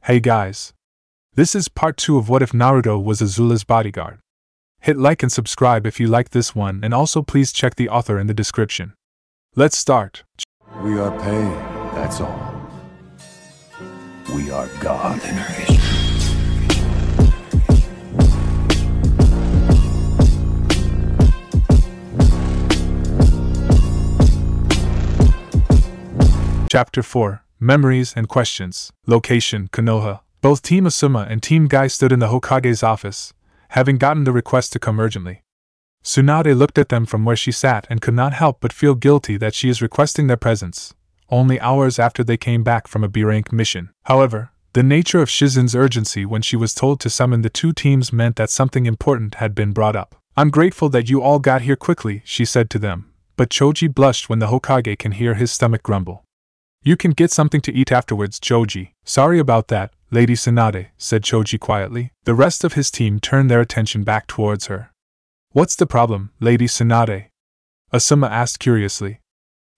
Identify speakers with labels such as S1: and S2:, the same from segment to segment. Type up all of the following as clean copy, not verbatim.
S1: Hey guys. This is part 2 of What If Naruto Was Azula's Bodyguard. Hit like and subscribe if you like this one, and also please check the author in the description. Let's start.
S2: We are pain, that's all. We are God.
S1: Chapter 4, Memories and Questions. Location, Konoha. Both Team Asuma and Team Guy stood in the Hokage's office, having gotten the request to come urgently. Tsunade looked at them from where she sat and could not help but feel guilty that she is requesting their presence, only hours after they came back from a B-rank mission. However, the nature of Shizen's urgency when she was told to summon the two teams meant that something important had been brought up. I'm grateful that you all got here quickly, she said to them, but Choji blushed when the Hokage can hear his stomach grumble. You can get something to eat afterwards, Choji. Sorry about that, Lady Tsunade, said Choji quietly. The rest of his team turned their attention back towards her. What's the problem, Lady Tsunade? Asuma asked curiously.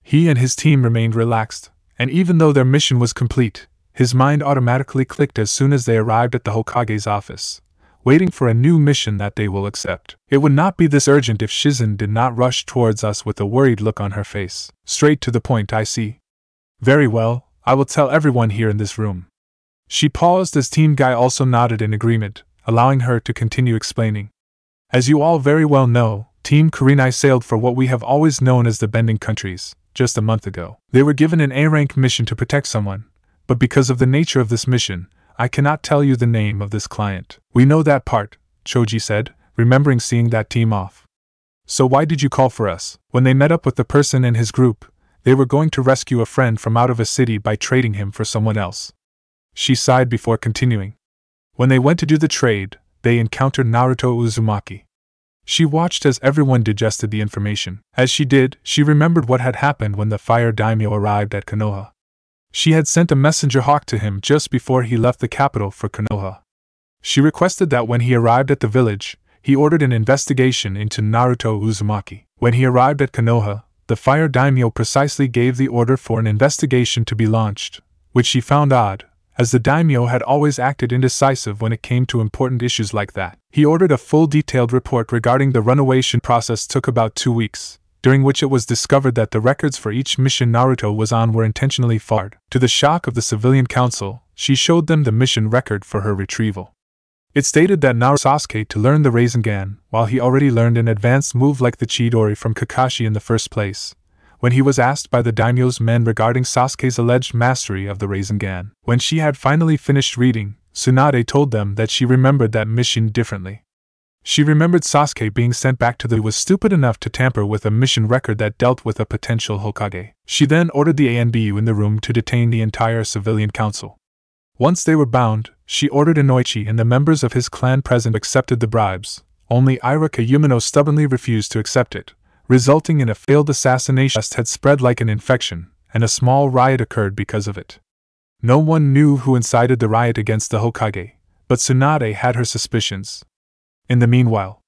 S1: He and his team remained relaxed, and even though their mission was complete, his mind automatically clicked as soon as they arrived at the Hokage's office, waiting for a new mission that they will accept. It would not be this urgent if Shizen did not rush towards us with a worried look on her face. Straight to the point, I see. Very well, I will tell everyone here in this room. She paused as Team Guy also nodded in agreement, allowing her to continue explaining. As you all very well know, Team Kurenai sailed for what we have always known as the Bending Countries, just a month ago. They were given an A-rank mission to protect someone, but because of the nature of this mission, I cannot tell you the name of this client. We know that part, Choji said, remembering seeing that team off. So why did you call for us? When they met up with the person in his group, they were going to rescue a friend from out of a city by trading him for someone else. She sighed before continuing. When they went to do the trade, they encountered Naruto Uzumaki. She watched as everyone digested the information. As she did, she remembered what had happened when the fire daimyo arrived at Konoha. She had sent a messenger hawk to him just before he left the capital for Konoha. She requested that when he arrived at the village, he ordered an investigation into Naruto Uzumaki. When he arrived at Konoha, the fire daimyo precisely gave the order for an investigation to be launched, which she found odd, as the daimyo had always acted indecisive when it came to important issues like that. He ordered a full detailed report regarding the runaway process took about 2 weeks, during which it was discovered that the records for each mission Naruto was on were intentionally farred. To the shock of the civilian council, she showed them the mission record for her retrieval. It stated that Naruto Sasuke to learn the Rasengan, while he already learned an advanced move like the Chidori from Kakashi in the first place, when he was asked by the daimyo's men regarding Sasuke's alleged mastery of the Rasengan. When she had finally finished reading, Tsunade told them that she remembered that mission differently. She remembered Sasuke being sent back to the was stupid enough to tamper with a mission record that dealt with a potential Hokage. She then ordered the ANBU in the room to detain the entire civilian council. Once they were bound, she ordered Inoichi and the members of his clan present accepted the bribes. Only Iraka Yumino stubbornly refused to accept it, resulting in a failed assassination that had spread like an infection, and a small riot occurred because of it. No one knew who incited the riot against the Hokage, but Tsunade had her suspicions. In the meanwhile,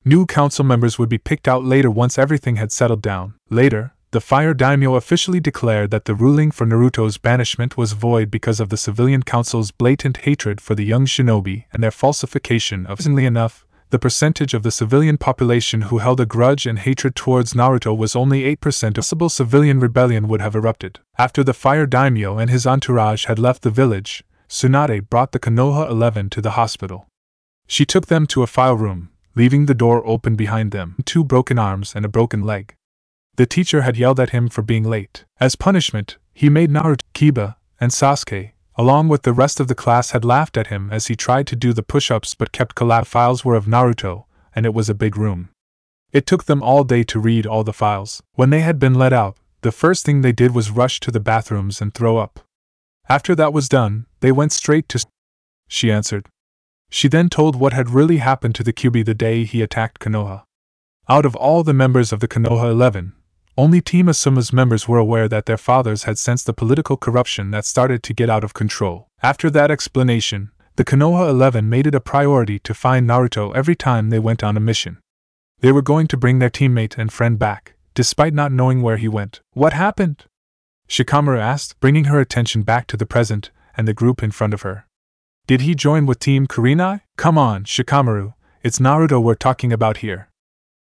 S1: new council members would be picked out later once everything had settled down. Later, the fire daimyo officially declared that the ruling for Naruto's banishment was void because of the civilian council's blatant hatred for the young shinobi and their falsification of. Interestingly enough, the percentage of the civilian population who held a grudge and hatred towards Naruto was only 8%. A possible civilian rebellion would have erupted. After the fire daimyo and his entourage had left the village, Tsunade brought the Konoha 11 to the hospital. She took them to a file room, leaving the door open behind them. 2 broken arms and a broken leg. The teacher had yelled at him for being late. As punishment, he made Naruto, Kiba, and Sasuke, along with the rest of the class, had laughed at him as he tried to do the push-ups but kept collapsing. Files were of Naruto, and it was a big room. It took them all day to read all the files. When they had been let out, the first thing they did was rush to the bathrooms and throw up. After that was done, they went straight to she answered. She then told what had really happened to the Kyuubi the day he attacked Konoha. Out of all the members of the Konoha 11, only Team Asuma's members were aware that their fathers had sensed the political corruption that started to get out of control. After that explanation, the Konoha 11 made it a priority to find Naruto every time they went on a mission. They were going to bring their teammate and friend back, despite not knowing where he went. What happened? Shikamaru asked, bringing her attention back to the present and the group in front of her. Did he join with Team Kurenai? Come on, Shikamaru, it's Naruto we're talking about here.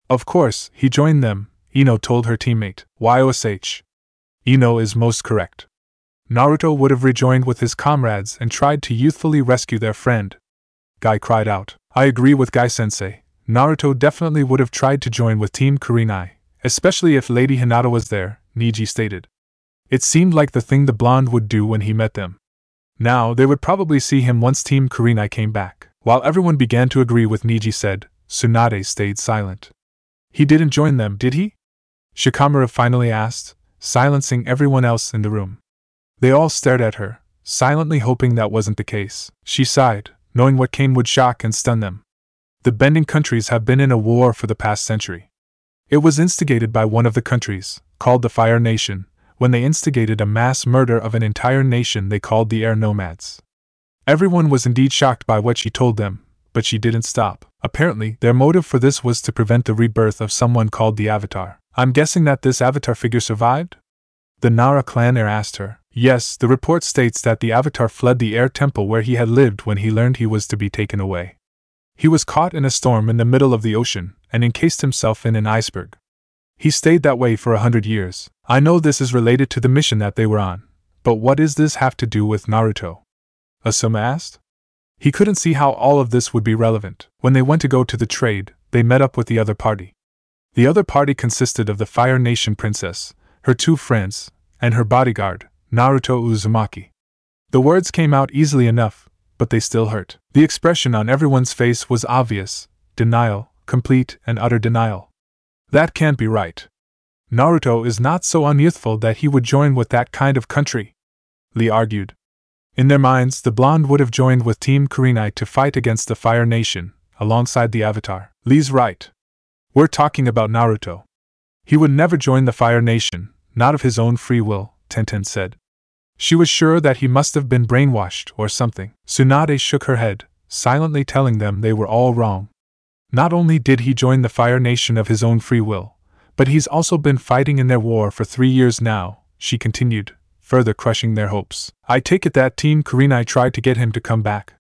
S1: Of course, he joined them, Ino told her teammate. YOSH. Ino is most correct. Naruto would have rejoined with his comrades and tried to youthfully rescue their friend. Guy cried out. I agree with Guy-sensei. Naruto definitely would have tried to join with Team Kurenai, especially if Lady Hinata was there, Niji stated. It seemed like the thing the blonde would do when he met them. Now, they would probably see him once Team Kurenai came back. While everyone began to agree with Niji said, Tsunade stayed silent. He didn't join them, did he? Shikamaru finally asked, silencing everyone else in the room. They all stared at her, silently hoping that wasn't the case. She sighed, knowing what came would shock and stun them. The Bending countries have been in a war for the past century. It was instigated by one of the countries, called the Fire Nation, when they instigated a mass murder of an entire nation they called the Air Nomads. Everyone was indeed shocked by what she told them, but she didn't stop. Apparently, their motive for this was to prevent the rebirth of someone called the Avatar. I'm guessing that this Avatar figure survived? The Nara clan heir asked her. Yes, the report states that the Avatar fled the Air Temple where he had lived when he learned he was to be taken away. He was caught in a storm in the middle of the ocean and encased himself in an iceberg. He stayed that way for 100 years. I know this is related to the mission that they were on, but what does this have to do with Naruto? Asuma asked. He couldn't see how all of this would be relevant. When they went to go to the trade, they met up with the other party. The other party consisted of the Fire Nation princess, her 2 friends, and her bodyguard, Naruto Uzumaki. The words came out easily enough, but they still hurt. The expression on everyone's face was obvious: denial, complete and utter denial. That can't be right. Naruto is not so unyouthful that he would join with that kind of country, Lee argued. In their minds, the blonde would have joined with Team Kurenai to fight against the Fire Nation, alongside the Avatar. Lee's right. We're talking about Naruto. He would never join the Fire Nation, not of his own free will, Tenten said. She was sure that he must have been brainwashed or something. Tsunade shook her head, silently telling them they were all wrong. Not only did he join the Fire Nation of his own free will, but he's also been fighting in their war for 3 years now, she continued, further crushing their hopes. I take it that Team Kurenai tried to get him to come back.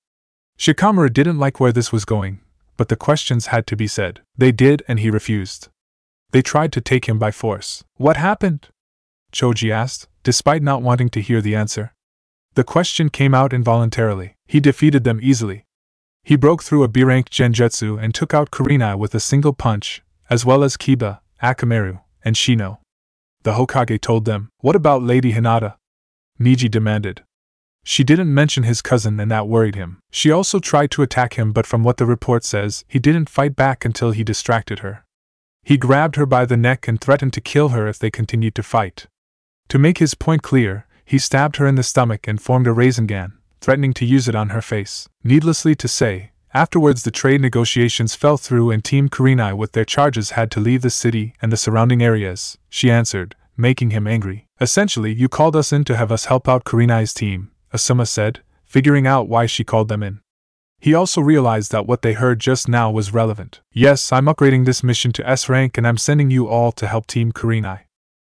S1: Shikamaru didn't like where this was going, but the questions had to be said. They did, and he refused. They tried to take him by force. What happened? Choji asked, despite not wanting to hear the answer. The question came out involuntarily. He defeated them easily. He broke through a B-rank genjutsu and took out Kurenai with a single punch, as well as Kiba, Akamaru, and Shino. The Hokage told them. What about Lady Hinata? Niji demanded. She didn't mention his cousin and that worried him. She also tried to attack him, but from what the report says, he didn't fight back until he distracted her. He grabbed her by the neck and threatened to kill her if they continued to fight. To make his point clear, he stabbed her in the stomach and formed a Rasengan, threatening to use it on her face. Needlessly to say, afterwards the trade negotiations fell through and Team Kurenai with their charges had to leave the city and the surrounding areas, she answered, making him angry. Essentially, you called us in to have us help out Kurenai's team, Asuma said, figuring out why she called them in. He also realized that what they heard just now was relevant. Yes, I'm upgrading this mission to S rank and I'm sending you all to help Team Kurenai.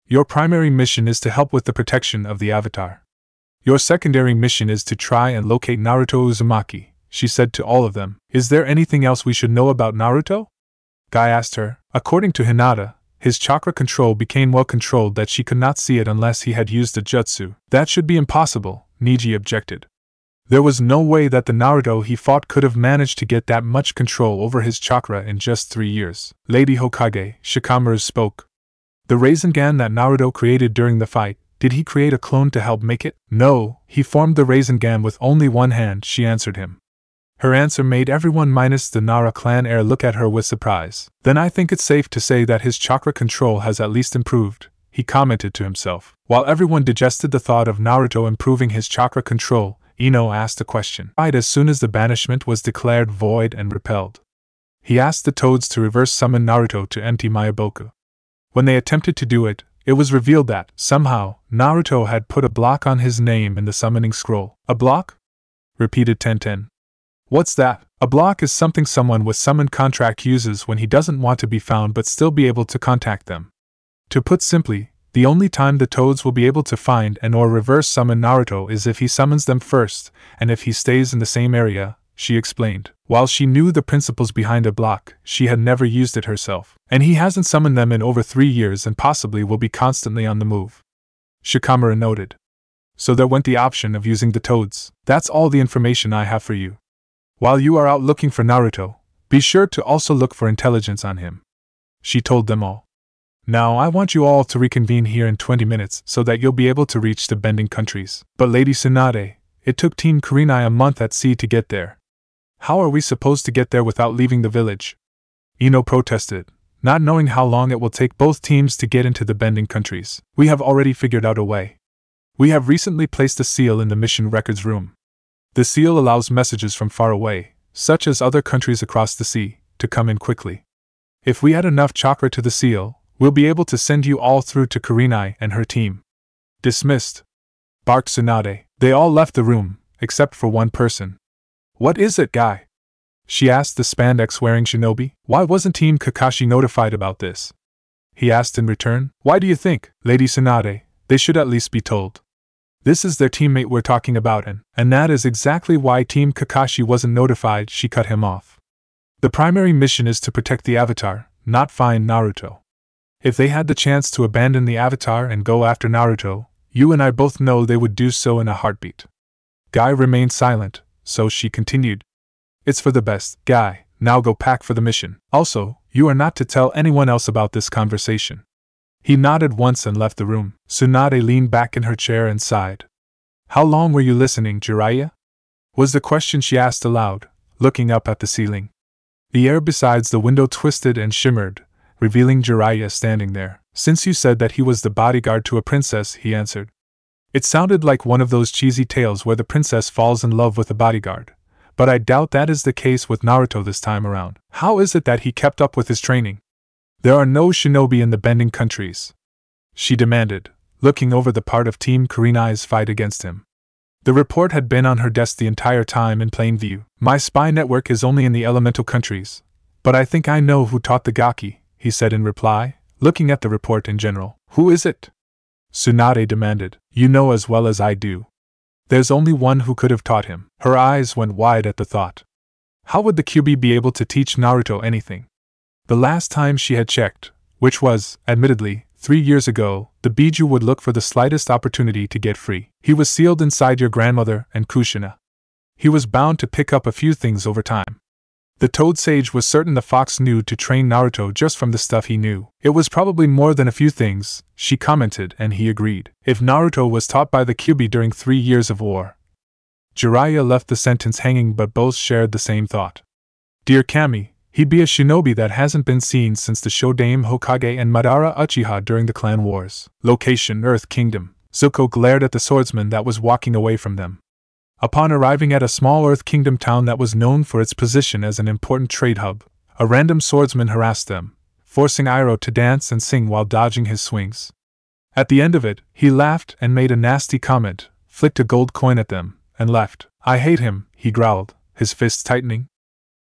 S1: Your primary mission is to help with the protection of the Avatar. Your secondary mission is to try and locate Naruto Uzumaki, she said to all of them. Is there anything else we should know about Naruto? Guy asked her. According to Hinata, his chakra control became well controlled that she could not see it unless he had used a jutsu. That should be impossible, Niji objected. There was no way that the Naruto he fought could have managed to get that much control over his chakra in just 3 years. Lady Hokage, Shikamaru spoke. The Rasengan that Naruto created during the fight, did he create a clone to help make it? No, he formed the Rasengan with only one hand, she answered him. Her answer made everyone minus the Nara clan heir look at her with surprise. Then I think it's safe to say that his chakra control has at least improved, he commented to himself. While everyone digested the thought of Naruto improving his chakra control, Ino asked a question. Right as soon as the banishment was declared void and repelled. He asked the toads to reverse summon Naruto to empty Mayaboku. When they attempted to do it, it was revealed that, somehow, Naruto had put a block on his name in the summoning scroll. A block? Repeated Tenten. What's that? A block is something someone with summon contract uses when he doesn't want to be found but still be able to contact them. To put simply, The only time the toads will be able to find and or reverse summon Naruto is if he summons them first, and if he stays in the same area, she explained. While she knew the principles behind a block, she had never used it herself. And he hasn't summoned them in over 3 years and possibly will be constantly on the move. Shikamaru noted. So there went the option of using the toads. That's all the information I have for you. While you are out looking for Naruto, be sure to also look for intelligence on him. She told them all. Now I want you all to reconvene here in 20 minutes so that you'll be able to reach the bending countries. But Lady Tsunade, it took Team Kurenai a month at sea to get there. How are we supposed to get there without leaving the village? Ino protested, not knowing how long it will take both teams to get into the bending countries. We have already figured out a way. We have recently placed a seal in the mission records room. The seal allows messages from far away, such as other countries across the sea, to come in quickly. If we add enough chakra to the seal, we'll be able to send you all through to Kurenai and her team. Dismissed, barked Tsunade. They all left the room, except for one person. What is it, guy? She asked the spandex-wearing shinobi. Why wasn't Team Kakashi notified about this? He asked in return. Why do you think, Lady Tsunade, they should at least be told? This is their teammate we're talking about, and that is exactly why Team Kakashi wasn't notified. She cut him off. The primary mission is to protect the Avatar, not find Naruto. If they had the chance to abandon the Avatar and go after Naruto, you and I both know they would do so in a heartbeat. Guy remained silent, so she continued. It's for the best, Guy. Now go pack for the mission. Also, you are not to tell anyone else about this conversation. He nodded once and left the room. Tsunade leaned back in her chair and sighed. How long were you listening, Jiraiya? Was the question she asked aloud, looking up at the ceiling. The air besides the window twisted and shimmered, revealing Jiraiya standing there. Since you said that he was the bodyguard to a princess, he answered. It sounded like one of those cheesy tales where the princess falls in love with a bodyguard, but I doubt that is the case with Naruto this time around. How is it that he kept up with his training? There are no shinobi in the bending countries, she demanded, looking over the part of Team Kurenai's fight against him. The report had been on her desk the entire time in plain view. My spy network is only in the elemental countries, but I think I know who taught the Gaki, he said in reply, looking at the report in general. Who is it? Tsunade demanded. You know as well as I do. There's only one who could have taught him. Her eyes went wide at the thought. How would the Kyuubi be able to teach Naruto anything? The last time she had checked, which was, admittedly, 3 years ago, the Biju would look for the slightest opportunity to get free. He was sealed inside your grandmother and Kushina. He was bound to pick up a few things over time. The Toad Sage was certain the fox knew to train Naruto just from the stuff he knew. It was probably more than a few things, she commented, and he agreed. If Naruto was taught by the Kyuubi during 3 years of war. Jiraiya left the sentence hanging, but both shared the same thought. Dear Kami, he'd be a shinobi that hasn't been seen since the Shodaime Hokage and Madara Uchiha during the clan wars. Location: Earth Kingdom. Zuko glared at the swordsman that was walking away from them. Upon arriving at a small Earth Kingdom town that was known for its position as an important trade hub, a random swordsman harassed them, forcing Iroh to dance and sing while dodging his swings. At the end of it, he laughed and made a nasty comment, flicked a gold coin at them, and left. I hate him, he growled, his fists tightening.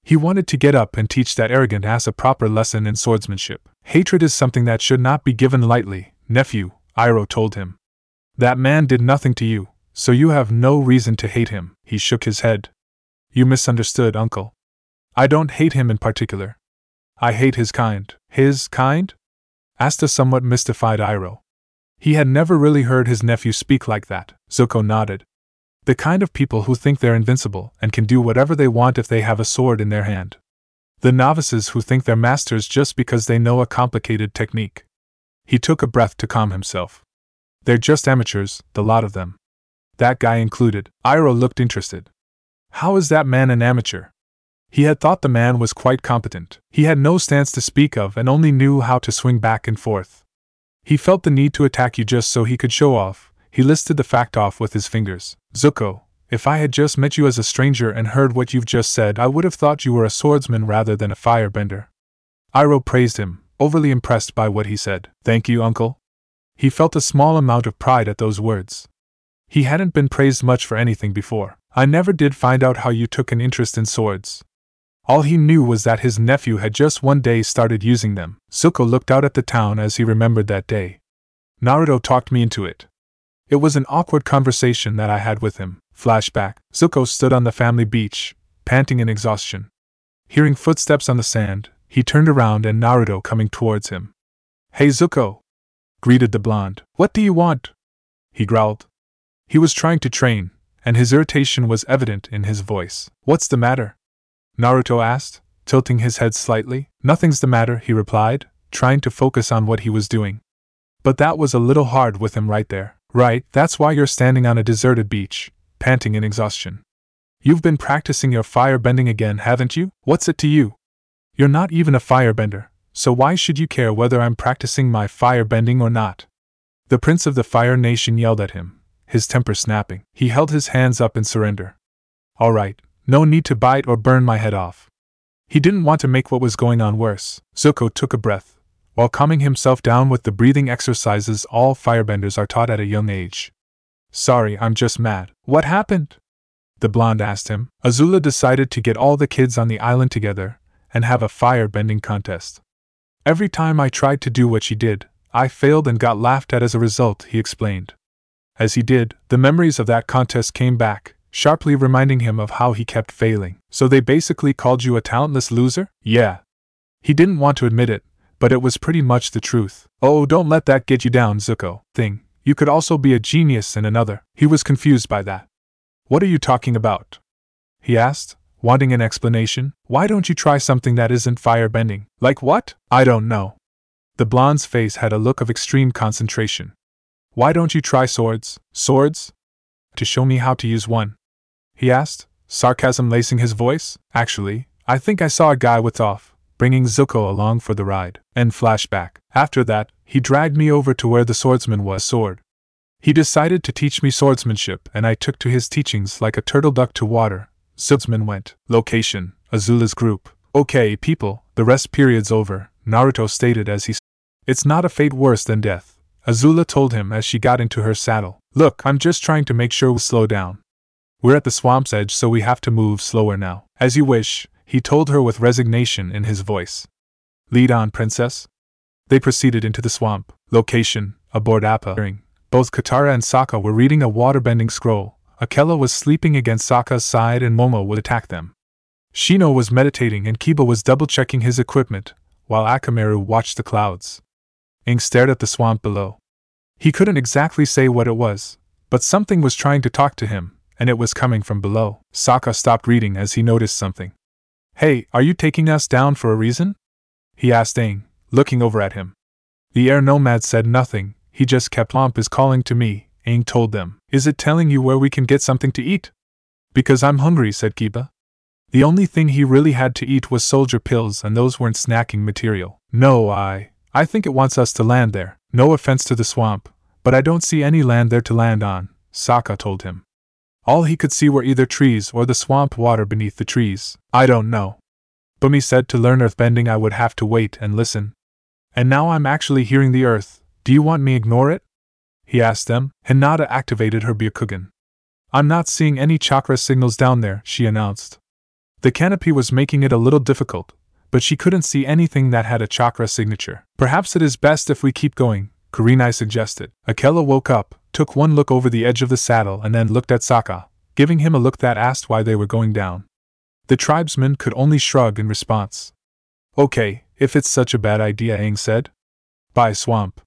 S1: He wanted to get up and teach that arrogant ass a proper lesson in swordsmanship. Hatred is something that should not be given lightly, nephew, Iroh told him. That man did nothing to you, so you have no reason to hate him. He shook his head. You misunderstood, uncle. I don't hate him in particular. I hate his kind. His kind? Asked a somewhat mystified Iroh. He had never really heard his nephew speak like that. Zuko nodded. The kind of people who think they're invincible and can do whatever they want if they have a sword in their hand. The novices who think they're masters just because they know a complicated technique. He took a breath to calm himself. They're just amateurs, the lot of them. That guy included. Iroh looked interested. How is that man an amateur? He had thought the man was quite competent. He had no stance to speak of and only knew how to swing back and forth. He felt the need to attack you just so he could show off. He listed the fact off with his fingers. Zuko, if I had just met you as a stranger and heard what you've just said, I would have thought you were a swordsman rather than a firebender. Iroh praised him, overly impressed by what he said. Thank you, uncle. He felt a small amount of pride at those words. He hadn't been praised much for anything before. I never did find out how you took an interest in swords. All he knew was that his nephew had just one day started using them. Zuko looked out at the town as he remembered that day. Naruto talked me into it. It was an awkward conversation that I had with him. Flashback. Zuko stood on the family beach, panting in exhaustion. Hearing footsteps on the sand, he turned around and Naruto coming towards him. "Hey Zuko!" greeted the blonde. "What do you want?" he growled. He was trying to train, and his irritation was evident in his voice. "What's the matter?" Naruto asked, tilting his head slightly. "Nothing's the matter," he replied, trying to focus on what he was doing. But that was a little hard with him right there. "Right, that's why you're standing on a deserted beach, panting in exhaustion. You've been practicing your firebending again, haven't you? What's it to you? You're not even a firebender, so why should you care whether I'm practicing my firebending or not?" The Prince of the Fire Nation yelled at him, his temper snapping. He held his hands up in surrender. "All right, no need to bite or burn my head off." He didn't want to make what was going on worse. Zuko took a breath, while calming himself down with the breathing exercises all firebenders are taught at a young age. "Sorry, I'm just mad." "What happened?" the blonde asked him. "Azula decided to get all the kids on the island together and have a fire-bending contest. Every time I tried to do what she did, I failed and got laughed at as a result," he explained. As he did, the memories of that contest came back, sharply reminding him of how he kept failing. "So they basically called you a talentless loser?" "Yeah." He didn't want to admit it, but it was pretty much the truth. "Oh, don't let that get you down, Zuko. You could also be a genius in another." He was confused by that. "What are you talking about?" he asked, wanting an explanation. "Why don't you try something that isn't firebending?" "Like what?" "I don't know." The blonde's face had a look of extreme concentration. "Why don't you try swords?" "Swords? To show me how to use one?" he asked, sarcasm lacing his voice. "Actually, I think I saw a guy with off, bringing Zuko along for the ride." And flashback. "After that, he dragged me over to where the swordsman was. Sword. He decided to teach me swordsmanship, and I took to his teachings like a turtle duck to water." Swordsman went. Location: Azula's group. "Okay, people, the rest period's over," Naruto stated as he "It's not a fate worse than death," Azula told him as she got into her saddle. "Look, I'm just trying to make sure we slow down. We're at the swamp's edge, so we have to move slower now." "As you wish," he told her with resignation in his voice. "Lead on, princess." They proceeded into the swamp. Location: aboard Appa. Both Katara and Sokka were reading a waterbending scroll. Akela was sleeping against Sokka's side and Momo would attack them. Shino was meditating and Kiba was double-checking his equipment, while Akamaru watched the clouds. Aang stared at the swamp below. He couldn't exactly say what it was, but something was trying to talk to him, and it was coming from below. Sokka stopped reading as he noticed something. "Hey, are you taking us down for a reason?" he asked Aang, looking over at him. The air nomad said nothing, he just kept. "Swamp is calling to me," Aang told them. "Is it telling you where we can get something to eat?" "Because I'm hungry," said Kiba. The only thing he really had to eat was soldier pills, and those weren't snacking material. "No, I think it wants us to land there. No offense to the swamp, but I don't see any land there to land on," Sokka told him. All he could see were either trees or the swamp water beneath the trees. "I don't know. Bumi said to learn earthbending I would have to wait and listen. And now I'm actually hearing the earth. Do you want me to ignore it?" he asked them. Hinata activated her Byakugan. "I'm not seeing any chakra signals down there," she announced. The canopy was making it a little difficult, but she couldn't see anything that had a chakra signature. "Perhaps it is best if we keep going," Kurenai suggested. Akela woke up, took one look over the edge of the saddle and then looked at Sokka, giving him a look that asked why they were going down. The tribesman could only shrug in response. "Okay, if it's such a bad idea," Aang said. "Bye, swamp."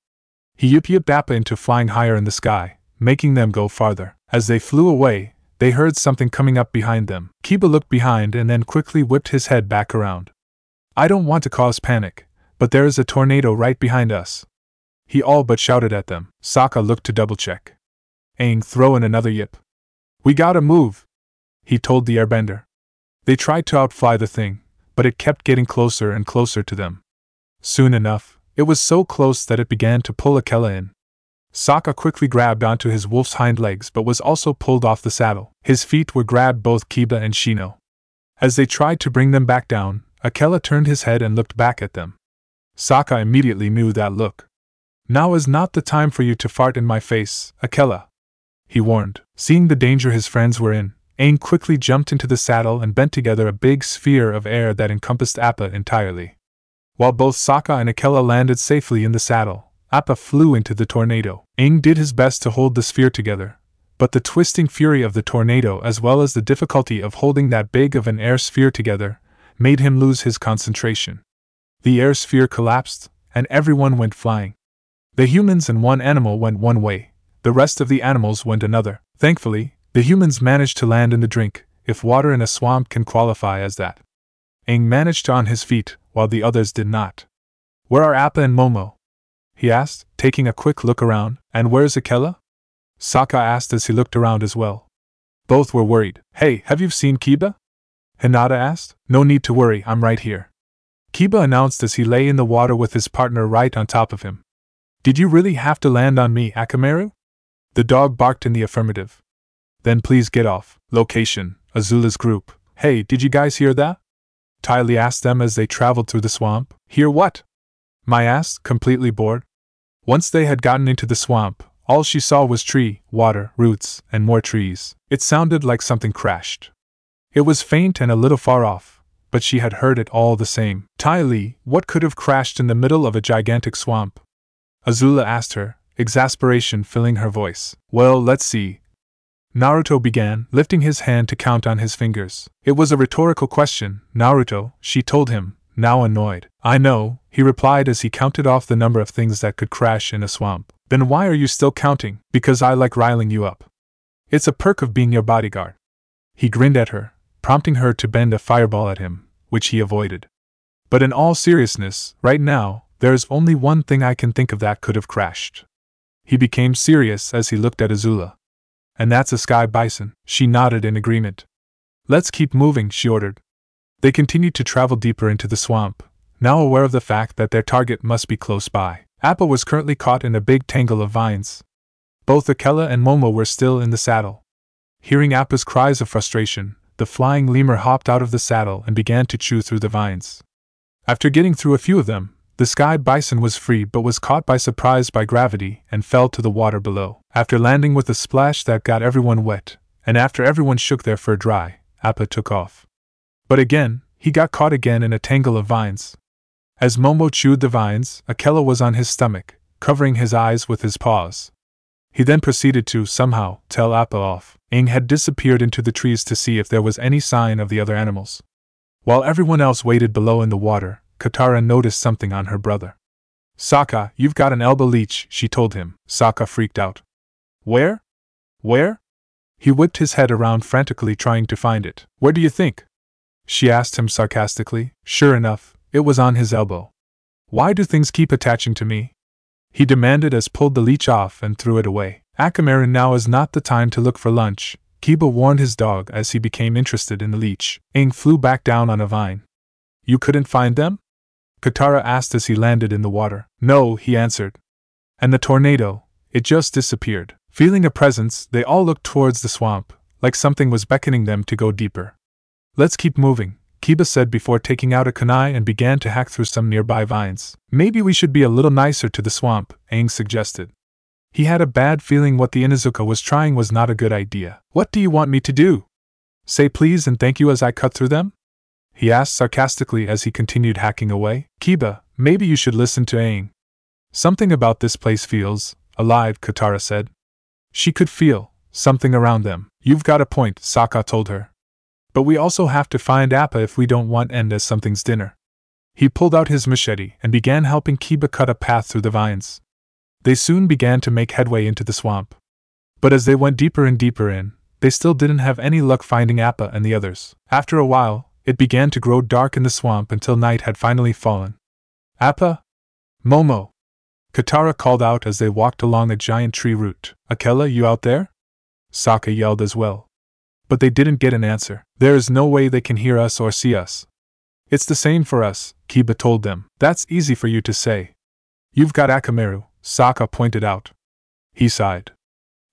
S1: He yipped Appa into flying higher in the sky, making them go farther. As they flew away, they heard something coming up behind them. Kiba looked behind and then quickly whipped his head back around. "I don't want to cause panic, but there is a tornado right behind us," he all but shouted at them. Sokka looked to double-check. Aang threw in another yip. "We gotta move," he told the airbender. They tried to outfly the thing, but it kept getting closer and closer to them. Soon enough, it was so close that it began to pull Akela in. Sokka quickly grabbed onto his wolf's hind legs but was also pulled off the saddle. His feet were grabbed both Kiba and Shino. As they tried to bring them back down, Akela turned his head and looked back at them. Sokka immediately knew that look. "Now is not the time for you to fart in my face, Akela," he warned. Seeing the danger his friends were in, Aang quickly jumped into the saddle and bent together a big sphere of air that encompassed Appa entirely. While both Sokka and Akela landed safely in the saddle, Appa flew into the tornado. Aang did his best to hold the sphere together, but the twisting fury of the tornado as well as the difficulty of holding that big of an air sphere together made him lose his concentration. The air sphere collapsed, and everyone went flying. The humans and one animal went one way, the rest of the animals went another. Thankfully, the humans managed to land in the drink, if water in a swamp can qualify as that. Aang managed to on his feet, while the others did not. "Where are Appa and Momo?" he asked, taking a quick look around. "And where's Akela?" Sokka asked as he looked around as well. Both were worried. "Hey, have you seen Kiba?" Hinata asked. "No need to worry, I'm right here," Kiba announced as he lay in the water with his partner right on top of him. "Did you really have to land on me, Akamaru?" The dog barked in the affirmative. "Then please get off." Location: Azula's group. "Hey, did you guys hear that?" Ty Lee asked them as they traveled through the swamp. "Hear what?" Mai asked, completely bored. Once they had gotten into the swamp, all she saw was tree, water, roots, and more trees. It sounded like something crashed. It was faint and a little far off, but she had heard it all the same. "Ty Lee, what could have crashed in the middle of a gigantic swamp?" Azula asked her, exasperation filling her voice. "Well, let's see." Naruto began, lifting his hand to count on his fingers. It was a rhetorical question, Naruto, she told him, now annoyed. "I know," he replied as he counted off the number of things that could crash in a swamp. "Then why are you still counting?" "Because I like riling you up. It's a perk of being your bodyguard." He grinned at her, prompting her to bend a fireball at him, which he avoided. "But in all seriousness, right now, there is only one thing I can think of that could have crashed." He became serious as he looked at Azula. "And that's a sky bison." She nodded in agreement. "Let's keep moving," she ordered. They continued to travel deeper into the swamp, now aware of the fact that their target must be close by. Appa was currently caught in a big tangle of vines. Both Akela and Momo were still in the saddle. Hearing Appa's cries of frustration, the flying lemur hopped out of the saddle and began to chew through the vines. After getting through a few of them, the sky bison was free but was caught by surprise by gravity and fell to the water below. After landing with a splash that got everyone wet, and after everyone shook their fur dry, Appa took off. But again, he got caught again in a tangle of vines. As Momo chewed the vines, Akela was on his stomach, covering his eyes with his paws. He then proceeded to, somehow, tell Appa off. Aang had disappeared into the trees to see if there was any sign of the other animals. While everyone else waited below in the water, Katara noticed something on her brother. "Sokka, you've got an elbow leech," she told him. Sokka freaked out. "Where? Where?" He whipped his head around frantically trying to find it. "Where do you think?" she asked him sarcastically. Sure enough, it was on his elbow. "Why do things keep attaching to me?" he demanded as pulled the leech off and threw it away. "Akamaru, now is not the time to look for lunch," Kiba warned his dog as he became interested in the leech. Aang flew back down on a vine. "You couldn't find them?" Katara asked as he landed in the water. "No," he answered. "And the tornado, it just disappeared." Feeling a presence, they all looked towards the swamp, like something was beckoning them to go deeper. "Let's keep moving," Kiba said before taking out a kunai and began to hack through some nearby vines. "Maybe we should be a little nicer to the swamp," Aang suggested. He had a bad feeling what the Inuzuka was trying was not a good idea. "What do you want me to do? Say please and thank you as I cut through them?" he asked sarcastically as he continued hacking away. "Kiba, maybe you should listen to Aang. Something about this place feels alive," Katara said. She could feel something around them. "You've got a point," Sokka told her. "But we also have to find Appa if we don't want end as something's dinner." He pulled out his machete and began helping Kiba cut a path through the vines. They soon began to make headway into the swamp. But as they went deeper and deeper in, they still didn't have any luck finding Appa and the others. After a while, it began to grow dark in the swamp until night had finally fallen. "Appa? Momo!" Katara called out as they walked along a giant tree root. "Akela, you out there?" Sokka yelled as well. But they didn't get an answer. "There is no way they can hear us or see us." "It's the same for us," Kiba told them. "That's easy for you to say. You've got Akamaru," Sokka pointed out. He sighed.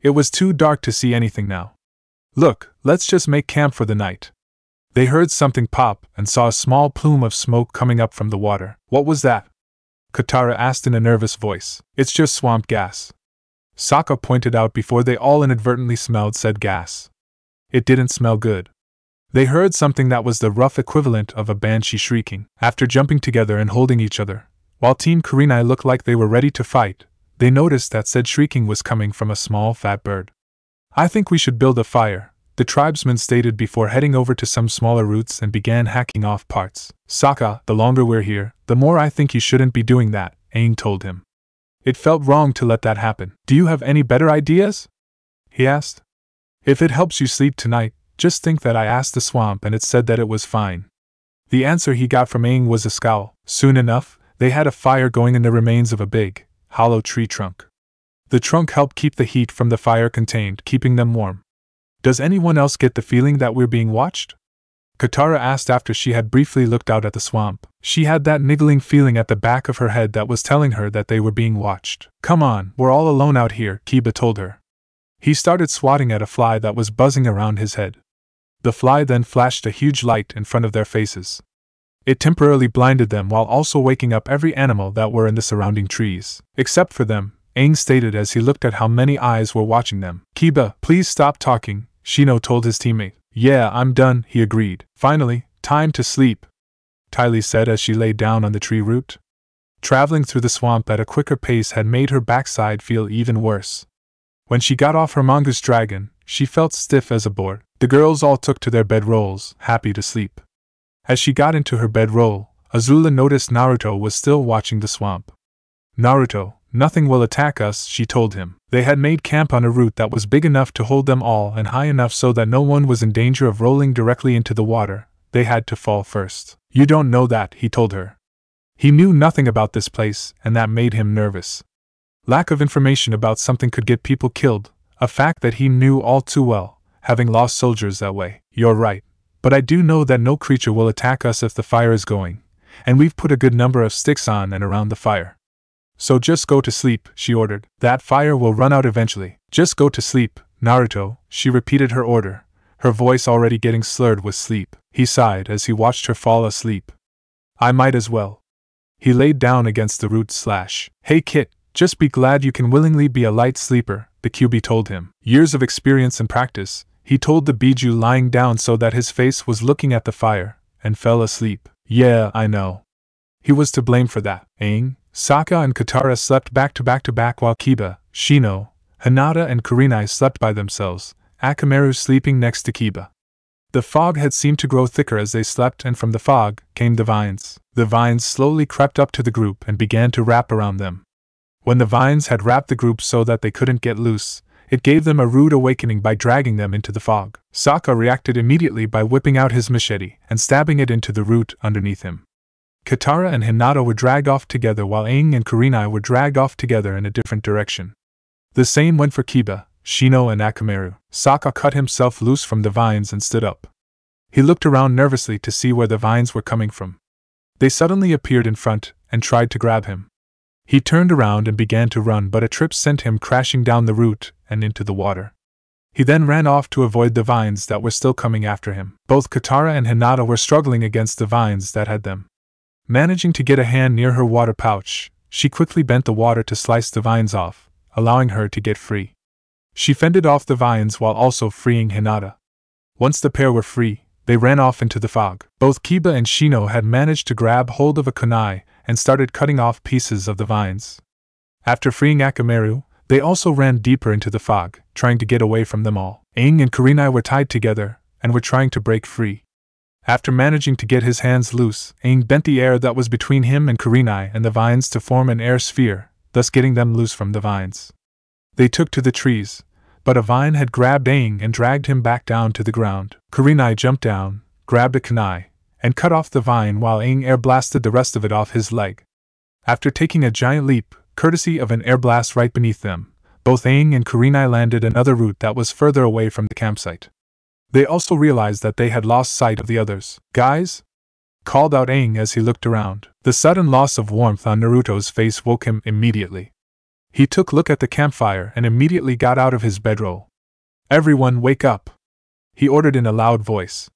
S1: It was too dark to see anything now. "Look, let's just make camp for the night." They heard something pop and saw a small plume of smoke coming up from the water. "What was that?" Katara asked in a nervous voice. "It's just swamp gas," Sokka pointed out before they all inadvertently smelled said gas. It didn't smell good. They heard something that was the rough equivalent of a banshee shrieking. After jumping together and holding each other, While Team Kurenai looked like they were ready to fight, they noticed that said shrieking was coming from a small fat bird. I think we should build a fire, the tribesman stated before heading over to some smaller roots and began hacking off parts. Sokka, the longer we're here, the more I think you shouldn't be doing that, Aang told him. It felt wrong to let that happen. Do you have any better ideas? He asked. If it helps you sleep tonight, just think that I asked the swamp and it said that it was fine. The answer he got from Aang was a scowl. Soon enough, they had a fire going in the remains of a big, hollow tree trunk. The trunk helped keep the heat from the fire contained, keeping them warm. Does anyone else get the feeling that we're being watched? Katara asked after she had briefly looked out at the swamp. She had that niggling feeling at the back of her head that was telling her that they were being watched. Come on, we're all alone out here, Kiba told her. He started swatting at a fly that was buzzing around his head. The fly then flashed a huge light in front of their faces. It temporarily blinded them while also waking up every animal that were in the surrounding trees. Except for them, Aang stated as he looked at how many eyes were watching them. Kiba, please stop talking, Shino told his teammate. Yeah, I'm done, he agreed. Finally, time to sleep, Ty Lee said as she lay down on the tree root. Traveling through the swamp at a quicker pace had made her backside feel even worse. When she got off her mongoose dragon, she felt stiff as a board. The girls all took to their bedrolls, happy to sleep. As she got into her bedroll, Azula noticed Naruto was still watching the swamp. Naruto, nothing will attack us, she told him. They had made camp on a root that was big enough to hold them all and high enough so that no one was in danger of rolling directly into the water. They had to fall first. You don't know that, he told her. He knew nothing about this place, and that made him nervous. Lack of information about something could get people killed, a fact that he knew all too well, having lost soldiers that way. You're right, but I do know that no creature will attack us if the fire is going, and we've put a good number of sticks on and around the fire. So just go to sleep, she ordered. That fire will run out eventually. Just go to sleep, Naruto, she repeated her order, her voice already getting slurred with sleep. He sighed as he watched her fall asleep. I might as well. He laid down against the root / Hey Kit, just be glad you can willingly be a light sleeper, the QB told him. Years of experience and practice, he told the Biju lying down so that his face was looking at the fire, and fell asleep. Yeah, I know. He was to blame for that. Aang, Sokka and Katara slept back to back while Kiba, Shino, Hinata and Kurenai slept by themselves, Akamaru sleeping next to Kiba. The fog had seemed to grow thicker as they slept, and from the fog came the vines. The vines slowly crept up to the group and began to wrap around them. When the vines had wrapped the group so that they couldn't get loose, it gave them a rude awakening by dragging them into the fog. Sokka reacted immediately by whipping out his machete and stabbing it into the root underneath him. Katara and Hinata were dragged off together while Aang and Kurenai were dragged off together in a different direction. The same went for Kiba, Shino and Akamaru. Sokka cut himself loose from the vines and stood up. He looked around nervously to see where the vines were coming from. They suddenly appeared in front and tried to grab him. He turned around and began to run, but a trip sent him crashing down the root and into the water. He then ran off to avoid the vines that were still coming after him. Both Katara and Hinata were struggling against the vines that had them. Managing to get a hand near her water pouch, she quickly bent the water to slice the vines off, allowing her to get free. She fended off the vines while also freeing Hinata. Once the pair were free, they ran off into the fog. Both Kiba and Shino had managed to grab hold of a kunai and started cutting off pieces of the vines. After freeing Akamaru, they also ran deeper into the fog, trying to get away from them all. Aang and Kurenai were tied together and were trying to break free. After managing to get his hands loose, Aang bent the air that was between him and Kurenai and the vines to form an air sphere, thus getting them loose from the vines. They took to the trees, but a vine had grabbed Aang and dragged him back down to the ground. Kurenai jumped down, grabbed a kunai, and cut off the vine while Aang air blasted the rest of it off his leg. After taking a giant leap, courtesy of an air blast right beneath them, both Aang and Kurenai landed another route that was further away from the campsite. They also realized that they had lost sight of the others. Guys? Called out Aang as he looked around. The sudden loss of warmth on Naruto's face woke him immediately. He took a look at the campfire and immediately got out of his bedroll. Everyone wake up! He ordered in a loud voice.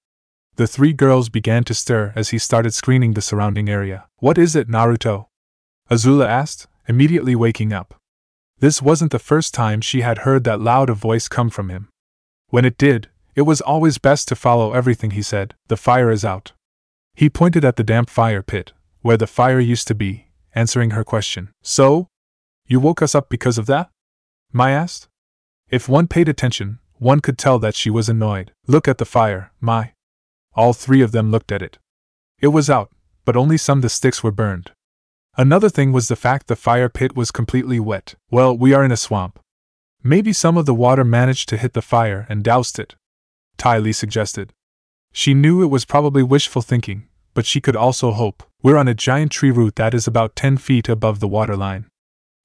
S1: The three girls began to stir as he started screening the surrounding area. What is it, Naruto? Azula asked, immediately waking up. This wasn't the first time she had heard that loud a voice come from him. When it did, it was always best to follow everything he said. The fire is out. He pointed at the damp fire pit, where the fire used to be, answering her question. So? You woke us up because of that? Mai asked. If one paid attention, one could tell that she was annoyed. Look at the fire, Mai. All three of them looked at it. It was out, but only some of the sticks were burned. Another thing was the fact the fire pit was completely wet. Well, we are in a swamp. Maybe some of the water managed to hit the fire and doused it, Ty Lee suggested. She knew it was probably wishful thinking, but she could also hope. We're on a giant tree root that is about 10 feet above the water line.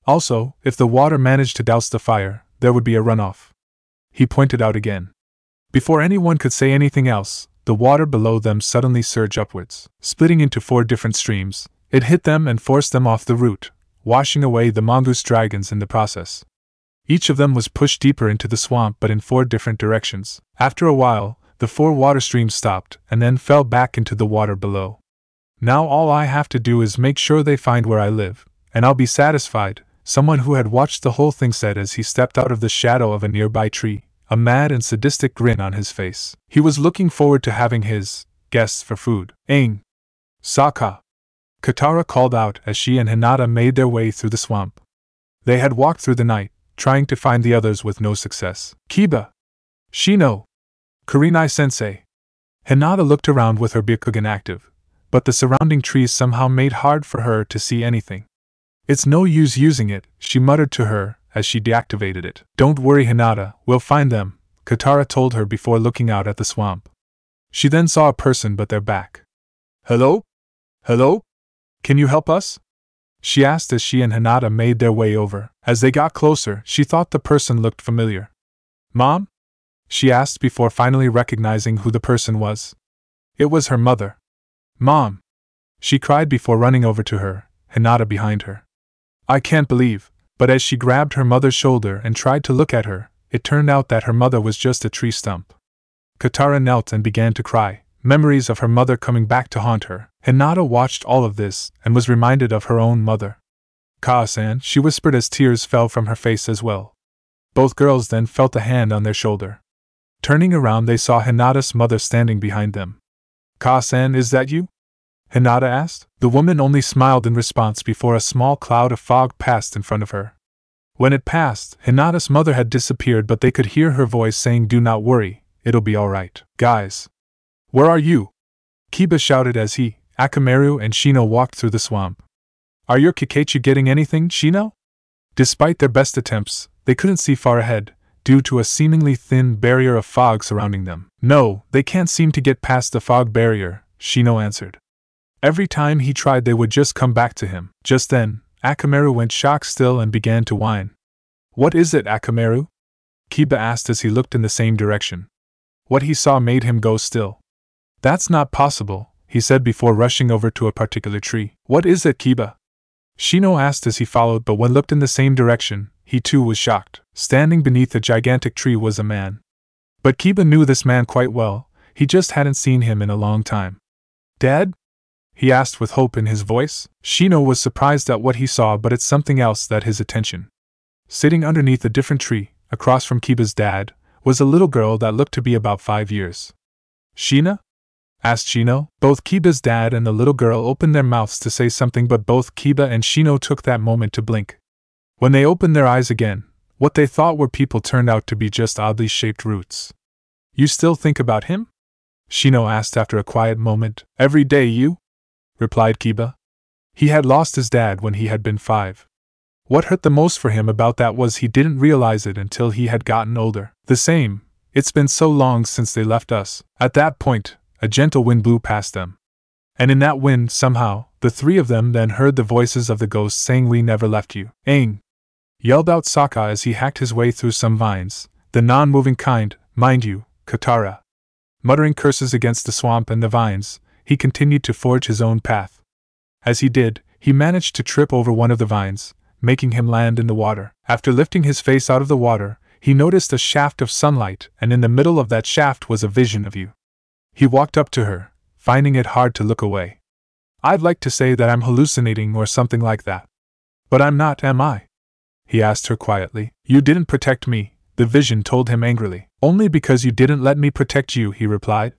S1: Also, if the water managed to douse the fire, there would be a runoff. He pointed out again. Before anyone could say anything else, the water below them suddenly surged upwards, splitting into 4 different streams. It hit them and forced them off the root, washing away the mongoose dragons in the process. Each of them was pushed deeper into the swamp but in 4 different directions. After a while, the 4 water streams stopped and then fell back into the water below. Now all I have to do is make sure they find where I live, and I'll be satisfied, someone who had watched the whole thing said as he stepped out of the shadow of a nearby tree, a mad and sadistic grin on his face. He was looking forward to having his guests for food. Aang! Sokka! Katara called out as she and Hinata made their way through the swamp. They had walked through the night, trying to find the others with no success. Kiba! Shino! Kurenai-sensei! Hinata looked around with her Byakugan active, but the surrounding trees somehow made hard for her to see anything. It's no use using it, she muttered to her as she deactivated it. Don't worry, Hinata, we'll find them, Katara told her before looking out at the swamp. She then saw a person but their back. Hello? Hello? Can you help us? She asked as she and Hinata made their way over. As they got closer, she thought the person looked familiar. Mom? She asked before finally recognizing who the person was. It was her mother. Mom! She cried before running over to her, Hinata behind her. I can't believe, but as she grabbed her mother's shoulder and tried to look at her, it turned out that her mother was just a tree stump. Katara knelt and began to cry, memories of her mother coming back to haunt her. Hinata watched all of this and was reminded of her own mother. Kaa-san, she whispered as tears fell from her face as well. Both girls then felt a hand on their shoulder. Turning around, they saw Hinata's mother standing behind them. Kaa-san, is that you? Hinata asked. The woman only smiled in response before a small cloud of fog passed in front of her. When it passed, Hinata's mother had disappeared, but they could hear her voice saying, "Do not worry, it'll be alright. Guys! Where are you?" Kiba shouted as he, Akamaru and Shino walked through the swamp. Are your Kakashi getting anything, Shino? Despite their best attempts, they couldn't see far ahead, due to a seemingly thin barrier of fog surrounding them. No, they can't seem to get past the fog barrier, Shino answered. Every time he tried they would just come back to him. Just then, Akamaru went shock still and began to whine. What is it, Akamaru? Kiba asked as he looked in the same direction. What he saw made him go still. That's not possible, he said before rushing over to a particular tree. What is it, Kiba? Shino asked as he followed, but when looked in the same direction, he too was shocked. Standing beneath a gigantic tree was a man. But Kiba knew this man quite well, he just hadn't seen him in a long time. Dad? He asked with hope in his voice. Shino was surprised at what he saw, but it's something else that his attention. Sitting underneath a different tree, across from Kiba's dad, was a little girl that looked to be about 5 years. Shina? Asked Shino. Both Kiba's dad and the little girl opened their mouths to say something, but both Kiba and Shino took that moment to blink. When they opened their eyes again, what they thought were people turned out to be just oddly shaped roots. You still think about him? Shino asked after a quiet moment. Every day you? Replied Kiba. He had lost his dad when he had been 5. What hurt the most for him about that was he didn't realize it until he had gotten older. The same, it's been so long since they left us. At that point, a gentle wind blew past them. And in that wind, somehow, the 3 of them then heard the voices of the ghosts saying, "We never left you." Aang! Yelled out Sokka as he hacked his way through some vines, the non-moving kind, mind you, Katara. Muttering curses against the swamp and the vines, he continued to forge his own path. As he did, he managed to trip over one of the vines, making him land in the water. After lifting his face out of the water, he noticed a shaft of sunlight, and in the middle of that shaft was a vision of you. He walked up to her, finding it hard to look away. I'd like to say that I'm hallucinating or something like that. But I'm not, am I? He asked her quietly. You didn't protect me, the vision told him angrily. Only because you didn't let me protect you, he replied.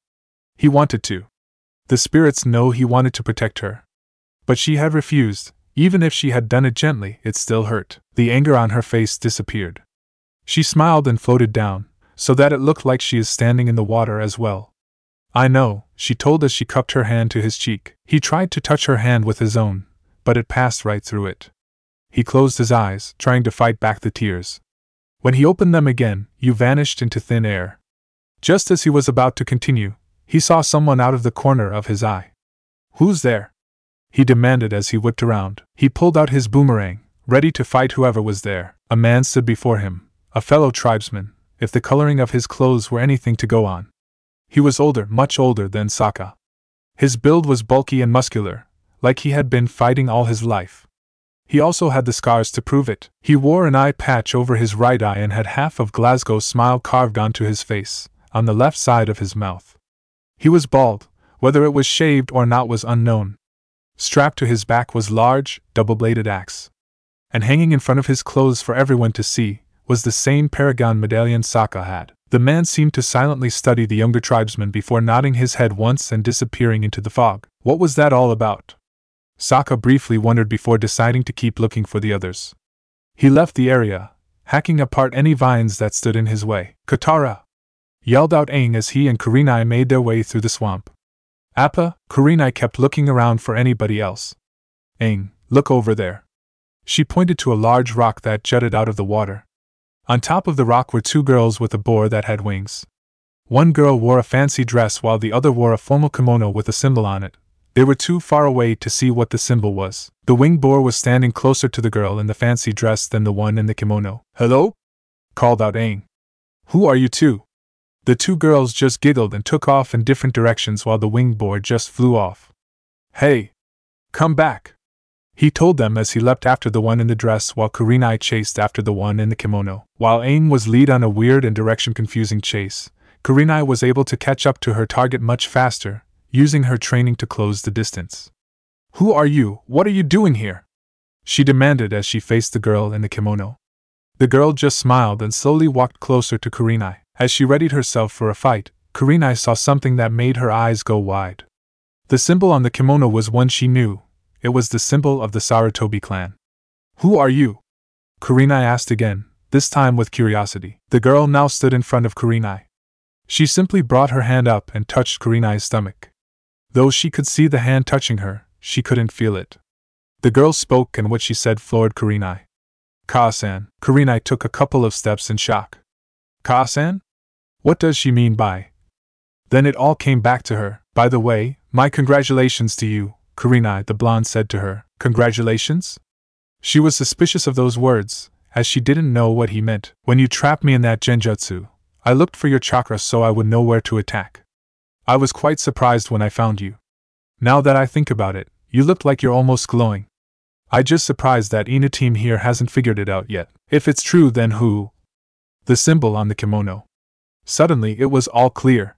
S1: He wanted to. The spirits know he wanted to protect her. But she had refused, Even if she had done it gently, it still hurt. The anger on her face disappeared. She smiled and floated down, so that it looked like she is standing in the water as well. I know, she told as she cupped her hand to his cheek. He tried to touch her hand with his own, but it passed right through it. He closed his eyes, trying to fight back the tears. When he opened them again, you vanished into thin air. Just as he was about to continue, he saw someone out of the corner of his eye. Who's there? He demanded as he whipped around. He pulled out his boomerang, ready to fight whoever was there. A man stood before him, a fellow tribesman, if the coloring of his clothes were anything to go on. He was older, much older than Sokka. His build was bulky and muscular, like he had been fighting all his life. He also had the scars to prove it. He wore an eye patch over his right eye and had half of Glasgow's smile carved onto his face, on the left side of his mouth. He was bald, whether it was shaved or not was unknown. Strapped to his back was large, double-bladed axe. And hanging in front of his clothes for everyone to see, was the same paragon medallion Sokka had. The man seemed to silently study the younger tribesman before nodding his head once and disappearing into the fog. What was that all about? Sokka briefly wondered before deciding to keep looking for the others. He left the area, hacking apart any vines that stood in his way. Katara! Yelled out Aang as he and Kurenai made their way through the swamp. Appa, Kurenai kept looking around for anybody else. Aang, look over there. She pointed to a large rock that jutted out of the water. On top of the rock were two girls with a boar that had wings. One girl wore a fancy dress while the other wore a formal kimono with a symbol on it. They were too far away to see what the symbol was. The winged boar was standing closer to the girl in the fancy dress than the one in the kimono. Hello? Called out Aang. Who are you two? The two girls just giggled and took off in different directions while the winged boar just flew off. Hey! Come back! He told them as he leapt after the one in the dress while Kurenai chased after the one in the kimono. While Aang was lead on a weird and direction-confusing chase, Kurenai was able to catch up to her target much faster, using her training to close the distance. Who are you? What are you doing here? She demanded as she faced the girl in the kimono. The girl just smiled and slowly walked closer to Kurenai. As she readied herself for a fight, Kurenai saw something that made her eyes go wide. The symbol on the kimono was one she knew. It was the symbol of the Sarutobi clan. Who are you? Kurenai asked again, this time with curiosity. The girl now stood in front of Kurenai. She simply brought her hand up and touched Kurenai's stomach. Though she could see the hand touching her, she couldn't feel it. The girl spoke and what she said floored Kurenai. Ka-san. Kurenai took a couple of steps in shock. Ka-san? What does she mean by? Then it all came back to her. By the way, my congratulations to you, Kurenai, the blonde said to her. Congratulations? She was suspicious of those words, as she didn't know what he meant. When you trapped me in that genjutsu, I looked for your chakra so I would know where to attack. I was quite surprised when I found you. Now that I think about it, you looked like you're almost glowing. I just surprised that Ina team here hasn't figured it out yet. If it's true, then who? The symbol on the kimono. Suddenly it was all clear.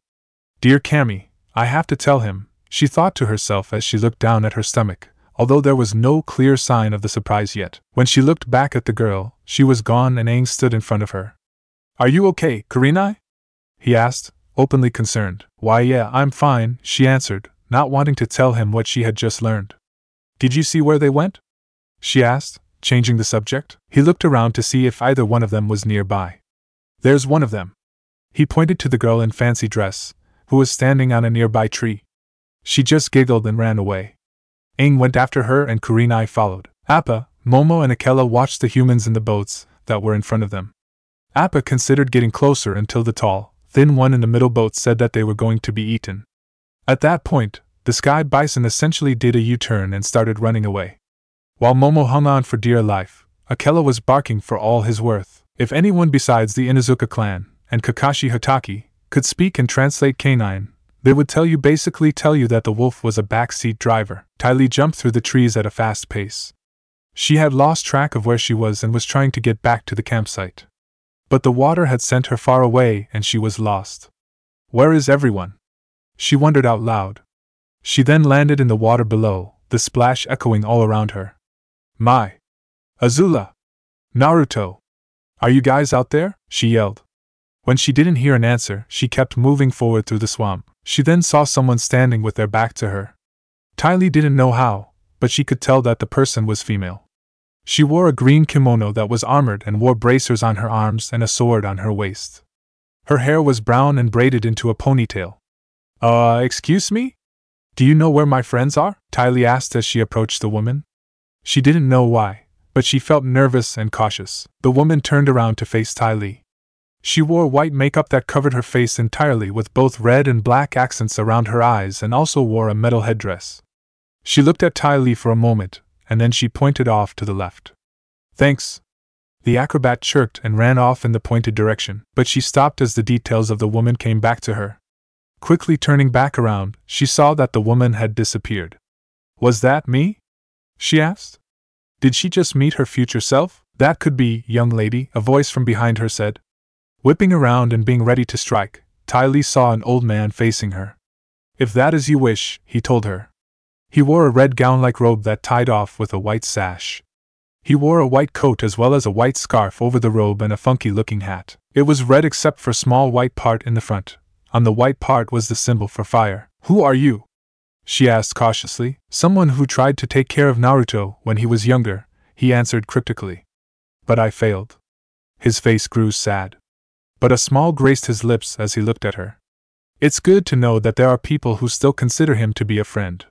S1: Dear Cammy, I have to tell him, she thought to herself as she looked down at her stomach, although there was no clear sign of the surprise yet. When she looked back at the girl, she was gone and Aang stood in front of her. Are you okay, Kurenai? He asked, openly concerned. Why yeah, I'm fine, she answered, not wanting to tell him what she had just learned. Did you see where they went? She asked, changing the subject. He looked around to see if either one of them was nearby. There's one of them. He pointed to the girl in fancy dress, who was standing on a nearby tree. She just giggled and ran away. Aang went after her and Kurenai followed. Appa, Momo and Akela watched the humans in the boats that were in front of them. Appa considered getting closer until the tall, thin one in the middle boat said that they were going to be eaten. At that point, the sky bison essentially did a U-turn and started running away. While Momo hung on for dear life, Akela was barking for all his worth. If anyone besides the Inuzuka clan, and Kakashi Hatake, could speak and translate canine, they would basically tell you that the wolf was a backseat driver. Ty Lee jumped through the trees at a fast pace. She had lost track of where she was and was trying to get back to the campsite. But the water had sent her far away and she was lost. Where is everyone? She wondered out loud. She then landed in the water below, the splash echoing all around her. My! Azula! Naruto! Are you guys out there? She yelled. When she didn't hear an answer, she kept moving forward through the swamp. She then saw someone standing with their back to her. Ty Lee didn't know how, but she could tell that the person was female. She wore a green kimono that was armored and wore bracers on her arms and a sword on her waist. Her hair was brown and braided into a ponytail. Excuse me? Do you know where my friends are? Ty Lee asked as she approached the woman. She didn't know why, but she felt nervous and cautious. The woman turned around to face Ty Lee. She wore white makeup that covered her face entirely with both red and black accents around her eyes and also wore a metal headdress. She looked at Ty Lee for a moment, and then she pointed off to the left. Thanks. The acrobat chirped and ran off in the pointed direction, but she stopped as the details of the woman came back to her. Quickly turning back around, she saw that the woman had disappeared. Was that me? She asked. Did she just meet her future self? That could be, young lady, a voice from behind her said. Whipping around and being ready to strike, Ty Lee saw an old man facing her. If that is you wish, he told her. He wore a red gown-like robe that tied off with a white sash. He wore a white coat as well as a white scarf over the robe and a funky-looking hat. It was red except for a small white part in the front. On the white part was the symbol for fire. Who are you? She asked cautiously. Someone who tried to take care of Naruto when he was younger, he answered cryptically. But I failed. His face grew sad. But a smile graced his lips as he looked at her. It's good to know that there are people who still consider him to be a friend.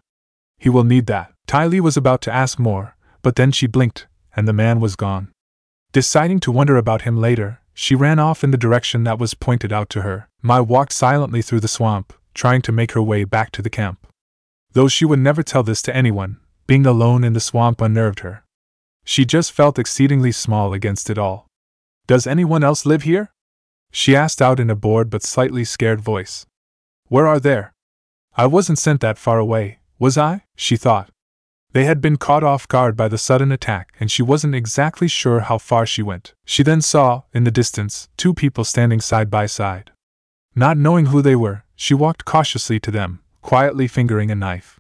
S1: He will need that. Ty Lee was about to ask more, but then she blinked, and the man was gone. Deciding to wonder about him later, she ran off in the direction that was pointed out to her. Mai walked silently through the swamp, trying to make her way back to the camp. Though she would never tell this to anyone, being alone in the swamp unnerved her. She just felt exceedingly small against it all. Does anyone else live here? She asked out in a bored but slightly scared voice. Where are they? I wasn't sent that far away, was I? She thought. They had been caught off guard by the sudden attack and she wasn't exactly sure how far she went. She then saw, in the distance, two people standing side by side. Not knowing who they were, she walked cautiously to them, quietly fingering a knife.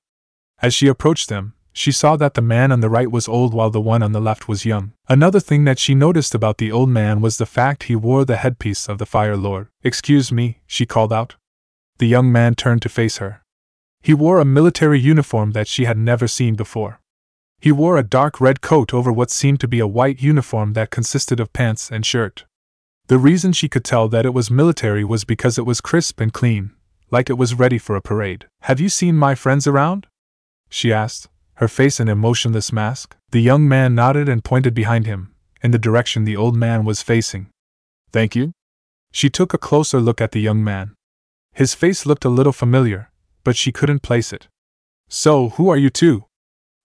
S1: As she approached them, she saw that the man on the right was old while the one on the left was young. Another thing that she noticed about the old man was the fact he wore the headpiece of the Fire Lord. Excuse me, she called out. The young man turned to face her. He wore a military uniform that she had never seen before. He wore a dark red coat over what seemed to be a white uniform that consisted of pants and shirt. The reason she could tell that it was military was because it was crisp and clean, like it was ready for a parade. Have you seen my friends around? She asked, her face an emotionless mask. The young man nodded and pointed behind him, in the direction the old man was facing. Thank you. She took a closer look at the young man. His face looked a little familiar, but she couldn't place it. So, who are you two?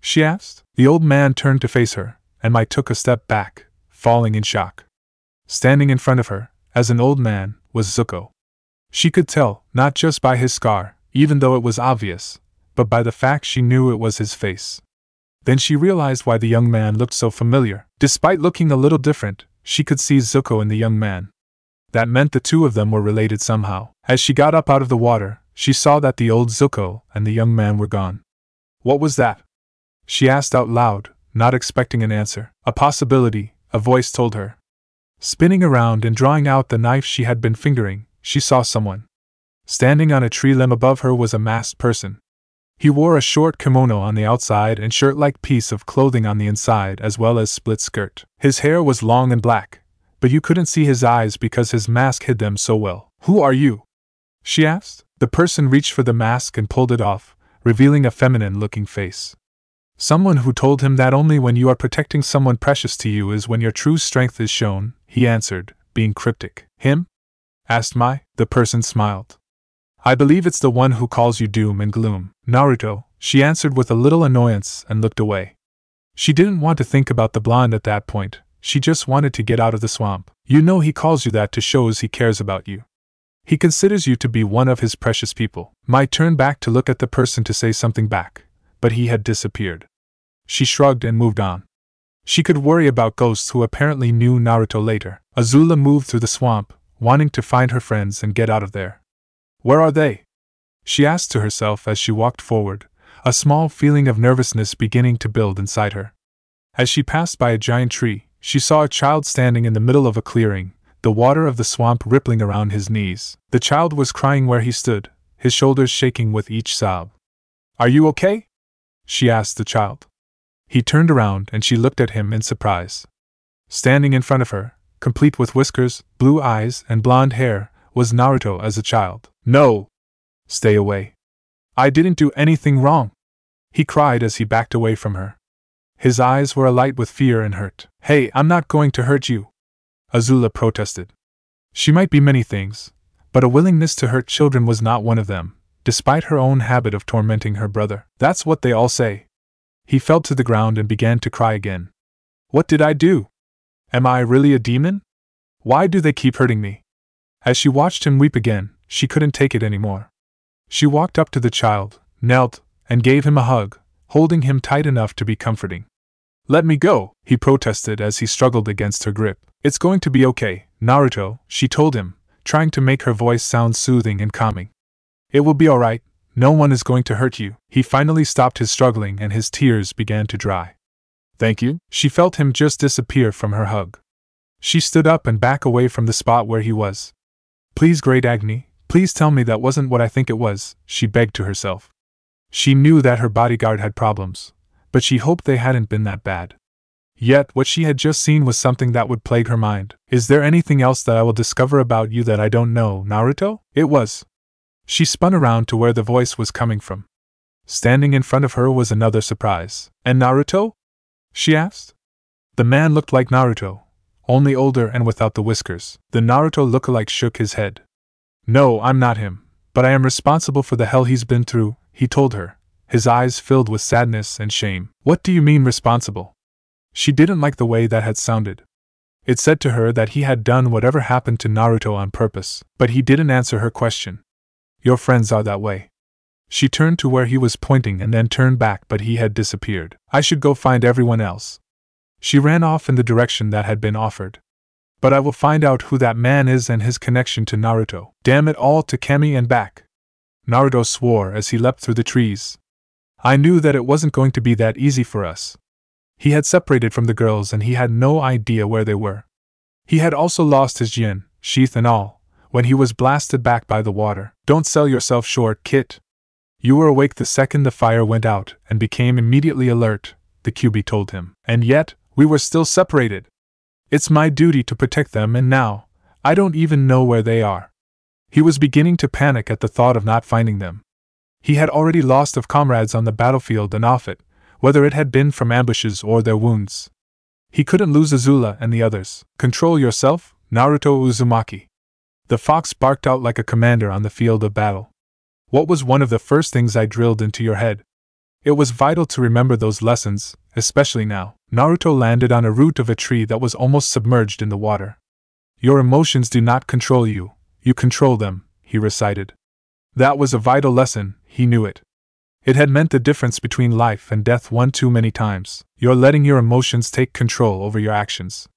S1: She asked. The old man turned to face her, and Mai took a step back, falling in shock. Standing in front of her, as an old man, was Zuko. She could tell, not just by his scar, even though it was obvious, but by the fact she knew it was his face. Then she realized why the young man looked so familiar. Despite looking a little different, she could see Zuko in the young man. That meant the two of them were related somehow. As she got up out of the water, she saw that the old Zuko and the young man were gone. What was that? She asked out loud, not expecting an answer. A possibility, a voice told her. Spinning around and drawing out the knife she had been fingering, she saw someone. Standing on a tree limb above her was a masked person. He wore a short kimono on the outside and shirt-like piece of clothing on the inside as well as split skirt. His hair was long and black, but you couldn't see his eyes because his mask hid them so well. Who are you? She asked. The person reached for the mask and pulled it off, revealing a feminine-looking face. Someone who told him that only when you are protecting someone precious to you is when your true strength is shown, he answered, being cryptic. Him? Asked Mai. The person smiled. I believe it's the one who calls you doom and gloom. Naruto, she answered with a little annoyance and looked away. She didn't want to think about the blonde at that point, she just wanted to get out of the swamp. You know he calls you that to show he cares about you. He considers you to be one of his precious people. Mai turned back to look at the person to say something back, but he had disappeared. She shrugged and moved on. She could worry about ghosts who apparently knew Naruto later. Azula moved through the swamp, wanting to find her friends and get out of there. Where are they? She asked to herself as she walked forward, a small feeling of nervousness beginning to build inside her. As she passed by a giant tree, she saw a child standing in the middle of a clearing, the water of the swamp rippling around his knees. The child was crying where he stood, his shoulders shaking with each sob. Are you okay? She asked the child. He turned around and she looked at him in surprise. Standing in front of her, complete with whiskers, blue eyes, and blonde hair, was Naruto as a child. No! Stay away. I didn't do anything wrong, he cried as he backed away from her. His eyes were alight with fear and hurt. Hey, I'm not going to hurt you, Azula protested. She might be many things, but a willingness to hurt children was not one of them, despite her own habit of tormenting her brother. That's what they all say. He fell to the ground and began to cry again. What did I do? Am I really a demon? Why do they keep hurting me? As she watched him weep again, she couldn't take it anymore. She walked up to the child, knelt, and gave him a hug, holding him tight enough to be comforting. Let me go, he protested as he struggled against her grip. It's going to be okay, Naruto, she told him, trying to make her voice sound soothing and calming. It will be alright, no one is going to hurt you. He finally stopped his struggling and his tears began to dry. Thank you, she felt him just disappear from her hug. She stood up and back away from the spot where he was. Please, Great Agni, please tell me that wasn't what I think it was, she begged to herself. She knew that her bodyguard had problems, but she hoped they hadn't been that bad. Yet what she had just seen was something that would plague her mind. Is there anything else that I will discover about you that I don't know, Naruto? It was. She spun around to where the voice was coming from. Standing in front of her was another surprise. And Naruto? She asked. The man looked like Naruto, only older and without the whiskers. The Naruto lookalike shook his head. No, I'm not him, but I am responsible for the hell he's been through, he told her, his eyes filled with sadness and shame. What do you mean responsible? She didn't like the way that had sounded. It said to her that he had done whatever happened to Naruto on purpose, but he didn't answer her question. Your friends are that way. She turned to where he was pointing and then turned back, but he had disappeared. I should go find everyone else. She ran off in the direction that had been offered. But I will find out who that man is and his connection to Naruto. Damn it all, to Kami and back. Naruto swore as he leapt through the trees. I knew that it wasn't going to be that easy for us. He had separated from the girls and he had no idea where they were. He had also lost his Jin, sheath and all, when he was blasted back by the water. Don't sell yourself short, Kit. You were awake the second the fire went out and became immediately alert, the QB told him. And yet, we were still separated. It's my duty to protect them, and now, I don't even know where they are. He was beginning to panic at the thought of not finding them. He had already lost of comrades on the battlefield and off it, whether it had been from ambushes or their wounds. He couldn't lose Azula and the others. Control yourself, Naruto Uzumaki. The fox barked out like a commander on the field of battle. What was one of the first things I drilled into your head? It was vital to remember those lessons, especially now. Naruto landed on a root of a tree that was almost submerged in the water. Your emotions do not control you, you control them, he recited. That was a vital lesson, he knew it. It had meant the difference between life and death one too many times. You're letting your emotions take control over your actions.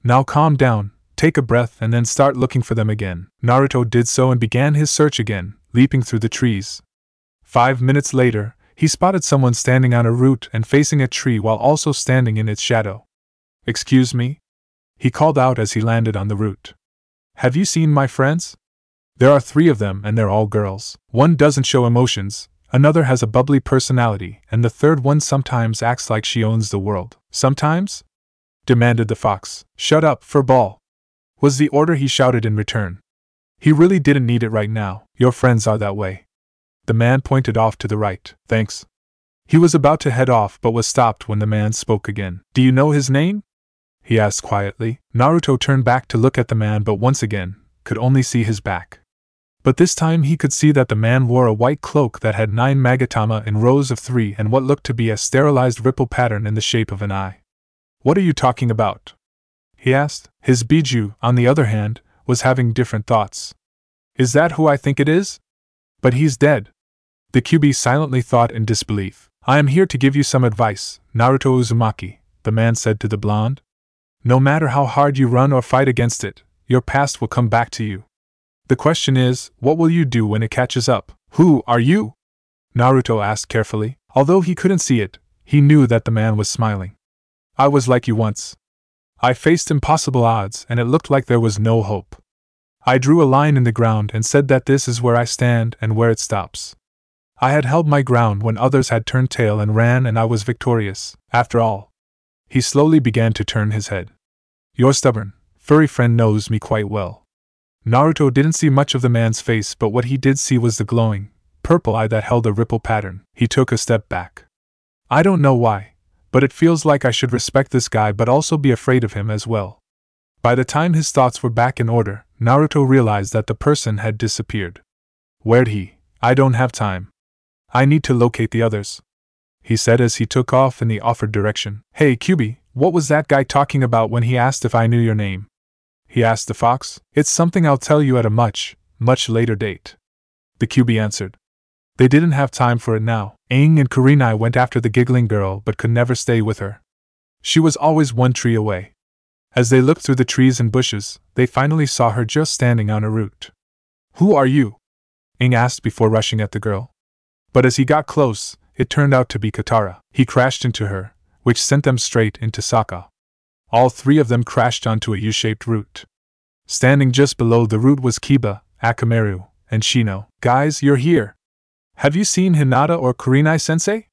S1: Now calm down, take a breath and then start looking for them again. Naruto did so and began his search again, leaping through the trees. 5 minutes later, he spotted someone standing on a root and facing a tree while also standing in its shadow. Excuse me? He called out as he landed on the root. Have you seen my friends? There are 3 of them and they're all girls. One doesn't show emotions, another has a bubbly personality, and the third one sometimes acts like she owns the world. Sometimes? Demanded the fox. Shut up, furball, was the order he shouted in return. He really didn't need it right now. Your friends are that way. The man pointed off to the right. Thanks. He was about to head off but was stopped when the man spoke again. Do you know his name? He asked quietly. Naruto turned back to look at the man but once again, could only see his back. But this time he could see that the man wore a white cloak that had 9 magatama in rows of 3 and what looked to be a sterilized ripple pattern in the shape of an eye. What are you talking about? He asked. His Biju, on the other hand, was having different thoughts. Is that who I think it is? But he's dead. The QB silently thought in disbelief. I am here to give you some advice, Naruto Uzumaki, the man said to the blonde. No matter how hard you run or fight against it, your past will come back to you. The question is, what will you do when it catches up? Who are you? Naruto asked carefully. Although he couldn't see it, he knew that the man was smiling. I was like you once. I faced impossible odds and it looked like there was no hope. I drew a line in the ground and said that this is where I stand and where it stops. I had held my ground when others had turned tail and ran, and I was victorious, after all. He slowly began to turn his head. Your stubborn, furry friend knows me quite well. Naruto didn't see much of the man's face, but what he did see was the glowing, purple eye that held a ripple pattern. He took a step back. I don't know why, but it feels like I should respect this guy but also be afraid of him as well. By the time his thoughts were back in order, Naruto realized that the person had disappeared. Where'd he? I don't have time. I need to locate the others, he said as he took off in the offered direction. Hey Kyuubi, what was that guy talking about when he asked if I knew your name? He asked the fox. It's something I'll tell you at a much later date, the Kyuubi answered. They didn't have time for it now. Aang and Kurenai went after the giggling girl but could never stay with her. She was always one tree away. As they looked through the trees and bushes, they finally saw her just standing on a root. Who are you? Aang asked before rushing at the girl. But as he got close, it turned out to be Katara. He crashed into her, which sent them straight into Sokka. All three of them crashed onto a U-shaped root. Standing just below the root was Kiba, Akamaru, and Shino. Guys, you're here. Have you seen Hinata or Kurenai-sensei?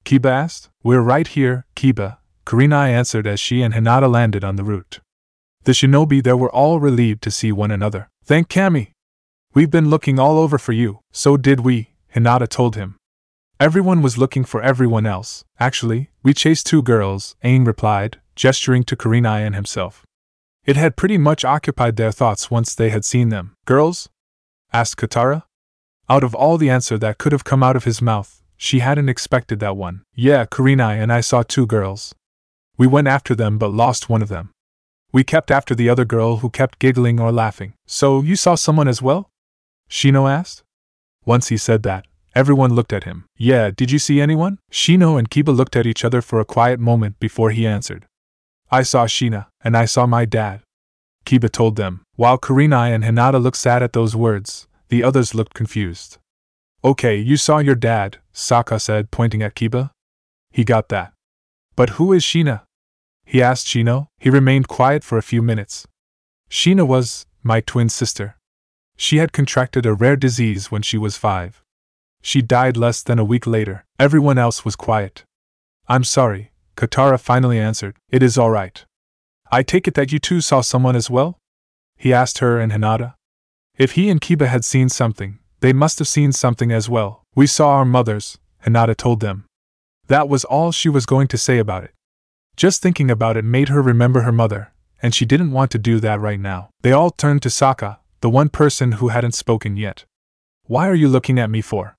S1: Kiba asked. We're right here, Kiba, Kurenai answered as she and Hinata landed on the root. The shinobi there were all relieved to see one another. Thank Kami. We've been looking all over for you. So did we, Hinata told him. Everyone was looking for everyone else. Actually, we chased two girls, Aang replied, gesturing to Kurenai and himself. It had pretty much occupied their thoughts once they had seen them. Girls? Asked Katara. Out of all the answer that could have come out of his mouth, she hadn't expected that one. Yeah, Kurenai and I saw two girls. We went after them but lost one of them. We kept after the other girl who kept giggling or laughing. So you saw someone as well? Shino asked. Once he said that, everyone looked at him. Yeah, did you see anyone? Shino and Kiba looked at each other for a quiet moment before he answered. I saw Shina, and I saw my dad, Kiba told them. While Kurenai and Hinata looked sad at those words, the others looked confused. Okay, you saw your dad, Sokka said, pointing at Kiba. He got that. But who is Shina? He asked Shino. He remained quiet for a few minutes. Shina was my twin sister. She had contracted a rare disease when she was 5. She died less than a week later. Everyone else was quiet. I'm sorry, Katara finally answered. It is all right. I take it that you two saw someone as well? He asked her and Hinata. If he and Kiba had seen something, they must have seen something as well. We saw our mothers, Hinata told them. That was all she was going to say about it. Just thinking about it made her remember her mother, and she didn't want to do that right now. They all turned to Sokka, the one person who hadn't spoken yet. Why are you looking at me for?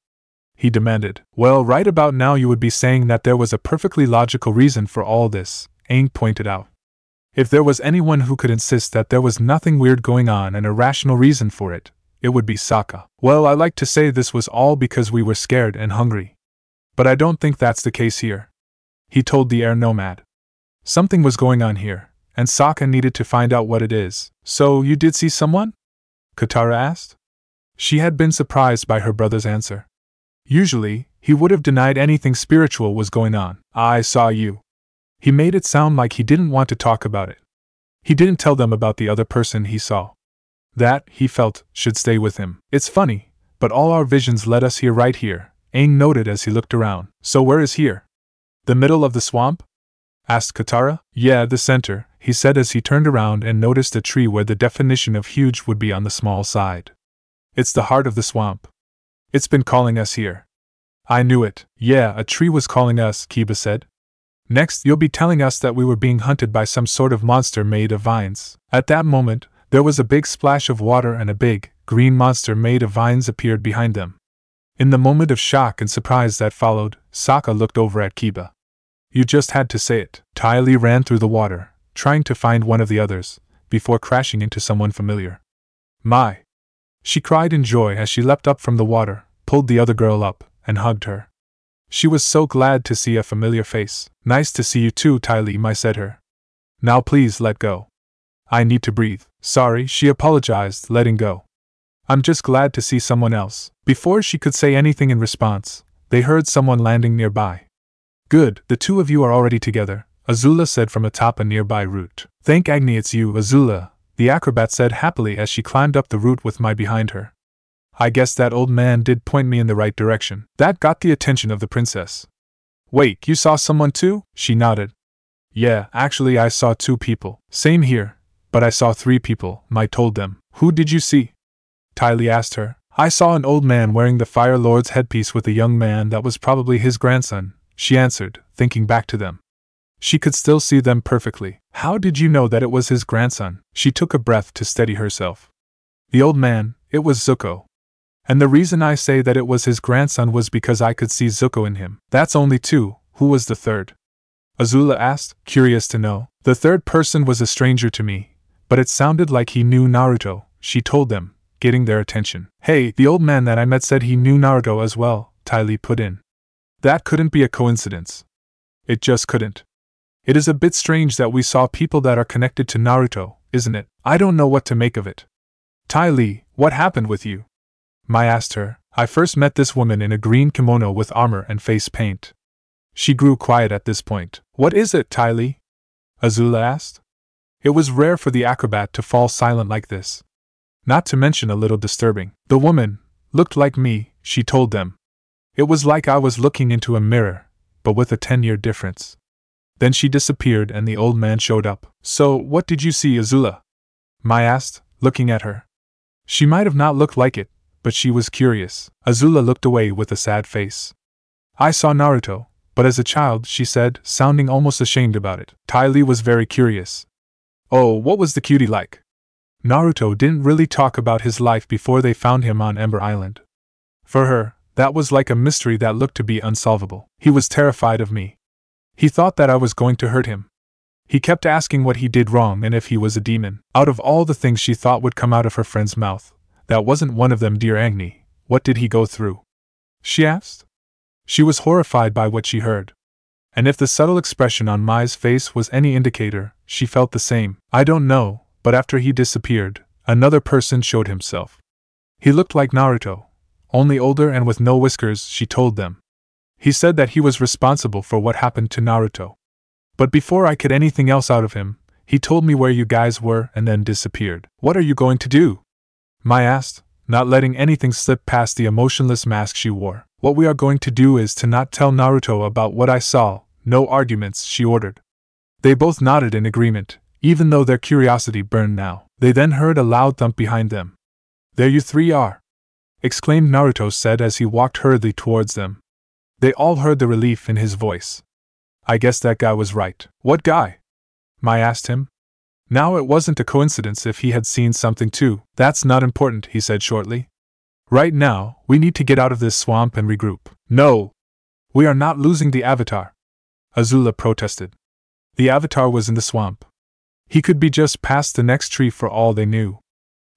S1: He demanded. Well, right about now you would be saying that there was a perfectly logical reason for all this, Aang pointed out. If there was anyone who could insist that there was nothing weird going on and a rational reason for it, it would be Sokka. Well, I like to say this was all because we were scared and hungry. But I don't think that's the case here, he told the air nomad. Something was going on here, and Sokka needed to find out what it is. So you did see someone? Katara asked. She had been surprised by her brother's answer. Usually, he would have denied anything spiritual was going on. I saw you. He made it sound like he didn't want to talk about it. He didn't tell them about the other person he saw. That, he felt, should stay with him. It's funny, but all our visions led us here right here, Aang noted as he looked around. So where is here? The middle of the swamp? Asked Katara. Yeah, the center, he said as he turned around and noticed a tree where the definition of huge would be on the small side. It's the heart of the swamp. It's been calling us here. I knew it. Yeah, a tree was calling us, Kiba said. Next, you'll be telling us that we were being hunted by some sort of monster made of vines. At that moment, there was a big splash of water and a big, green monster made of vines appeared behind them. In the moment of shock and surprise that followed, Sokka looked over at Kiba. You just had to say it. Ty Lee ran through the water, trying to find one of the others, before crashing into someone familiar. My! She cried in joy as she leapt up from the water, pulled the other girl up, and hugged her. She was so glad to see a familiar face. Nice to see you too, Ty Lee, Mai said her. Now please let go. I need to breathe. Sorry, she apologized, letting go. I'm just glad to see someone else. Before she could say anything in response, they heard someone landing nearby. Good, the two of you are already together, Azula said from atop a nearby root. Thank Agni it's you, Azula, the acrobat said happily as she climbed up the root with Mai behind her. I guess that old man did point me in the right direction. That got the attention of the princess. Wait, you saw someone too? She nodded. Yeah, actually I saw 2 people. Same here, but I saw 3 people, Mai told them. Who did you see? Ty Lee asked her. I saw an old man wearing the Fire Lord's headpiece with a young man that was probably his grandson, she answered, thinking back to them. She could still see them perfectly. How did you know that it was his grandson? She took a breath to steady herself. The old man, it was Zuko. And the reason I say that it was his grandson was because I could see Zuko in him. That's only 2, who was the third? Azula asked, curious to know. The third person was a stranger to me, but it sounded like he knew Naruto, she told them, getting their attention. Hey, the old man that I met said he knew Naruto as well, Ty Lee put in. That couldn't be a coincidence. It just couldn't. It is a bit strange that we saw people that are connected to Naruto, isn't it? I don't know what to make of it. Ty Lee, what happened with you? Mai asked her. I first met this woman in a green kimono with armor and face paint. She grew quiet at this point. What is it, Ty Lee? Azula asked. It was rare for the acrobat to fall silent like this. Not to mention a little disturbing. The woman looked like me, she told them. It was like I was looking into a mirror, but with a 10-year difference. Then she disappeared and the old man showed up. So, what did you see, Azula? Mai asked, looking at her. She might have not looked like it, but she was curious. Azula looked away with a sad face. I saw Naruto, but as a child, she said, sounding almost ashamed about it. Ty Lee was very curious. Oh, what was the cutie like? Naruto didn't really talk about his life before they found him on Ember Island. For her, that was like a mystery that looked to be unsolvable. He was terrified of me. He thought that I was going to hurt him. He kept asking what he did wrong and if he was a demon. Out of all the things she thought would come out of her friend's mouth, that wasn't one of them, dear Agni. What did he go through? She asked. She was horrified by what she heard. And if the subtle expression on Mai's face was any indicator, she felt the same. I don't know, but after he disappeared, another person showed himself. He looked like Naruto, only older and with no whiskers, she told them. He said that he was responsible for what happened to Naruto. But before I could anything else out of him, he told me where you guys were and then disappeared. What are you going to do? Mai asked, not letting anything slip past the emotionless mask she wore. What we are going to do is to not tell Naruto about what I saw, no arguments, she ordered. They both nodded in agreement, even though their curiosity burned now. They then heard a loud thump behind them. There you 3 are! Exclaimed Naruto said as he walked hurriedly towards them. They all heard the relief in his voice. I guess that guy was right. What guy? Mai asked him. Now it wasn't a coincidence if he had seen something too. That's not important, he said shortly. Right now, we need to get out of this swamp and regroup. No! We are not losing the Avatar, Azula protested. The Avatar was in the swamp. He could be just past the next tree for all they knew.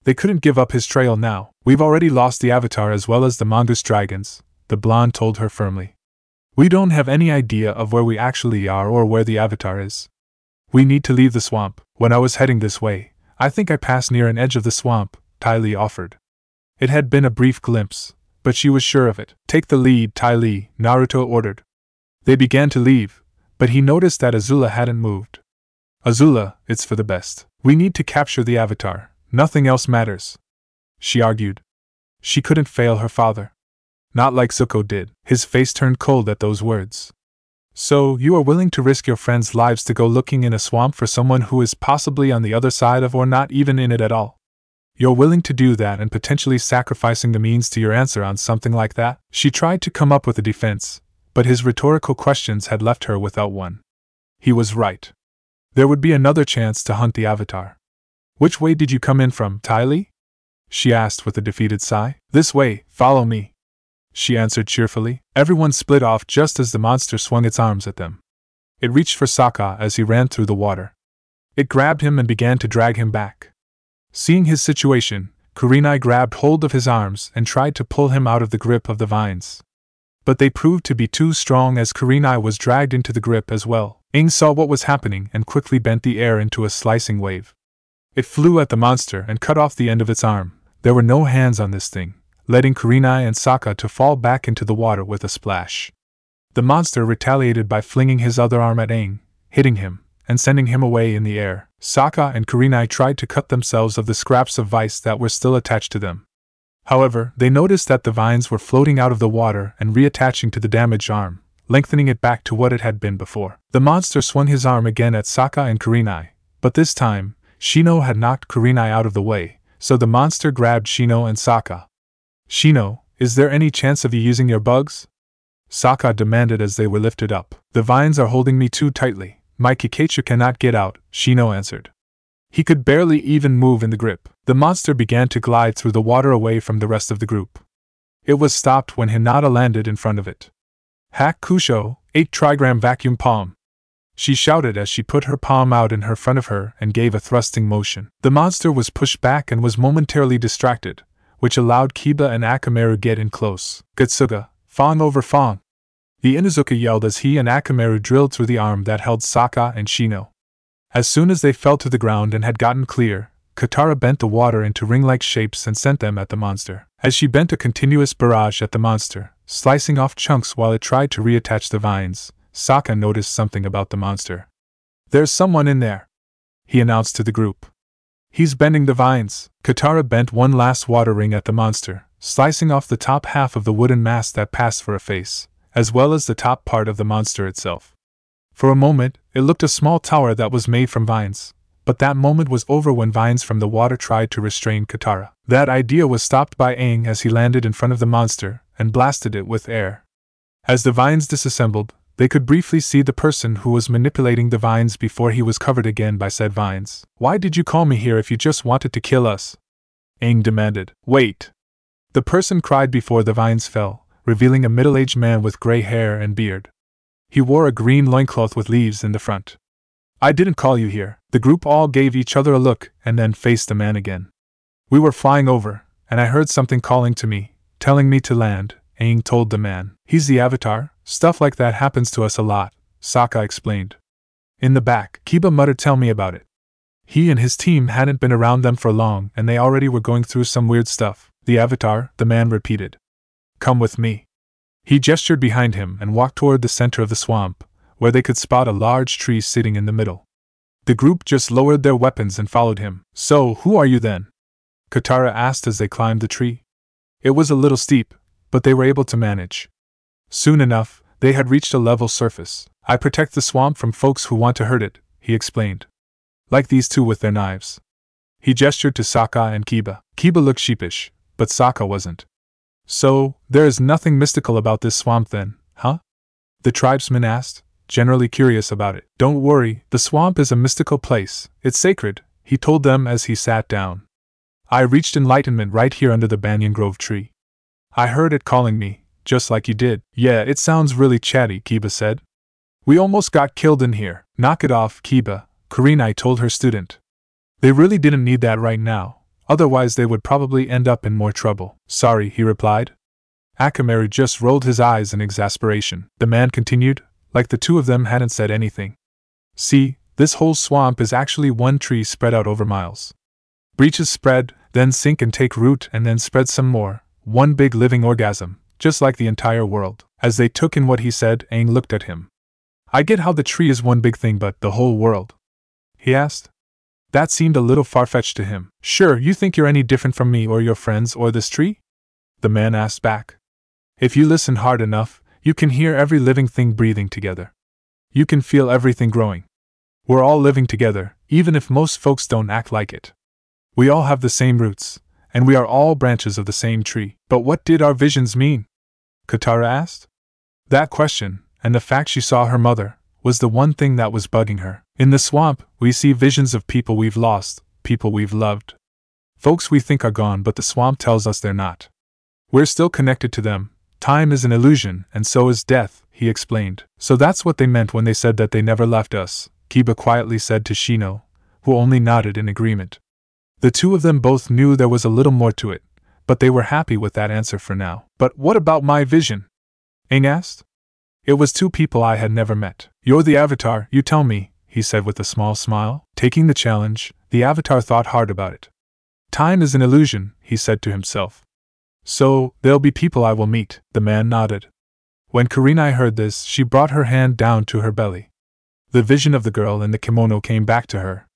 S1: They couldn't give up his trail now. We've already lost the Avatar as well as the mongoose dragons, the blonde told her firmly. We don't have any idea of where we actually are or where the Avatar is. We need to leave the swamp. When I was heading this way, I think I passed near an edge of the swamp, Ty Lee offered. It had been a brief glimpse, but she was sure of it. Take the lead, Ty Lee, Naruto ordered. They began to leave, but he noticed that Azula hadn't moved. Azula, it's for the best. We need to capture the Avatar. Nothing else matters, she argued. She couldn't fail her father. Not like Zuko did. His face turned cold at those words. So, you are willing to risk your friends' lives to go looking in a swamp for someone who is possibly on the other side of or not even in it at all? You're willing to do that and potentially sacrificing the means to your answer on something like that? She tried to come up with a defense, but his rhetorical questions had left her without one. He was right. There would be another chance to hunt the Avatar. Which way did you come in from, Ty Lee? She asked with a defeated sigh. This way, follow me, she answered cheerfully. Everyone split off just as the monster swung its arms at them. It reached for Sokka as he ran through the water. It grabbed him and began to drag him back. Seeing his situation, Kurenai grabbed hold of his arms and tried to pull him out of the grip of the vines. But they proved to be too strong as Kurenai was dragged into the grip as well. Aang saw what was happening and quickly bent the air into a slicing wave. It flew at the monster and cut off the end of its arm. There were no hands on this thing, letting Kurenai and Sokka to fall back into the water with a splash. The monster retaliated by flinging his other arm at Aang, hitting him, and sending him away in the air. Sokka and Kurenai tried to cut themselves of the scraps of vice that were still attached to them. However, they noticed that the vines were floating out of the water and reattaching to the damaged arm, lengthening it back to what it had been before. The monster swung his arm again at Sokka and Kurenai, but this time, Shino had knocked Kurenai out of the way, so the monster grabbed Shino and Sokka. "Shino, is there any chance of you using your bugs?" Sokka demanded as they were lifted up. "The vines are holding me too tightly. My Kikachu cannot get out," Shino answered. He could barely even move in the grip. The monster began to glide through the water away from the rest of the group. It was stopped when Hinata landed in front of it. "Hack Kusho, 8 trigram vacuum palm," she shouted as she put her palm out in front of her and gave a thrusting motion. The monster was pushed back and was momentarily distracted, which allowed Kiba and Akamaru get in close. "Getsuga, Fong over Fong!" The Inuzuka yelled as he and Akamaru drilled through the arm that held Sokka and Shino. As soon as they fell to the ground and had gotten clear, Katara bent the water into ring-like shapes and sent them at the monster. As she bent a continuous barrage at the monster, slicing off chunks while it tried to reattach the vines, Sokka noticed something about the monster. "There's someone in there," he announced to the group. "He's bending the vines." Katara bent one last water ring at the monster, slicing off the top half of the wooden mask that passed for a face, as well as the top part of the monster itself. For a moment, it looked a small tower that was made from vines, but that moment was over when vines from the water tried to restrain Katara. That idea was stopped by Aang as he landed in front of the monster and blasted it with air. As the vines disassembled, they could briefly see the person who was manipulating the vines before he was covered again by said vines. "Why did you call me here if you just wanted to kill us?" Aang demanded. "Wait!" The person cried before the vines fell, revealing a middle-aged man with gray hair and beard. He wore a green loincloth with leaves in the front. "I didn't call you here." The group all gave each other a look and then faced the man again. "We were flying over, and I heard something calling to me, telling me to land," Aang told the man. "He's the Avatar. Stuff like that happens to us a lot," Sokka explained. In the back, Kiba muttered, "Tell me about it." He and his team hadn't been around them for long and they already were going through some weird stuff. "The Avatar," the man repeated. "Come with me." He gestured behind him and walked toward the center of the swamp, where they could spot a large tree sitting in the middle. The group just lowered their weapons and followed him. "So, who are you then?" Katara asked as they climbed the tree. It was a little steep, but they were able to manage. Soon enough, they had reached a level surface. "I protect the swamp from folks who want to hurt it," he explained. "Like these two with their knives." He gestured to Sokka and Kiba. Kiba looked sheepish, but Sokka wasn't. "So, there is nothing mystical about this swamp then, huh?" the tribesman asked, generally curious about it. "Don't worry, the swamp is a mystical place. It's sacred," he told them as he sat down. "I reached enlightenment right here under the banyan grove tree. I heard it calling me, just like you did." "Yeah, it sounds really chatty," Kiba said. "We almost got killed in here." "Knock it off, Kiba," Kurenai told her student. "They really didn't need that right now. Otherwise they would probably end up in more trouble." "Sorry," he replied. Akamaru just rolled his eyes in exasperation. The man continued, like the two of them hadn't said anything. "See, this whole swamp is actually one tree spread out over miles. Breaches spread, then sink and take root and then spread some more, one big living organism, just like the entire world." As they took in what he said, Aang looked at him. "I get how the tree is one big thing, but the whole world?" he asked. That seemed a little far-fetched to him. "Sure, you think you're any different from me or your friends or this tree?" the man asked back. "If you listen hard enough, you can hear every living thing breathing together. You can feel everything growing. We're all living together, even if most folks don't act like it. We all have the same roots, and we are all branches of the same tree." "But what did our visions mean?" Katara asked. That question, and the fact she saw her mother, was the one thing that was bugging her. "In the swamp, we see visions of people we've lost, people we've loved. Folks we think are gone, but the swamp tells us they're not. We're still connected to them. Time is an illusion, and so is death," he explained. "So that's what they meant when they said that they never left us," Kiba quietly said to Shino, who only nodded in agreement. The two of them both knew there was a little more to it, but they were happy with that answer for now. "But what about my vision?" Aang asked. "It was two people I had never met." "You're the Avatar, you tell me," he said with a small smile. Taking the challenge, the Avatar thought hard about it. "Time is an illusion," he said to himself. "So, there'll be people I will meet." The man nodded. When Kurenai heard this, she brought her hand down to her belly. The vision of the girl in the kimono came back to her.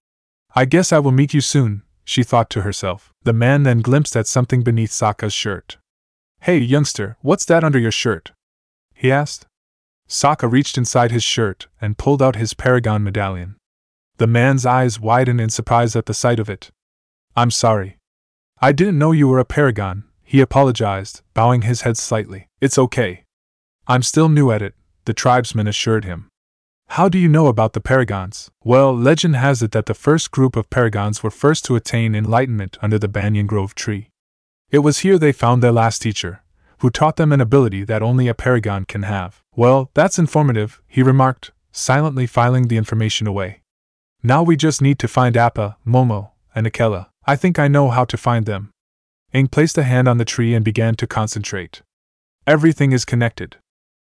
S1: "I guess I will meet you soon," she thought to herself. The man then glimpsed at something beneath Sokka's shirt. "Hey, youngster, what's that under your shirt?" he asked. Sokka reached inside his shirt and pulled out his Paragon medallion. The man's eyes widened in surprise at the sight of it. "I'm sorry. I didn't know you were a Paragon," he apologized, bowing his head slightly. "It's okay. I'm still new at it," the tribesman assured him. "How do you know about the Paragons?" "Well, legend has it that the first group of Paragons were first to attain enlightenment under the Banyan Grove tree. It was here they found their last teacher, who taught them an ability that only a Paragon can have." "Well, that's informative," he remarked, silently filing the information away. "Now we just need to find Appa, Momo, and Akela. I think I know how to find them." Aang placed a hand on the tree and began to concentrate. Everything is connected.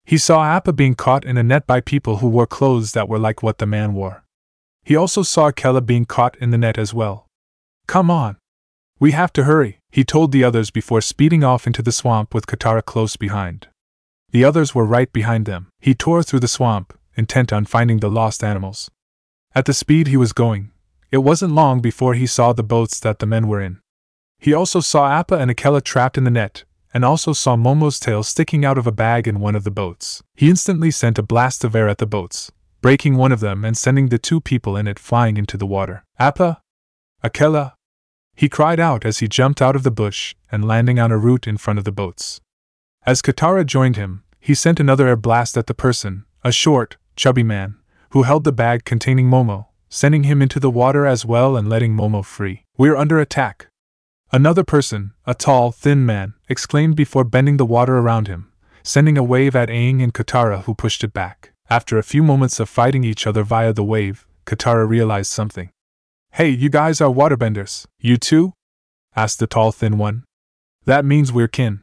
S1: He saw Appa being caught in a net by people who wore clothes that were like what the man wore. He also saw Akela being caught in the net as well. "Come on. We have to hurry," he told the others before speeding off into the swamp with Katara close behind. The others were right behind them. He tore through the swamp, intent on finding the lost animals. At the speed he was going, it wasn't long before he saw the boats that the men were in. He also saw Appa and Akela trapped in the net, and also saw Momo's tail sticking out of a bag in one of the boats. He instantly sent a blast of air at the boats, breaking one of them and sending the two people in it flying into the water. "Appa! Akela!" he cried out as he jumped out of the bush and landing on a root in front of the boats. As Katara joined him, he sent another air blast at the person, a short, chubby man, who held the bag containing Momo, sending him into the water as well and letting Momo free. "We're under attack!" Another person, a tall, thin man, exclaimed before bending the water around him, sending a wave at Aang and Katara, who pushed it back. After a few moments of fighting each other via the wave, Katara realized something. "Hey, you guys are waterbenders." "You too?" asked the tall, thin one. "That means we're kin."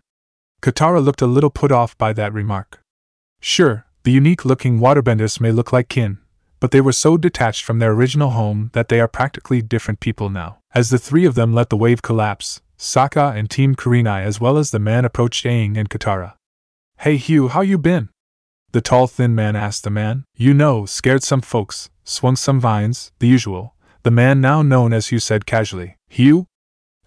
S1: Katara looked a little put off by that remark. Sure, the unique-looking waterbenders may look like kin, but they were so detached from their original home that they are practically different people now. As the three of them let the wave collapse, Sokka and Team Kurenai as well as the man approached Aang and Katara. "Hey Hugh, how you been?" the tall thin man asked the man. "You know, scared some folks, swung some vines, the usual," the man now known as Hugh said casually. "Hugh?"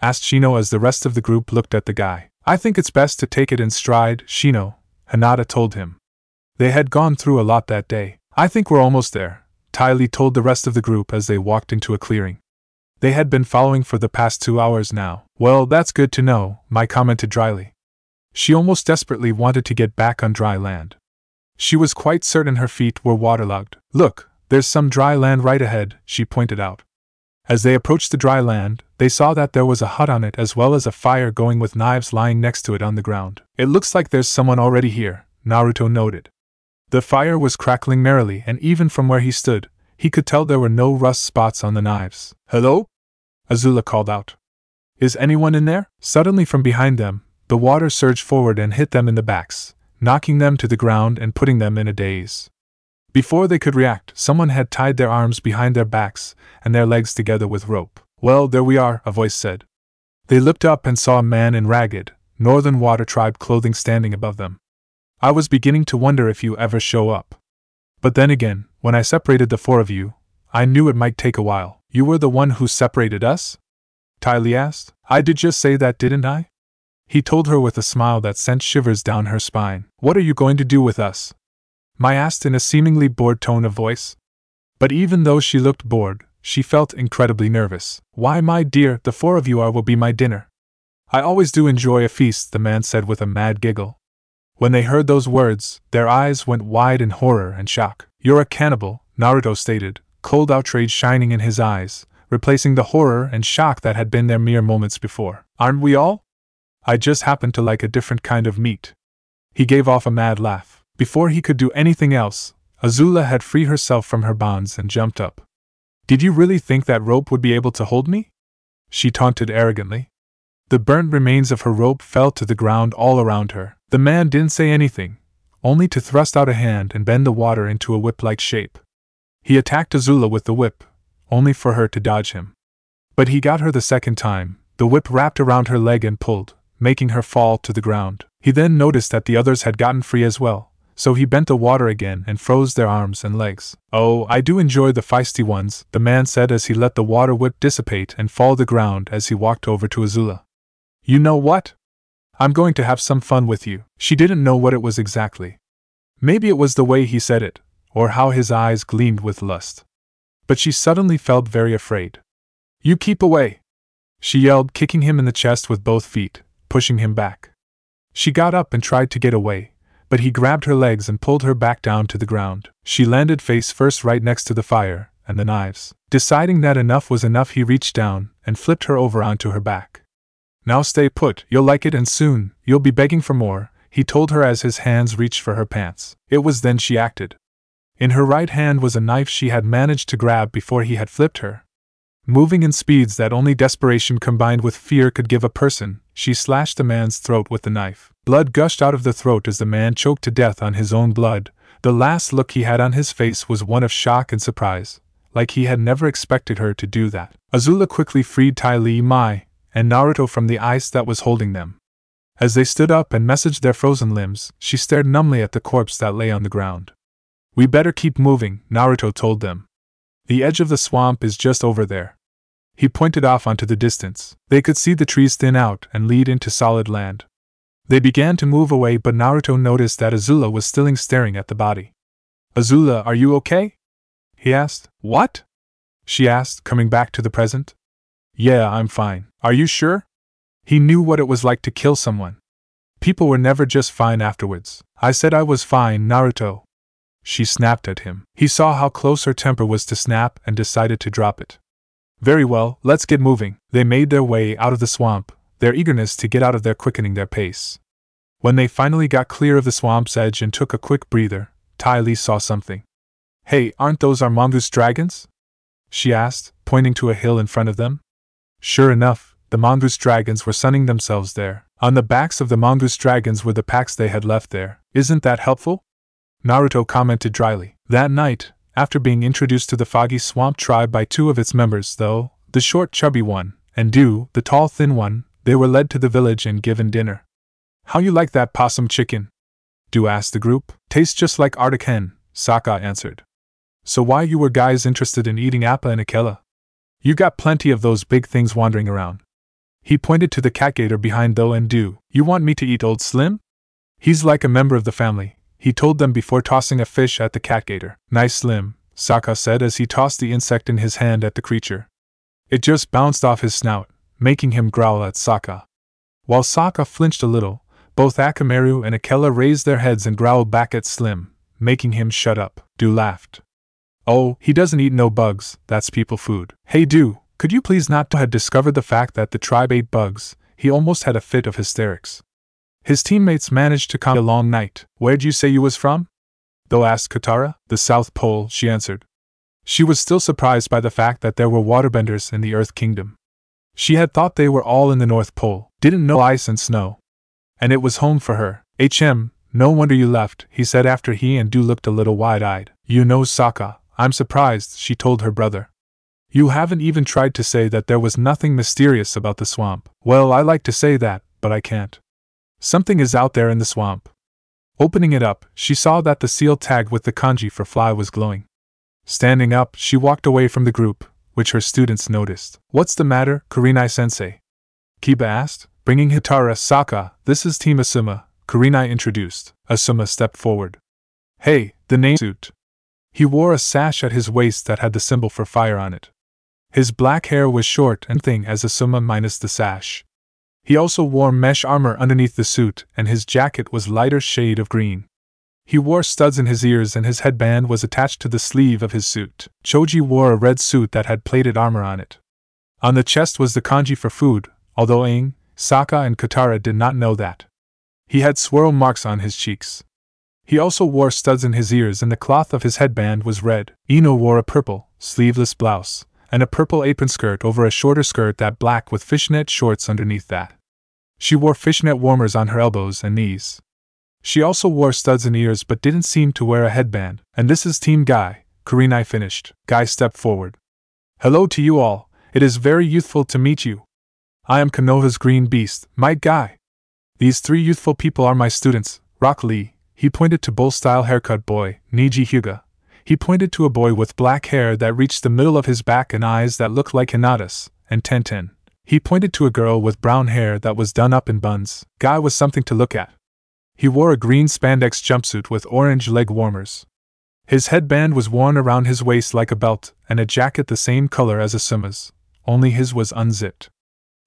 S1: asked Shino as the rest of the group looked at the guy. "I think it's best to take it in stride, Shino," Hinata told him. They had gone through a lot that day. "I think we're almost there," Ty Lee told the rest of the group as they walked into a clearing. They had been following for the past 2 hours now. "Well, that's good to know," Mai commented dryly. She almost desperately wanted to get back on dry land. She was quite certain her feet were waterlogged. "Look, there's some dry land right ahead," she pointed out. As they approached the dry land, they saw that there was a hut on it as well as a fire going with knives lying next to it on the ground. "It looks like there's someone already here," Naruto noted. The fire was crackling merrily, and even from where he stood, he could tell there were no rust spots on the knives. "Hello?" Azula called out. "Is anyone in there?" Suddenly from behind them, the water surged forward and hit them in the backs, knocking them to the ground and putting them in a daze. Before they could react, someone had tied their arms behind their backs and their legs together with rope. "Well, there we are," a voice said. They looked up and saw a man in ragged, Northern Water Tribe clothing standing above them. "I was beginning to wonder if you ever show up. But then again, when I separated the four of you, I knew it might take a while." "You were the one who separated us?" Ty Lee asked. "I did just say that, didn't I?" he told her with a smile that sent shivers down her spine. "What are you going to do with us?" Mai asked in a seemingly bored tone of voice. But even though she looked bored, she felt incredibly nervous. "Why, my dear, the four of you will be my dinner. I always do enjoy a feast," the man said with a mad giggle. When they heard those words, their eyes went wide in horror and shock. "You're a cannibal," Naruto stated, cold outrage shining in his eyes, replacing the horror and shock that had been there mere moments before. "Aren't we all? I just happen to like a different kind of meat." He gave off a mad laugh. Before he could do anything else, Azula had freed herself from her bonds and jumped up. "Did you really think that rope would be able to hold me?" she taunted arrogantly. The burnt remains of her rope fell to the ground all around her. The man didn't say anything, only to thrust out a hand and bend the water into a whip-like shape. He attacked Azula with the whip, only for her to dodge him. But he got her the second time. The whip wrapped around her leg and pulled, making her fall to the ground. He then noticed that the others had gotten free as well, so he bent the water again and froze their arms and legs. "Oh, I do enjoy the feisty ones," the man said as he let the water whip dissipate and fall to the ground as he walked over to Azula. "You know what? I'm going to have some fun with you." She didn't know what it was exactly. Maybe it was the way he said it, or how his eyes gleamed with lust. But she suddenly felt very afraid. "You keep away!" she yelled, kicking him in the chest with both feet, pushing him back. She got up and tried to get away, but he grabbed her legs and pulled her back down to the ground. She landed face first right next to the fire and the knives. Deciding that enough was enough, he reached down and flipped her over onto her back. "Now stay put, you'll like it and soon, you'll be begging for more," he told her as his hands reached for her pants. It was then she acted. In her right hand was a knife she had managed to grab before he had flipped her. Moving in speeds that only desperation combined with fear could give a person, she slashed the man's throat with the knife. Blood gushed out of the throat as the man choked to death on his own blood. The last look he had on his face was one of shock and surprise, like he had never expected her to do that. Azula quickly freed Ty Lee Mai and Naruto from the ice that was holding them. As they stood up and messaged their frozen limbs, she stared numbly at the corpse that lay on the ground. "We better keep moving," Naruto told them. "The edge of the swamp is just over there." He pointed off onto the distance. They could see the trees thin out and lead into solid land. They began to move away, but Naruto noticed that Azula was still staring at the body. "Azula, are you okay?" he asked. "What?" she asked, coming back to the present. "Yeah, I'm fine. Are you sure?" He knew what it was like to kill someone. People were never just fine afterwards. "I said I was fine, Naruto." She snapped at him. He saw how close her temper was to snap and decided to drop it. "Very well, let's get moving." They made their way out of the swamp, their eagerness to get out of there quickening their pace. When they finally got clear of the swamp's edge and took a quick breather, Ty Lee saw something. "Hey, aren't those our mongoose dragons?" she asked, pointing to a hill in front of them. Sure enough, the mongoose dragons were sunning themselves there. On the backs of the mongoose dragons were the packs they had left there. "Isn't that helpful?" Naruto commented dryly. That night, after being introduced to the Foggy Swamp tribe by two of its members, though, the short chubby one, and Du, the tall thin one, they were led to the village and given dinner. "How you like that possum chicken?" Du asked the group. "Tastes just like Arctic hen," Sokka answered. "So why you were guys interested in eating Appa and Akela? You got plenty of those big things wandering around." He pointed to the cat gator behind Tho and Du. "You want me to eat Old Slim? He's like a member of the family," he told them before tossing a fish at the cat gator. "Nice Slim," Sokka said as he tossed the insect in his hand at the creature. It just bounced off his snout, making him growl at Sokka. While Sokka flinched a little, both Akamaru and Akela raised their heads and growled back at Slim, making him shut up. Du laughed. "Oh, he doesn't eat no bugs, that's people food." "Hey Du, could you please not?" had discovered the fact that the tribe ate bugs. He almost had a fit of hysterics. His teammates managed to calm a long night. "Where'd you say you was from?" Tho asked Katara. "The South Pole," she answered. She was still surprised by the fact that there were waterbenders in the Earth Kingdom. She had thought they were all in the North Pole, didn't know ice and snow. And it was home for her. No wonder you left," he said after he and Du looked a little wide-eyed. "You know, Sokka, I'm surprised," she told her brother. "You haven't even tried to say that there was nothing mysterious about the swamp." "Well, I like to say that, but I can't. Something is out there in the swamp." Opening it up, she saw that the seal tag with the kanji for fly was glowing. Standing up, she walked away from the group, which her students noticed. "What's the matter, Kurenai-sensei?" Kiba asked, bringing Hitara. "Sokka, this is Team Asuma," Kurenai introduced. Asuma stepped forward. "Hey, the name suit." He wore a sash at his waist that had the symbol for fire on it. His black hair was short and thin as Asuma minus the sash. He also wore mesh armor underneath the suit, and his jacket was lighter shade of green. He wore studs in his ears and his headband was attached to the sleeve of his suit. Choji wore a red suit that had plated armor on it. On the chest was the kanji for food, although Aang, Sokka and Katara did not know that. He had swirl marks on his cheeks. He also wore studs in his ears and the cloth of his headband was red. Ino wore a purple, sleeveless blouse, and a purple apron skirt over a shorter skirt that black with fishnet shorts underneath that. She wore fishnet warmers on her elbows and knees. She also wore studs in ears but didn't seem to wear a headband. "And this is Team Guy," Kurenai finished. Guy stepped forward. "Hello to you all, it is very youthful to meet you. I am Konoha's green beast, Might Guy. These three youthful people are my students, Rock Lee, he pointed to bowl-style haircut boy, Niji Hyuga. He pointed to a boy with black hair that reached the middle of his back and eyes that looked like Hinata's, and Tenten. He pointed to a girl with brown hair that was done up in buns. Guy was something to look at. He wore a green spandex jumpsuit with orange leg warmers. His headband was worn around his waist like a belt, and a jacket the same color as Asuma's, only his was unzipped.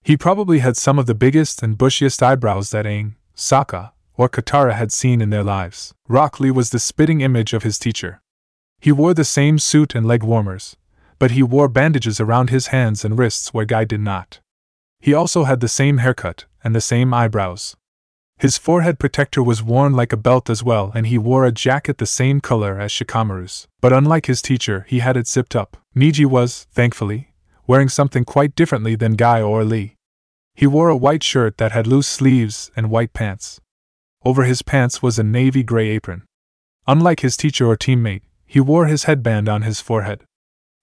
S1: He probably had some of the biggest and bushiest eyebrows that Aang, Sokka, or Katara had seen in their lives. Rock Lee was the spitting image of his teacher. He wore the same suit and leg warmers, but he wore bandages around his hands and wrists where Guy did not. He also had the same haircut and the same eyebrows. His forehead protector was worn like a belt as well, and he wore a jacket the same color as Shikamaru's. But unlike his teacher, he had it zipped up. Niji was, thankfully, wearing something quite differently than Guy or Lee. He wore a white shirt that had loose sleeves and white pants. Over his pants was a navy gray apron. Unlike his teacher or teammate, he wore his headband on his forehead.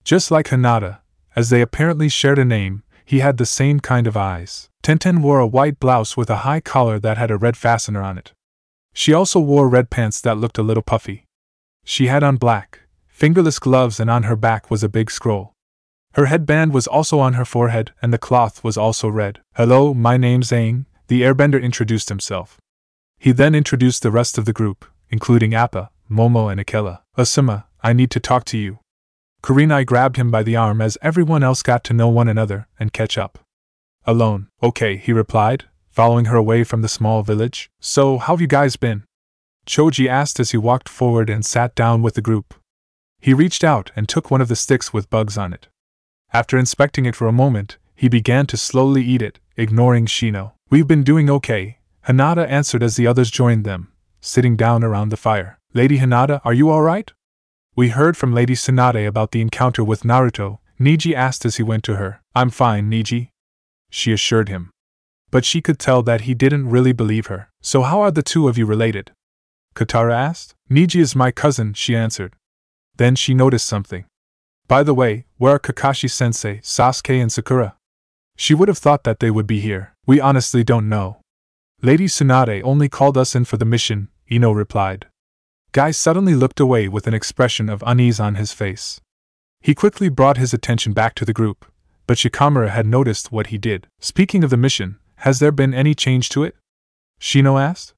S1: Just like Hinata, as they apparently shared a name, he had the same kind of eyes. Tenten wore a white blouse with a high collar that had a red fastener on it. She also wore red pants that looked a little puffy. She had on black, fingerless gloves, and on her back was a big scroll. Her headband was also on her forehead, and the cloth was also red. "Hello, my name's Aang," the airbender introduced himself. He then introduced the rest of the group, including Appa, Momo, and Akela. "Asuma, I need to talk to you." Kurenai grabbed him by the arm as everyone else got to know one another and catch up. "Alone, okay," he replied, following her away from the small village. "So, how've you guys been?" Choji asked as he walked forward and sat down with the group. He reached out and took one of the sticks with bugs on it. After inspecting it for a moment, he began to slowly eat it, ignoring Shino. "We've been doing okay," Hinata answered as the others joined them, sitting down around the fire. "Lady Hinata, are you alright?" "We heard from Lady Tsunade about the encounter with Naruto," Niji asked as he went to her. "I'm fine, Niji," she assured him. But she could tell that he didn't really believe her. "So how are the two of you related?" Katara asked. "Niji is my cousin," she answered. Then she noticed something. "By the way, where are Kakashi-sensei, Sasuke, and Sakura?" She would have thought that they would be here. "We honestly don't know. Lady Tsunade only called us in for the mission," Ino replied. Guy suddenly looked away with an expression of unease on his face. He quickly brought his attention back to the group, but Shikamaru had noticed what he did. "Speaking of the mission, has there been any change to it?" Shino asked.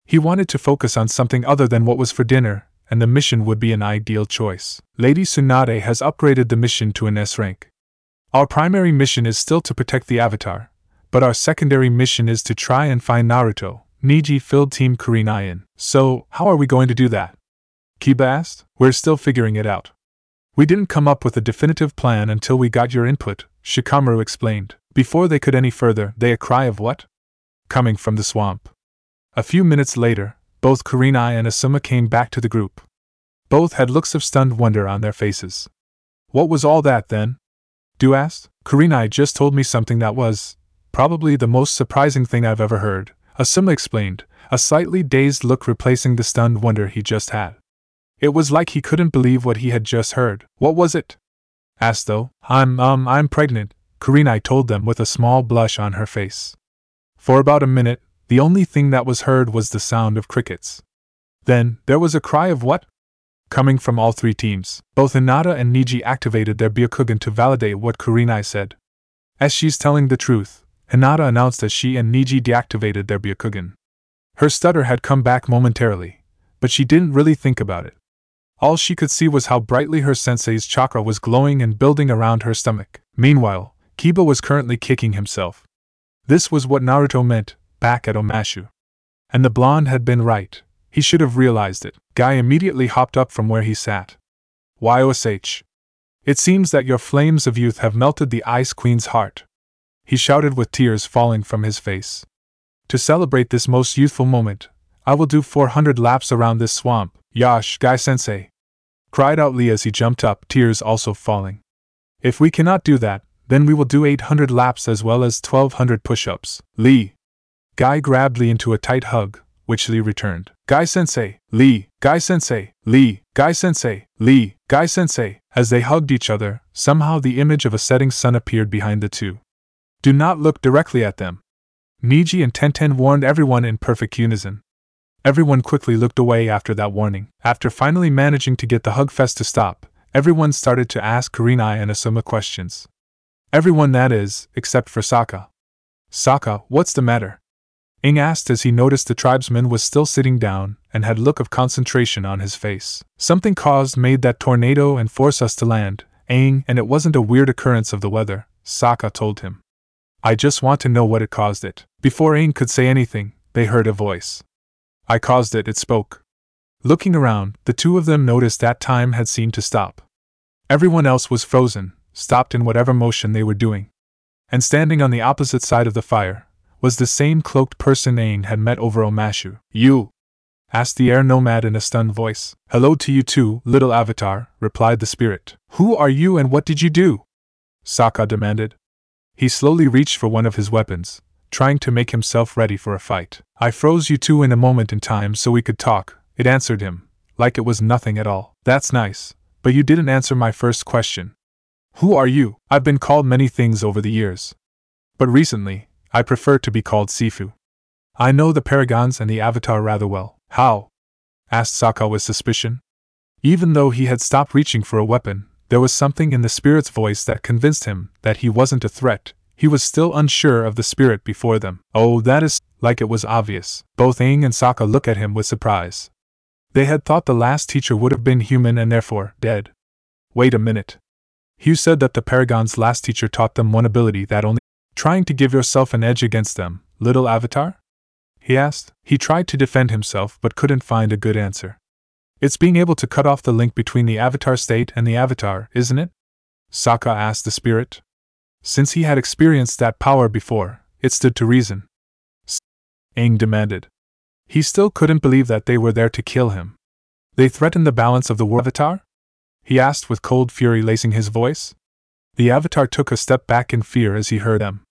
S1: He wanted to focus on something other than what was for dinner, and the mission would be an ideal choice. "Lady Tsunade has upgraded the mission to an S rank. Our primary mission is still to protect the Avatar, but our secondary mission is to try and find Naruto," Niji filled Team Kurenai in. "So, how are we going to do that?" Kiba asked. "We're still figuring it out. We didn't come up with a definitive plan until we got your input," Shikamaru explained. Before they could any further, a cry of "What?" coming from the swamp. A few minutes later, both Kurenai and Asuma came back to the group. Both had looks of stunned wonder on their faces. "What was all that, then?" Du asked. "Kurenai just told me something that was, probably the most surprising thing I've ever heard," Asuma explained, a slightly dazed look replacing the stunned wonder he just had. It was like he couldn't believe what he had just heard. "What was it?" asked Do. I'm pregnant," Kurenai told them with a small blush on her face. For about a minute, the only thing that was heard was the sound of crickets. Then, there was a cry of "What?" coming from all three teams. Both Hinata and Niji activated their Byakugan to validate what Kurenai said. "As she's telling the truth," Hinata announced as she and Niji deactivated their Byakugan. Her stutter had come back momentarily, but she didn't really think about it. All she could see was how brightly her sensei's chakra was glowing and building around her stomach. Meanwhile, Kiba was currently kicking himself. This was what Naruto meant, back at Omashu. And the blonde had been right. He should have realized it. Guy immediately hopped up from where he sat. "YOSH. It seems that your flames of youth have melted the Ice Queen's heart," he shouted with tears falling from his face. "To celebrate this most youthful moment, I will do 400 laps around this swamp." "Yash, Guy-sensei!" cried out Lee as he jumped up, tears also falling. "If we cannot do that, then we will do 800 laps as well as 1200 push-ups." "Lee!" Guy grabbed Lee into a tight hug, which Lee returned. "Guy-sensei! Lee! Guy-sensei! Lee! Guy-sensei! Lee! Guy-sensei!" As they hugged each other, somehow the image of a setting sun appeared behind the two. "Do not look directly at them," Niji and Tenten warned everyone in perfect unison. Everyone quickly looked away after that warning. After finally managing to get the Hugfest to stop, everyone started to ask Kurenai and Asuma questions. Everyone, that is, except for Sokka. Sokka, what's the matter? Aang asked as he noticed the tribesman was still sitting down and had a look of concentration on his face. Something made that tornado and force us to land, Aang, and it wasn't a weird occurrence of the weather, Sokka told him. I just want to know what it caused it. Before Aang could say anything, they heard a voice. I caused it, it spoke. Looking around, the two of them noticed that time had seemed to stop. Everyone else was frozen, stopped in whatever motion they were doing. And standing on the opposite side of the fire was the same cloaked person Aang had met over Omashu. You? Asked the air nomad in a stunned voice. Hello to you too, little avatar, replied the spirit. Who are you and what did you do? Sokka demanded. He slowly reached for one of his weapons, trying to make himself ready for a fight. I froze you two in a moment in time so we could talk, it answered him, like it was nothing at all. That's nice, but you didn't answer my first question. Who are you? I've been called many things over the years. But recently, I prefer to be called Sifu. I know the Paragons and the Avatar rather well. How? Asked Sokka with suspicion. Even though he had stopped reaching for a weapon, there was something in the spirit's voice that convinced him that he wasn't a threat. He was still unsure of the spirit before them. Oh, that is, like it was obvious. Both Aang and Sokka looked at him with surprise. They had thought the last teacher would have been human and therefore dead. Wait a minute. Hugh said that the Paragon's last teacher taught them one ability that only trying to give yourself an edge against them, little avatar? He asked. He tried to defend himself but couldn't find a good answer. It's being able to cut off the link between the avatar state and the avatar, isn't it? Sokka asked the spirit. Since he had experienced that power before, it stood to reason. Aang demanded. He still couldn't believe that they were there to kill him. They threatened the balance of the war avatar? He asked with cold fury lacing his voice. The avatar took a step back in fear as he heard them.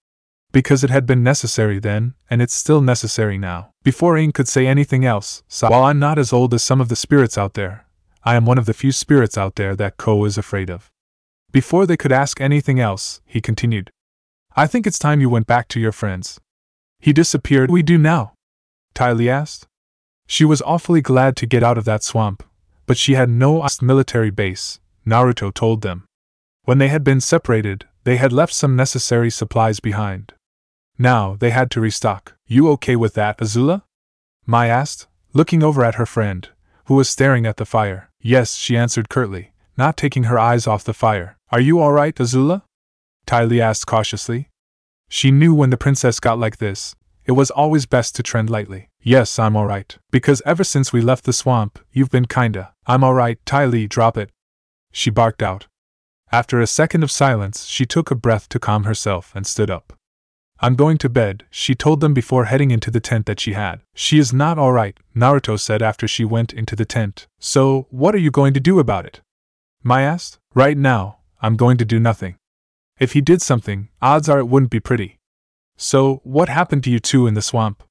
S1: Because it had been necessary then, and it's still necessary now. Before Aang could say anything else, while I'm not as old as some of the spirits out there, I am one of the few spirits out there that Ko is afraid of. Before they could ask anything else, he continued. I think it's time you went back to your friends. He disappeared. We do now? Ty Lee asked. She was awfully glad to get out of that swamp, but she had no military base, Naruto told them. When they had been separated, they had left some necessary supplies behind. Now they had to restock. You okay with that, Azula? Mai asked, looking over at her friend, who was staring at the fire. Yes, she answered curtly, not taking her eyes off the fire. Are you all right, Azula? Ty Lee asked cautiously. She knew when the princess got like this, it was always best to tread lightly. Yes, I'm all right. Because ever since we left the swamp, you've been kinda. I'm all right, Ty Lee, drop it. She barked out. After a second of silence, she took a breath to calm herself and stood up. I'm going to bed, she told them before heading into the tent that she had. She is not all right, Naruto said after she went into the tent. So, what are you going to do about it? Mai asked. Right now, I'm going to do nothing. If he did something, odds are it wouldn't be pretty. So, what happened to you two in the swamp?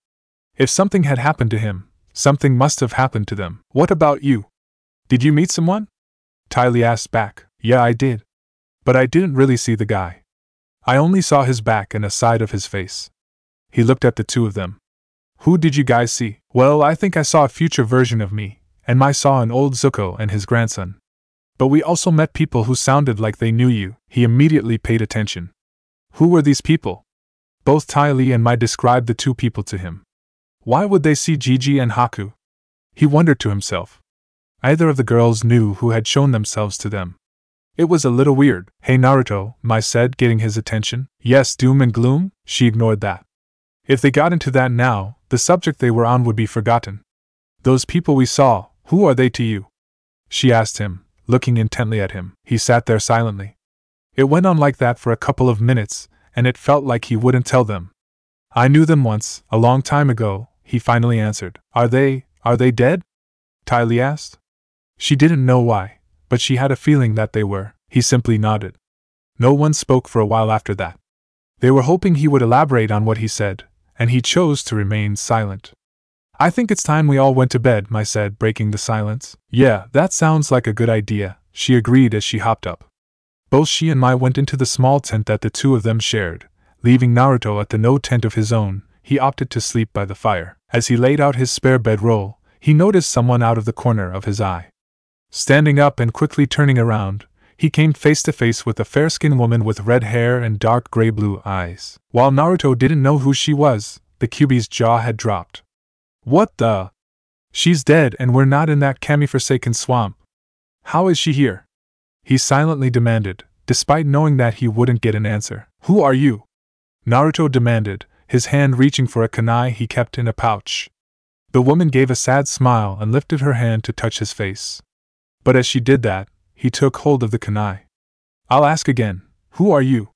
S1: If something had happened to him, something must have happened to them. What about you? Did you meet someone? Ty Lee asked back. Yeah, I did. But I didn't really see the guy. I only saw his back and a side of his face. He looked at the two of them. Who did you guys see? Well, I think I saw a future version of me, and Mai saw an old Zuko and his grandson. But we also met people who sounded like they knew you. He immediately paid attention. Who were these people? Both Ty Lee and Mai described the two people to him. Why would they see Gigi and Haku? He wondered to himself. Either of the girls knew who had shown themselves to them. It was a little weird. Hey Naruto, Mai said, getting his attention. Yes, doom and gloom? She ignored that. If they got into that now, the subject they were on would be forgotten. Those people we saw, who are they to you? She asked him, looking intently at him. He sat there silently. It went on like that for a couple of minutes, and it felt like he wouldn't tell them. I knew them once, a long time ago, he finally answered. Are they dead? Ty Lee asked. She didn't know why, but she had a feeling that they were. He simply nodded. No one spoke for a while after that. They were hoping he would elaborate on what he said, and he chose to remain silent. I think it's time we all went to bed, Mai said, breaking the silence. Yeah, that sounds like a good idea, she agreed as she hopped up. Both she and Mai went into the small tent that the two of them shared. Leaving Naruto at the no tent of his own, he opted to sleep by the fire. As he laid out his spare bedroll, he noticed someone out of the corner of his eye. Standing up and quickly turning around, he came face to face with a fair-skinned woman with red hair and dark gray-blue eyes. While Naruto didn't know who she was, the Kyuubi's jaw had dropped. What the? She's dead and we're not in that Kami-forsaken swamp. How is she here? He silently demanded, despite knowing that he wouldn't get an answer. Who are you? Naruto demanded, his hand reaching for a kunai he kept in a pouch. The woman gave a sad smile and lifted her hand to touch his face. But as she did that, he took hold of the kunai. I'll ask again, who are you?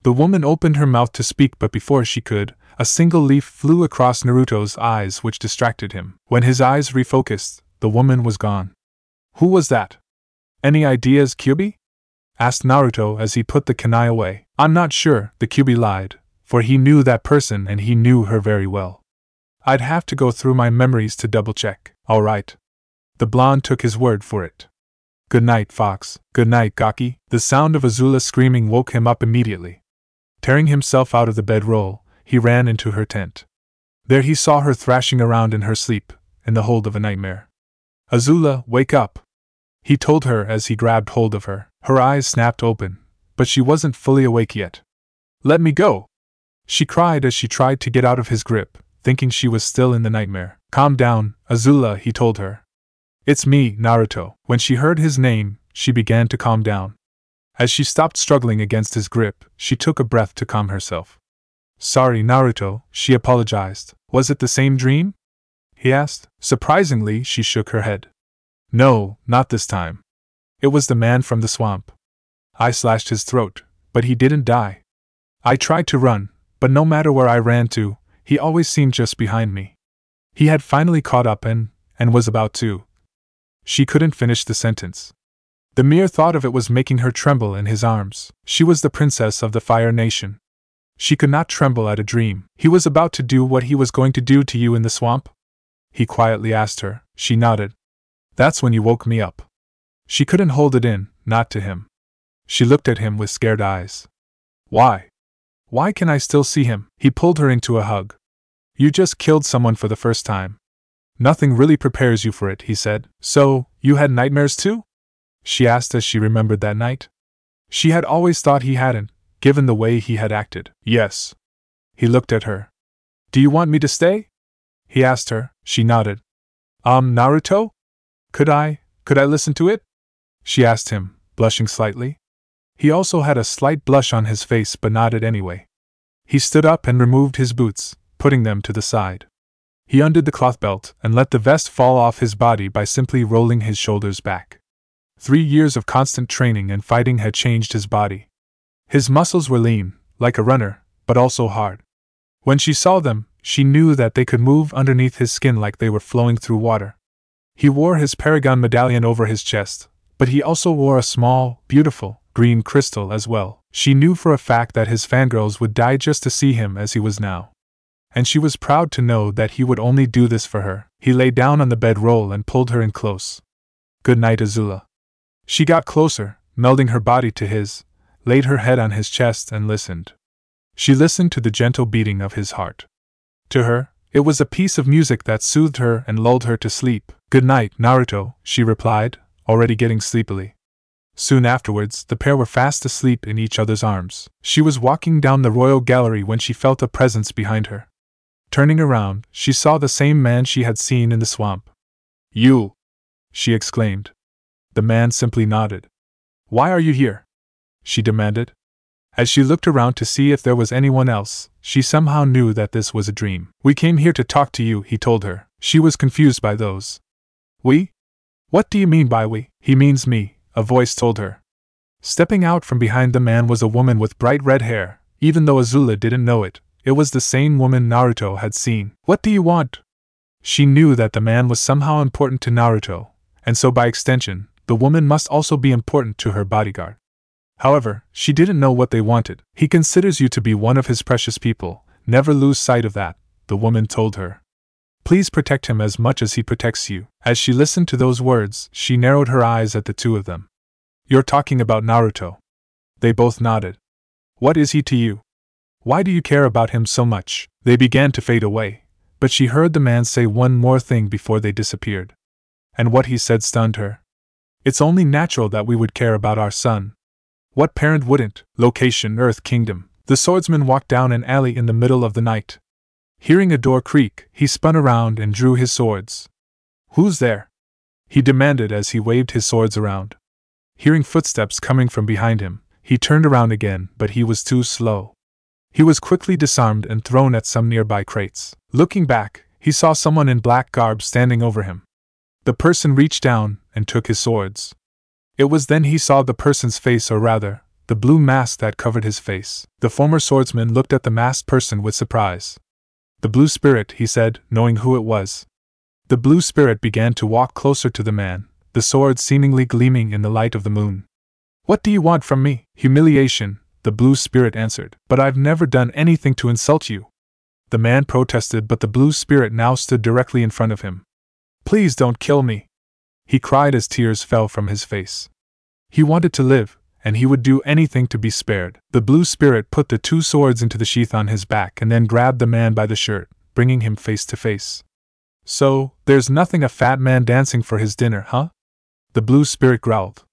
S1: The woman opened her mouth to speak, but before she could, a single leaf flew across Naruto's eyes which distracted him. When his eyes refocused, the woman was gone. Who was that? Any ideas, Kyuubi? Asked Naruto as he put the kunai away. I'm not sure, the Kyuubi lied, for he knew that person and he knew her very well. I'd have to go through my memories to double-check. All right. The blonde took his word for it. Good night, Fox. Good night, Gaki. The sound of Azula screaming woke him up immediately. Tearing himself out of the bedroll, he ran into her tent. There he saw her thrashing around in her sleep, in the hold of a nightmare. Azula, wake up! He told her as he grabbed hold of her. Her eyes snapped open, but she wasn't fully awake yet. Let me go! She cried as she tried to get out of his grip, thinking she was still in the nightmare. Calm down, Azula, he told her. It's me, Naruto. When she heard his name, she began to calm down. As she stopped struggling against his grip, she took a breath to calm herself. Sorry, Naruto, she apologized. Was it the same dream? He asked. Surprisingly, she shook her head. No, not this time. It was the man from the swamp. I slashed his throat, but he didn't die. I tried to run, but no matter where I ran to, he always seemed just behind me. He had finally caught up and was about to. She couldn't finish the sentence. The mere thought of it was making her tremble in his arms. She was the princess of the Fire Nation. She could not tremble at a dream. He was about to do what he was going to do to you in the swamp? He quietly asked her. She nodded. That's when you woke me up. She couldn't hold it in, not to him. She looked at him with scared eyes. Why? Why can I still see him? He pulled her into a hug. You just killed someone for the first time. Nothing really prepares you for it, he said. So, you had nightmares too? She asked as she remembered that night. She had always thought he hadn't, given the way he had acted. Yes. He looked at her. Do you want me to stay? He asked her. She nodded. Naruto? Could I listen to it? She asked him, blushing slightly. He also had a slight blush on his face but nodded anyway. He stood up and removed his boots, putting them to the side. He undid the cloth belt and let the vest fall off his body by simply rolling his shoulders back. 3 years of constant training and fighting had changed his body. His muscles were lean, like a runner, but also hard. When she saw them, she knew that they could move underneath his skin like they were flowing through water. He wore his Paragon medallion over his chest, but he also wore a small, beautiful, green crystal as well. She knew for a fact that his fangirls would die just to see him as he was now. And she was proud to know that he would only do this for her. He lay down on the bedroll and pulled her in close. Good night, Azula. She got closer, melding her body to his, laid her head on his chest and listened. She listened to the gentle beating of his heart. To her, it was a piece of music that soothed her and lulled her to sleep. Good night, Naruto, she replied, already getting sleepily. Soon afterwards, the pair were fast asleep in each other's arms. She was walking down the royal gallery when she felt a presence behind her. Turning around, she saw the same man she had seen in the swamp. You! She exclaimed. The man simply nodded. Why are you here? She demanded. As she looked around to see if there was anyone else, she somehow knew that this was a dream. We came here to talk to you, he told her. She was confused by those. We? What do you mean by we? He means me, a voice told her. Stepping out from behind the man was a woman with bright red hair. Even though Azula didn't know it, it was the same woman Naruto had seen. What do you want? She knew that the man was somehow important to Naruto, and so by extension, the woman must also be important to her bodyguard. However, she didn't know what they wanted. He considers you to be one of his precious people. Never lose sight of that, the woman told her. Please protect him as much as he protects you. As she listened to those words, she narrowed her eyes at the two of them. You're talking about Naruto. They both nodded. What is he to you? Why do you care about him so much? They began to fade away, but she heard the man say one more thing before they disappeared. And what he said stunned her. It's only natural that we would care about our son. What parent wouldn't? Location: Earth Kingdom. The swordsman walked down an alley in the middle of the night. Hearing a door creak, he spun around and drew his swords. Who's there? He demanded as he waved his swords around. Hearing footsteps coming from behind him, he turned around again, but he was too slow. He was quickly disarmed and thrown at some nearby crates. Looking back, he saw someone in black garb standing over him. The person reached down and took his swords. It was then he saw the person's face, or rather, the blue mask that covered his face. The former swordsman looked at the masked person with surprise. The Blue Spirit, he said, knowing who it was. The Blue Spirit began to walk closer to the man, the sword seemingly gleaming in the light of the moon. What do you want from me? Humiliation, the Blue Spirit answered. But I've never done anything to insult you. The man protested, but the Blue Spirit now stood directly in front of him. Please don't kill me, he cried as tears fell from his face. He wanted to live, and he would do anything to be spared. The Blue Spirit put the two swords into the sheath on his back and then grabbed the man by the shirt, bringing him face to face. So, there's nothing a fat man dancing for his dinner, huh? The Blue Spirit growled.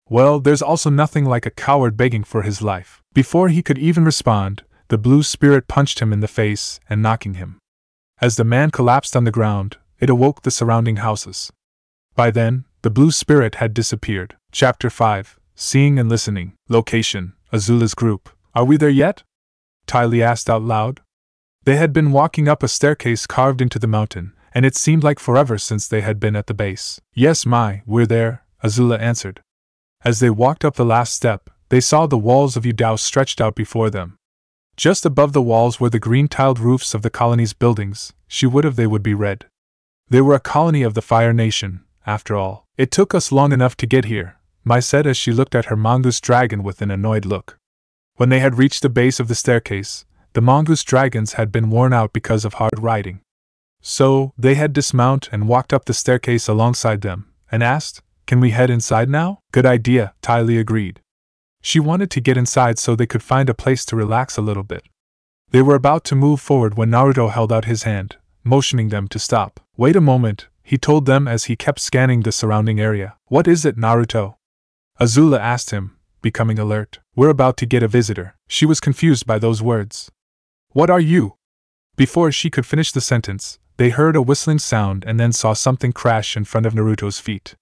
S1: Well, there's also nothing like a coward begging for his life. Before he could even respond, the Blue Spirit punched him in the face and knocking him. As the man collapsed on the ground, it awoke the surrounding houses. By then, the Blue Spirit had disappeared. Chapter 5. Seeing and Listening. Location: Azula's group. Are we there yet? Ty Lee asked out loud. They had been walking up a staircase carved into the mountain, and it seemed like forever since they had been at the base. Yes, we're there, Azula answered. As they walked up the last step, they saw the walls of Yudao stretched out before them. Just above the walls were the green-tiled roofs of the colony's buildings. She would have they would be red. They were a colony of the Fire Nation, after all. It took us long enough to get here, Mai said as she looked at her mongoose dragon with an annoyed look. When they had reached the base of the staircase, the mongoose dragons had been worn out because of hard riding. So, they had dismounted and walked up the staircase alongside them, and asked, Can we head inside now? Good idea, Ty Lee agreed. She wanted to get inside so they could find a place to relax a little bit. They were about to move forward when Naruto held out his hand, motioning them to stop. Wait a moment, he told them as he kept scanning the surrounding area. What is it, Naruto? Azula asked him, becoming alert. We're about to get a visitor. She was confused by those words. What are you? Before she could finish the sentence, they heard a whistling sound and then saw something crash in front of Naruto's feet.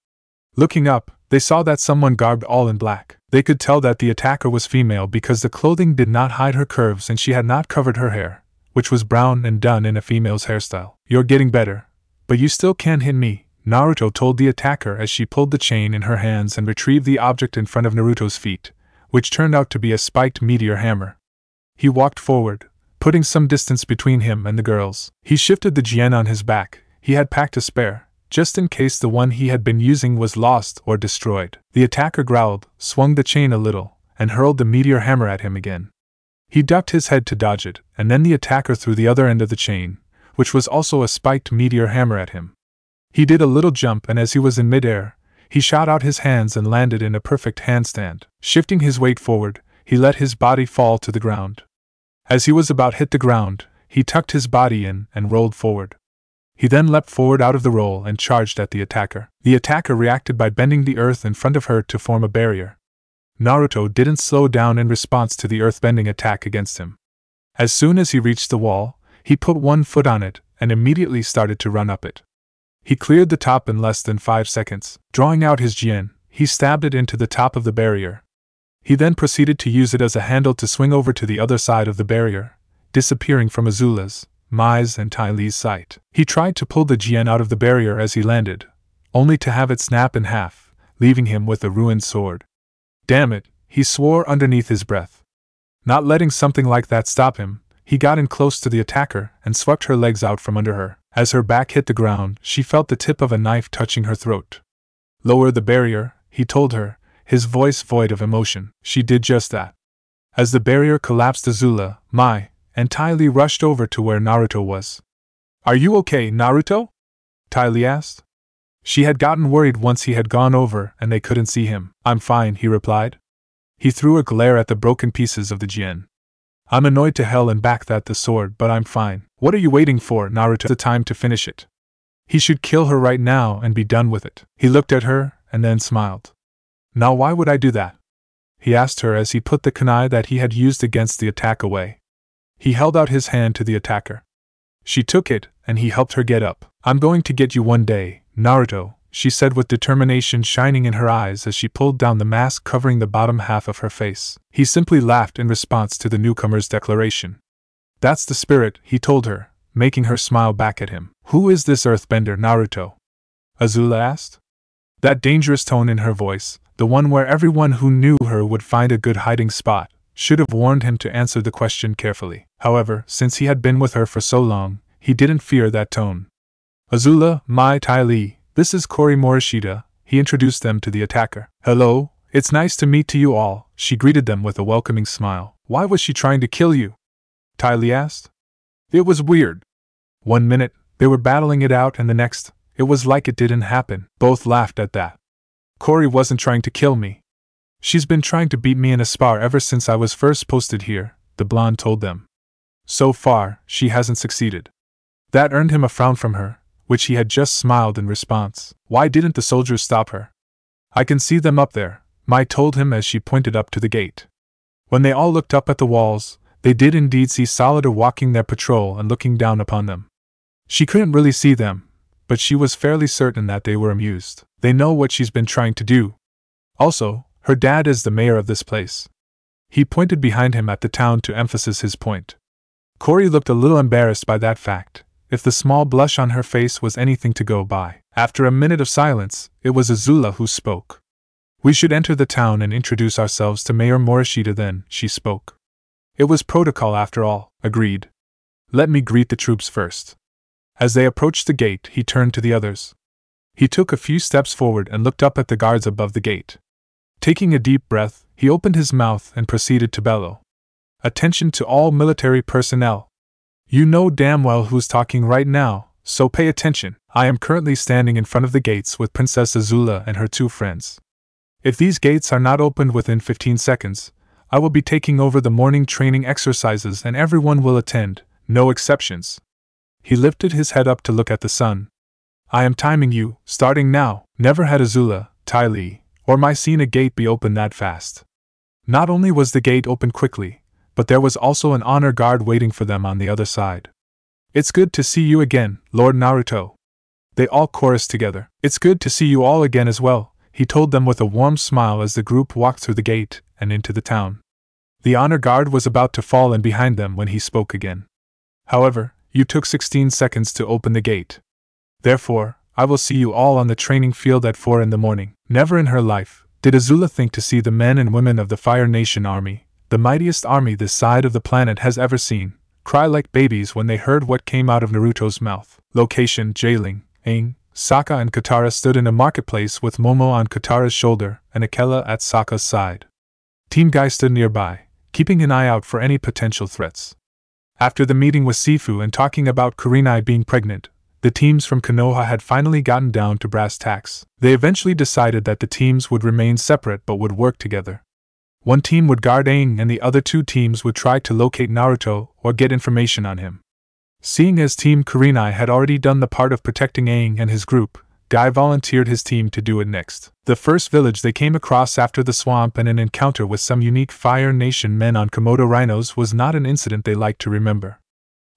S1: Looking up, they saw that someone garbed all in black. They could tell that the attacker was female because the clothing did not hide her curves and she had not covered her hair, which was brown and done in a female's hairstyle. You're getting better, but you still can't hit me, Naruto told the attacker as she pulled the chain in her hands and retrieved the object in front of Naruto's feet, which turned out to be a spiked meteor hammer. He walked forward, putting some distance between him and the girls. He shifted the Jien on his back. He had packed a spare, just in case the one he had been using was lost or destroyed. The attacker growled, swung the chain a little, and hurled the meteor hammer at him again. He ducked his head to dodge it, and then the attacker threw the other end of the chain, which was also a spiked meteor hammer at him. He did a little jump, and as he was in midair, he shot out his hands and landed in a perfect handstand. Shifting his weight forward, he let his body fall to the ground. As he was about to hit the ground, he tucked his body in and rolled forward. He then leapt forward out of the roll and charged at the attacker. The attacker reacted by bending the earth in front of her to form a barrier. Naruto didn't slow down in response to the earth-bending attack against him. As soon as he reached the wall, he put one foot on it and immediately started to run up it. He cleared the top in less than 5 seconds. Drawing out his Jien, he stabbed it into the top of the barrier. He then proceeded to use it as a handle to swing over to the other side of the barrier, disappearing from Azula's, Mai's and Ty Lee's sight. He tried to pull the Jien out of the barrier as he landed, only to have it snap in half, leaving him with a ruined sword. Damn it, he swore underneath his breath. Not letting something like that stop him, he got in close to the attacker and swept her legs out from under her. As her back hit the ground, she felt the tip of a knife touching her throat. Lower the barrier, he told her, his voice void of emotion. She did just that. As the barrier collapsed, Azula, Mai, and Ty Lee rushed over to where Naruto was. Are you okay, Naruto? Ty Lee asked. She had gotten worried once he had gone over and they couldn't see him. I'm fine, he replied. He threw a glare at the broken pieces of the Jien. I'm annoyed to hell and back that the sword, but I'm fine. What are you waiting for, Naruto? The time to finish it. He should kill her right now and be done with it. He looked at her, and then smiled. Now why would I do that? He asked her as he put the kunai that he had used against the attack away. He held out his hand to the attacker. She took it, and he helped her get up. I'm going to get you one day, Naruto, she said with determination shining in her eyes as she pulled down the mask covering the bottom half of her face. He simply laughed in response to the newcomer's declaration. That's the spirit, he told her, making her smile back at him. Who is this earthbender, Naruto? Azula asked. That dangerous tone in her voice, the one where everyone who knew her would find a good hiding spot, should have warned him to answer the question carefully. However, since he had been with her for so long, he didn't fear that tone. Azula, Mai Tai Li, this is Kori Morishita, he introduced them to the attacker. Hello, it's nice to meet you all, she greeted them with a welcoming smile. Why was she trying to kill you? Tai Li asked. It was weird. 1 minute, they were battling it out, and the next, it was like it didn't happen. Both laughed at that. Kori wasn't trying to kill me. She's been trying to beat me in a spar ever since I was first posted here, the blonde told them. So far, she hasn't succeeded. That earned him a frown from her, which he had just smiled in response. Why didn't the soldiers stop her? I can see them up there, Mai told him as she pointed up to the gate. When they all looked up at the walls, they did indeed see Solidar walking their patrol and looking down upon them. She couldn't really see them, but she was fairly certain that they were amused. They know what she's been trying to do. Also, her dad is the mayor of this place. He pointed behind him at the town to emphasize his point. Kori looked a little embarrassed by that fact, if the small blush on her face was anything to go by. After a minute of silence, it was Azula who spoke. We should enter the town and introduce ourselves to Mayor Morishita then, she spoke. It was protocol after all, agreed. Let me greet the troops first. As they approached the gate, he turned to the others. He took a few steps forward and looked up at the guards above the gate. Taking a deep breath, he opened his mouth and proceeded to bellow. Attention to all military personnel. You know damn well who's talking right now, so pay attention. I am currently standing in front of the gates with Princess Azula and her 2 friends. If these gates are not opened within 15 seconds, I will be taking over the morning training exercises and everyone will attend, no exceptions. He lifted his head up to look at the sun. I am timing you, starting now. Never had Azula, Tai Li, or Mai seen a gate be opened that fast. Not only was the gate opened quickly, but there was also an honor guard waiting for them on the other side. It's good to see you again, Lord Naruto. They all chorused together. It's good to see you all again as well, he told them with a warm smile as the group walked through the gate and into the town. The honor guard was about to fall in behind them when he spoke again. However, you took 16 seconds to open the gate. Therefore, I will see you all on the training field at 4 in the morning. Never in her life did Azula think to see the men and women of the Fire Nation army, the mightiest army this side of the planet has ever seen, cry like babies when they heard what came out of Naruto's mouth. Location: Jailing. Aang, Sokka and Katara stood in a marketplace with Momo on Katara's shoulder and Akela at Sokka's side. Team Guy stood nearby, keeping an eye out for any potential threats. After the meeting with Sifu and talking about Kurenai being pregnant, the teams from Konoha had finally gotten down to brass tacks. They eventually decided that the teams would remain separate but would work together. One team would guard Aang and the other 2 teams would try to locate Naruto or get information on him. Seeing as Team Kurenai had already done the part of protecting Aang and his group, Guy volunteered his team to do it next. The first village they came across after the swamp and an encounter with some unique Fire Nation men on Komodo rhinos was not an incident they liked to remember.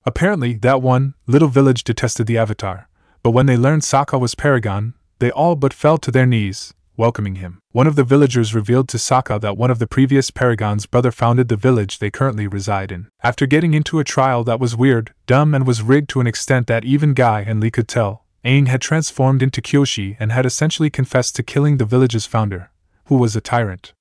S1: Apparently, that one little village detested the Avatar, but when they learned Sokka was Paragon, they all but fell to their knees, welcoming him. One of the villagers revealed to Sokka that one of the previous Paragon's brother founded the village they currently reside in. After getting into a trial that was weird, dumb and was rigged to an extent that even Guy and Lee could tell, Aang had transformed into Kyoshi and had essentially confessed to killing the village's founder, who was a tyrant.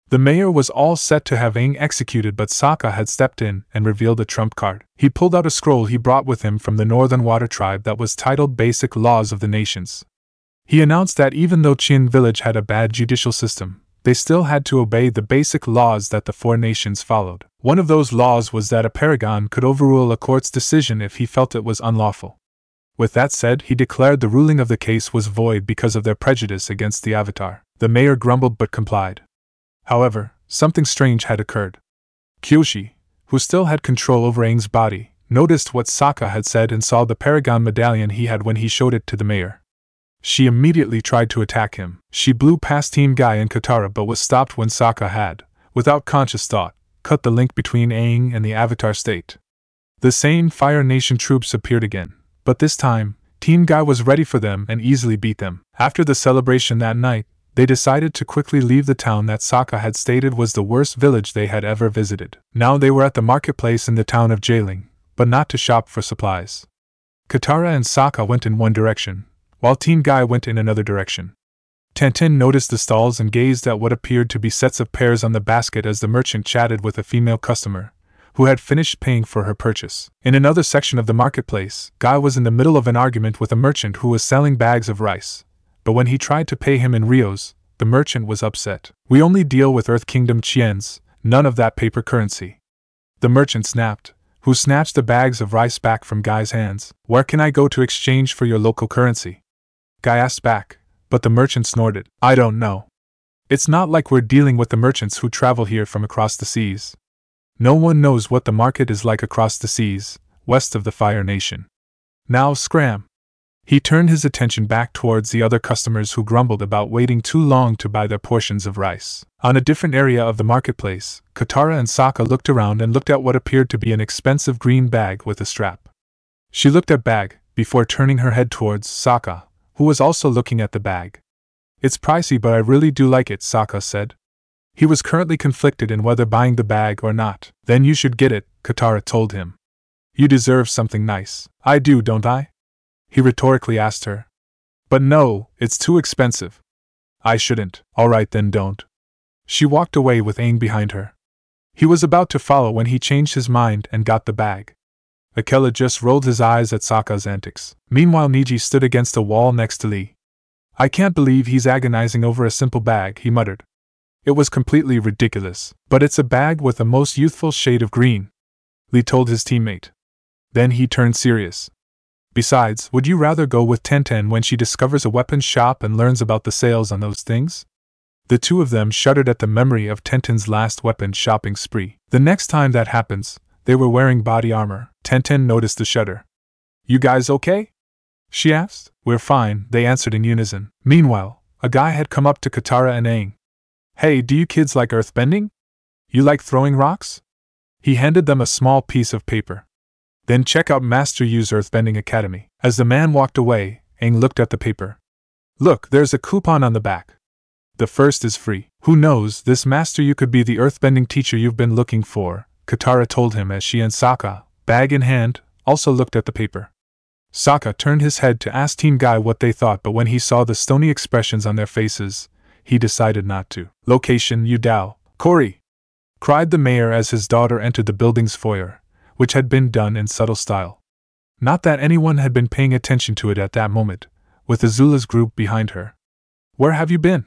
S1: The mayor was all set to have Aang executed, but Sokka had stepped in and revealed a trump card. He pulled out a scroll he brought with him from the Northern Water Tribe that was titled Basic Laws of the Nations. He announced that even though Chin Village had a bad judicial system, they still had to obey the basic laws that the 4 nations followed. One of those laws was that a paragon could overrule a court's decision if he felt it was unlawful. With that said, he declared the ruling of the case was void because of their prejudice against the Avatar. The mayor grumbled but complied. However, something strange had occurred. Kyoshi, who still had control over Aang's body, noticed what Sokka had said and saw the Paragon medallion he had when he showed it to the mayor. She immediately tried to attack him. She blew past Team Guy and Katara but was stopped when Sokka had, without conscious thought, cut the link between Aang and the Avatar state. The same Fire Nation troops appeared again, but this time, Team Guy was ready for them and easily beat them. After the celebration that night, they decided to quickly leave the town that Sokka had stated was the worst village they had ever visited. Now they were at the marketplace in the town of Jailing, but not to shop for supplies. Katara and Sokka went in one direction, while Team Guy went in another direction. Tenten noticed the stalls and gazed at what appeared to be sets of pears on the basket as the merchant chatted with a female customer, who had finished paying for her purchase. In another section of the marketplace, Guy was in the middle of an argument with a merchant who was selling bags of rice, but when he tried to pay him in rios, the merchant was upset. "We only deal with Earth Kingdom chiens, none of that paper currency." The merchant snapped, who snatched the bags of rice back from Guy's hands. "Where can I go to exchange for your local currency?" Guy asked back, but the merchant snorted. "I don't know. It's not like we're dealing with the merchants who travel here from across the seas. No one knows what the market is like across the seas, west of the Fire Nation. Now scram." He turned his attention back towards the other customers who grumbled about waiting too long to buy their portions of rice. On a different area of the marketplace, Katara and Sokka looked around and looked at what appeared to be an expensive green bag with a strap. She looked at bag, before turning her head towards Sokka, who was also looking at the bag. "It's pricey but I really do like it," Sokka said. He was currently conflicted in whether buying the bag or not. "Then you should get it," Katara told him. "You deserve something nice." "I do, don't I?" he rhetorically asked her. "But no, it's too expensive." "I shouldn't." "Alright then don't." She walked away with Aang behind her. He was about to follow when he changed his mind and got the bag. Akela just rolled his eyes at Sokka's antics. Meanwhile Niji stood against a wall next to Lee. "I can't believe he's agonizing over a simple bag," he muttered. "It was completely ridiculous, but it's a bag with the most youthful shade of green," Lee told his teammate. Then he turned serious. "Besides, would you rather go with Tenten when she discovers a weapons shop and learns about the sales on those things?" The two of them shuddered at the memory of Tenten's last weapons shopping spree. "The next time that happens, they were wearing body armor." Tenten noticed the shudder. "You guys okay?" she asked. "We're fine," they answered in unison. Meanwhile, a guy had come up to Katara and Aang. "Hey, do you kids like earthbending? You like throwing rocks?" He handed them a small piece of paper. "Then check out Master Yu's Earthbending Academy." As the man walked away, Aang looked at the paper. "Look, there's a coupon on the back. The first is free. Who knows, this Master Yu could be the earthbending teacher you've been looking for," Katara told him as she and Sokka, bag in hand, also looked at the paper. Sokka turned his head to ask Team Guy what they thought, but when he saw the stony expressions on their faces, he decided not to. "Location Yu Dao. Corey!" cried the mayor as his daughter entered the building's foyer, which had been done in subtle style. Not that anyone had been paying attention to it at that moment, with Azula's group behind her. "Where have you been?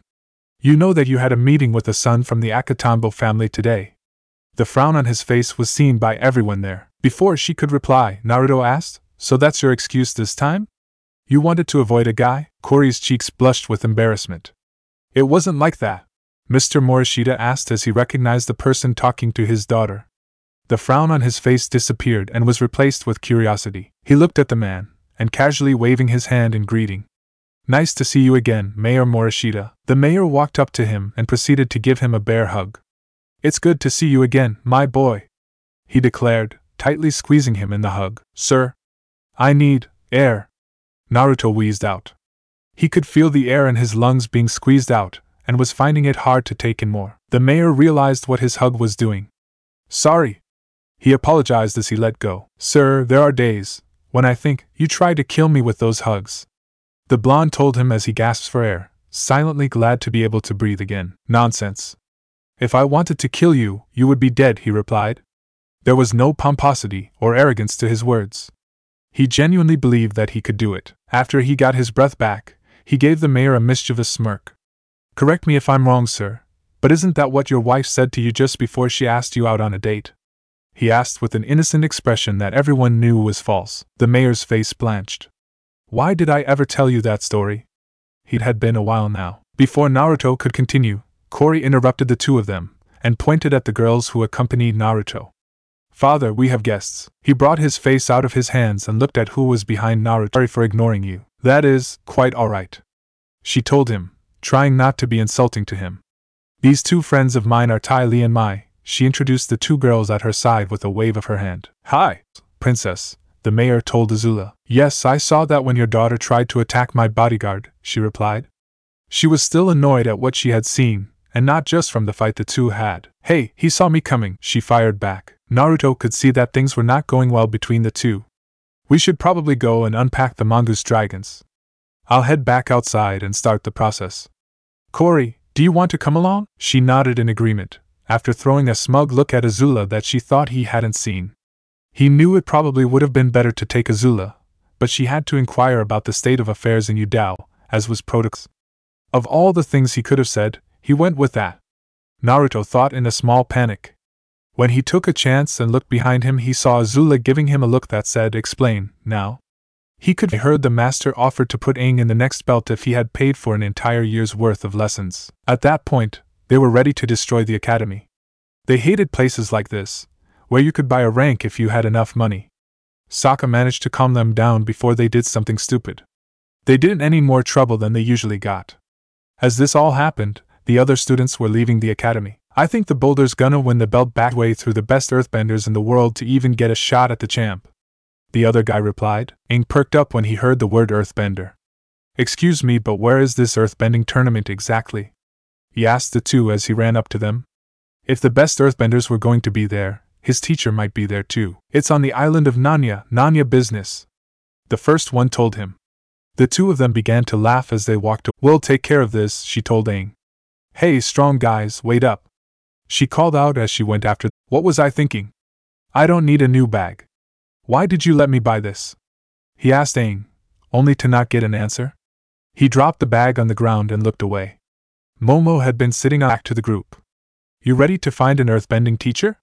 S1: You know that you had a meeting with a son from the Akatambo family today." The frown on his face was seen by everyone there. Before she could reply, Naruto asked, "So that's your excuse this time? You wanted to avoid a guy?" Corey's cheeks blushed with embarrassment. "It wasn't like that," Mr. Morishita asked as he recognized the person talking to his daughter. The frown on his face disappeared and was replaced with curiosity. He looked at the man, and casually waving his hand in greeting. "Nice to see you again, Mayor Morishita." The mayor walked up to him and proceeded to give him a bear hug. "It's good to see you again, my boy," he declared, tightly squeezing him in the hug. "Sir, I need air," Naruto wheezed out. He could feel the air in his lungs being squeezed out, and was finding it hard to take in more. The mayor realized what his hug was doing. "Sorry," he apologized as he let go. "Sir, there are days when I think you tried to kill me with those hugs," the blonde told him as he gasped for air, silently glad to be able to breathe again. "Nonsense. If I wanted to kill you, you would be dead," he replied. There was no pomposity or arrogance to his words. He genuinely believed that he could do it. After he got his breath back, he gave the mayor a mischievous smirk. "Correct me if I'm wrong, sir, but isn't that what your wife said to you just before she asked you out on a date?" he asked with an innocent expression that everyone knew was false. The mayor's face blanched. "Why did I ever tell you that story?" It had been a while now. Before Naruto could continue, Corey interrupted the two of them, and pointed at the girls who accompanied Naruto. Father, we have guests. He brought his face out of his hands and looked at who was behind Naruto. Sorry for ignoring you. That is, quite alright, she told him, trying not to be insulting to him. These two friends of mine are Tai Li and Mai. She introduced the two girls at her side with a wave of her hand. Hi, Princess, the mayor told Azula. Yes, I saw that when your daughter tried to attack my bodyguard, she replied. She was still annoyed at what she had seen, and not just from the fight the two had. Hey, he saw me coming, she fired back. Naruto could see that things were not going well between the two. We should probably go and unpack the mongoose dragons. I'll head back outside and start the process. Corey, do you want to come along? She nodded in agreement, after throwing a smug look at Azula that she thought he hadn't seen. He knew it probably would have been better to take Azula, but she had to inquire about the state of affairs in Yudao, as was protocol. Of all the things he could have said, he went with that. Naruto thought in a small panic. When he took a chance and looked behind him, he saw Azula giving him a look that said, "Explain, now." He could have heard the master offered to put Aang in the next belt if he had paid for an entire year's worth of lessons. At that point, they were ready to destroy the academy. They hated places like this, where you could buy a rank if you had enough money. Sokka managed to calm them down before they did something stupid. They didn't any more trouble than they usually got. As this all happened, the other students were leaving the academy. I think the Boulder's gonna win the belt back way through the best earthbenders in the world to even get a shot at the champ, the other guy replied. Aang perked up when he heard the word earthbender. Excuse me, but where is this earthbending tournament exactly? He asked the two as he ran up to them. If the best earthbenders were going to be there, his teacher might be there too. It's on the island of Nanya business, the first one told him. The two of them began to laugh as they walked away. We'll take care of this, she told Aang. Hey, strong guys, wait up, she called out as she went after them. What was I thinking? I don't need a new bag. Why did you let me buy this? He asked Aang, only to not get an answer. He dropped the bag on the ground and looked away. Momo had been sitting back to the group. You ready to find an earthbending teacher?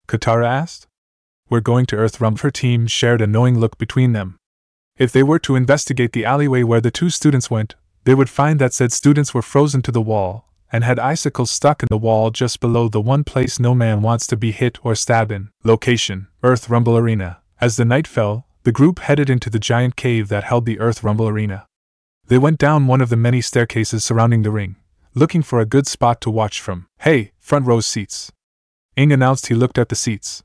S1: Katara asked. We're going to Earthrumble. Her team shared a knowing look between them. If they were to investigate the alleyway where the two students went, they would find that said students were frozen to the wall, and had icicles stuck in the wall just below the one place no man wants to be hit or stabbed in. Location: Earthrumble Arena. As the night fell, the group headed into the giant cave that held the Earthrumble Arena. They went down one of the many staircases surrounding the ring, looking for a good spot to watch from. Hey, front row seats, Aang announced. He looked at the seats.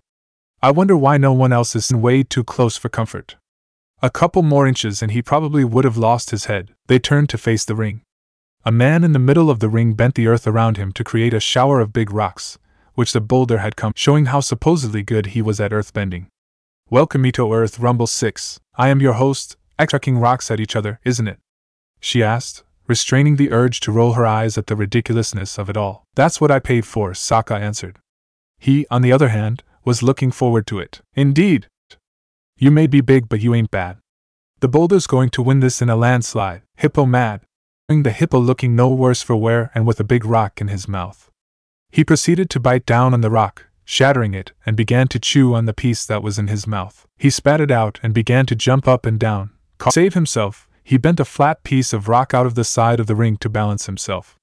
S1: I wonder why no one else is way too close for comfort. A couple more inches and he probably would have lost his head. They turned to face the ring. A man in the middle of the ring bent the earth around him to create a shower of big rocks, which the boulder had come, showing how supposedly good he was at earthbending. Welcome me to Earth Rumble 6. I am your host. Chucking rocks at each other, isn't it? She asked, restraining the urge to roll her eyes at the ridiculousness of it all. That's what I paid for, Sokka answered. He, on the other hand, was looking forward to it. Indeed. You may be big, but you ain't bad. The boulder's going to win this in a landslide. Hippo mad. The hippo looking no worse for wear and with a big rock in his mouth. He proceeded to bite down on the rock, shattering it, and began to chew on the piece that was in his mouth. He spat it out and began to jump up and down. To save himself, he bent a flat piece of rock out of the side of the ring to balance himself.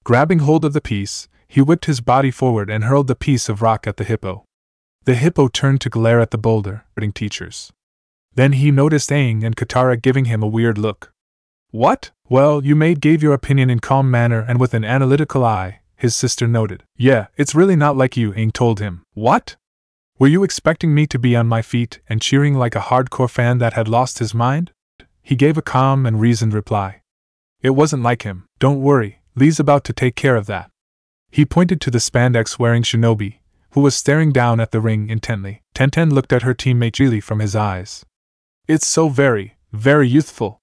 S1: Grabbing hold of the piece, he whipped his body forward and hurled the piece of rock at the hippo. The hippo turned to glare at the boulder, teachers. Then he noticed Aang and Katara giving him a weird look. What? Well, you gave your opinion in calm manner and with an analytical eye, his sister noted. Yeah, it's really not like you, Aang told him. What? Were you expecting me to be on my feet and cheering like a hardcore fan that had lost his mind? He gave a calm and reasoned reply. It wasn't like him. Don't worry, Lee's about to take care of that. He pointed to the spandex-wearing shinobi, who was staring down at the ring intently. Tenten looked at her teammate Geely from his eyes. It's so very, very youthful.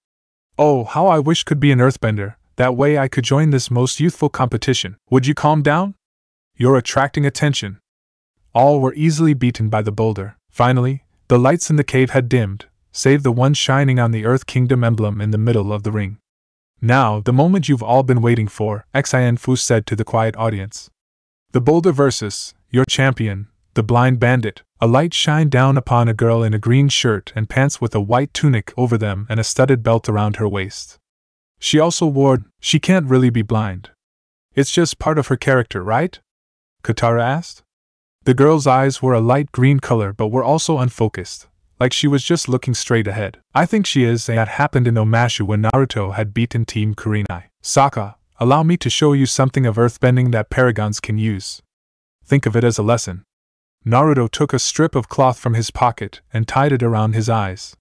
S1: Oh, how I wish could be an earthbender, that way I could join this most youthful competition. Would you calm down? You're attracting attention. All were easily beaten by the boulder. Finally, the lights in the cave had dimmed, save the one shining on the Earth Kingdom emblem in the middle of the ring. Now, the moment you've all been waiting for, Xin Fu said to the quiet audience. The boulder versus your champion, the blind bandit. A light shined down upon a girl in a green shirt and pants with a white tunic over them and a studded belt around her waist. She also wore. She can't really be blind. It's just part of her character, right? Katara asked. The girl's eyes were a light green color but were also unfocused, like she was just looking straight ahead. I think she is, and that happened in Omashu when Naruto had beaten Team Kurenai. Sokka, allow me to show you something of earthbending that paragons can use. Think of it as a lesson. Naruto took a strip of cloth from his pocket and tied it around his eyes.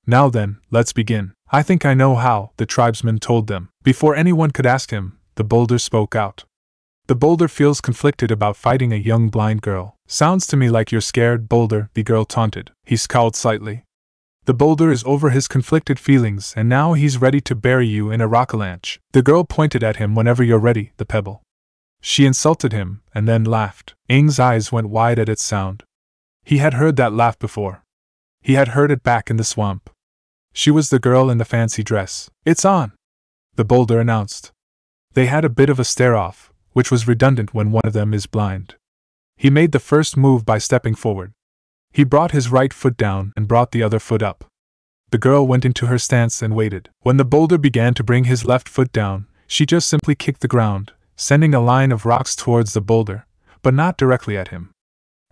S1: Now then, let's begin. I think I know how, the tribesman told them. Before anyone could ask him, the boulder spoke out. The boulder feels conflicted about fighting a young blind girl. Sounds to me like you're scared, boulder, the girl taunted. He scowled slightly. The boulder is over his conflicted feelings and now he's ready to bury you in a rock-avalanche. The girl pointed at him. Whenever you're ready, the pebble. She insulted him and then laughed. Aang's eyes went wide at its sound. He had heard that laugh before. He had heard it back in the swamp. She was the girl in the fancy dress. It's on, the boulder announced. They had a bit of a stare-off, which was redundant when one of them is blind. He made the first move by stepping forward. He brought his right foot down and brought the other foot up. The girl went into her stance and waited. When the boulder began to bring his left foot down, she just simply kicked the ground, sending a line of rocks towards the boulder, but not directly at him.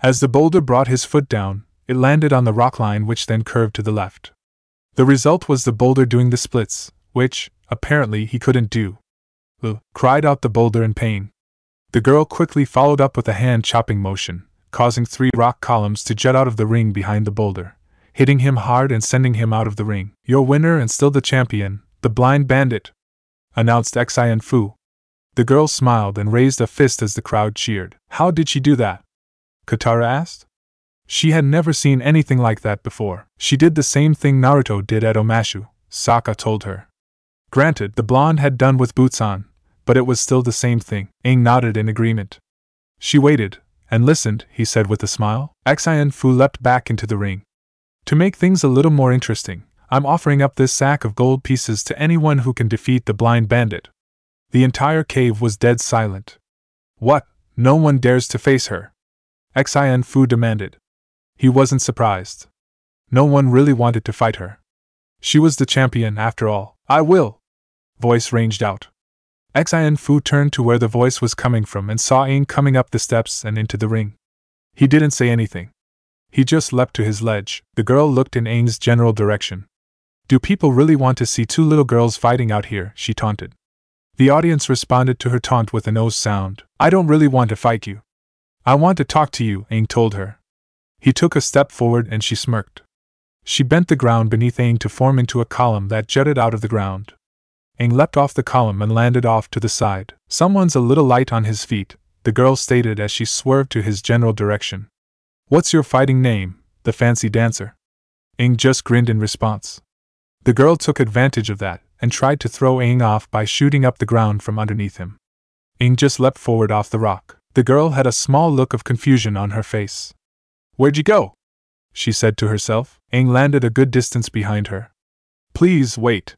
S1: As the boulder brought his foot down, it landed on the rock line which then curved to the left. The result was the boulder doing the splits, which, apparently, he couldn't do. Ugh, cried out the boulder in pain. The girl quickly followed up with a hand-chopping motion, causing 3 rock columns to jut out of the ring behind the boulder, hitting him hard and sending him out of the ring. Your winner and still the champion, the blind bandit, announced Xian Fu. The girl smiled and raised a fist as the crowd cheered. How did she do that? Katara asked. She had never seen anything like that before. She did the same thing Naruto did at Omashu, Sokka told her. Granted, the blonde had done with boots on, but it was still the same thing. Aang nodded in agreement. She waited, and listened, he said with a smile. Xian Fu leapt back into the ring. To make things a little more interesting, I'm offering up this sack of gold pieces to anyone who can defeat the blind bandit. The entire cave was dead silent. What? No one dares to face her? Xian Fu demanded. He wasn't surprised. No one really wanted to fight her. She was the champion after all. I will! Voice ranged out. Xian Fu turned to where the voice was coming from and saw Aang coming up the steps and into the ring. He didn't say anything. He just leapt to his ledge. The girl looked in Aang's general direction. Do people really want to see 2 little girls fighting out here? She taunted. The audience responded to her taunt with an "oh" sound. I don't really want to fight you. I want to talk to you, Aang told her. He took a step forward and she smirked. She bent the ground beneath Aang to form into a column that jutted out of the ground. Aang leapt off the column and landed off to the side. Someone's a little light on his feet, the girl stated as she swerved to his general direction. What's your fighting name, the fancy dancer? Aang just grinned in response. The girl took advantage of that and tried to throw Aang off by shooting up the ground from underneath him. Aang just leapt forward off the rock. The girl had a small look of confusion on her face. Where'd you go? She said to herself. Aang landed a good distance behind her. Please wait,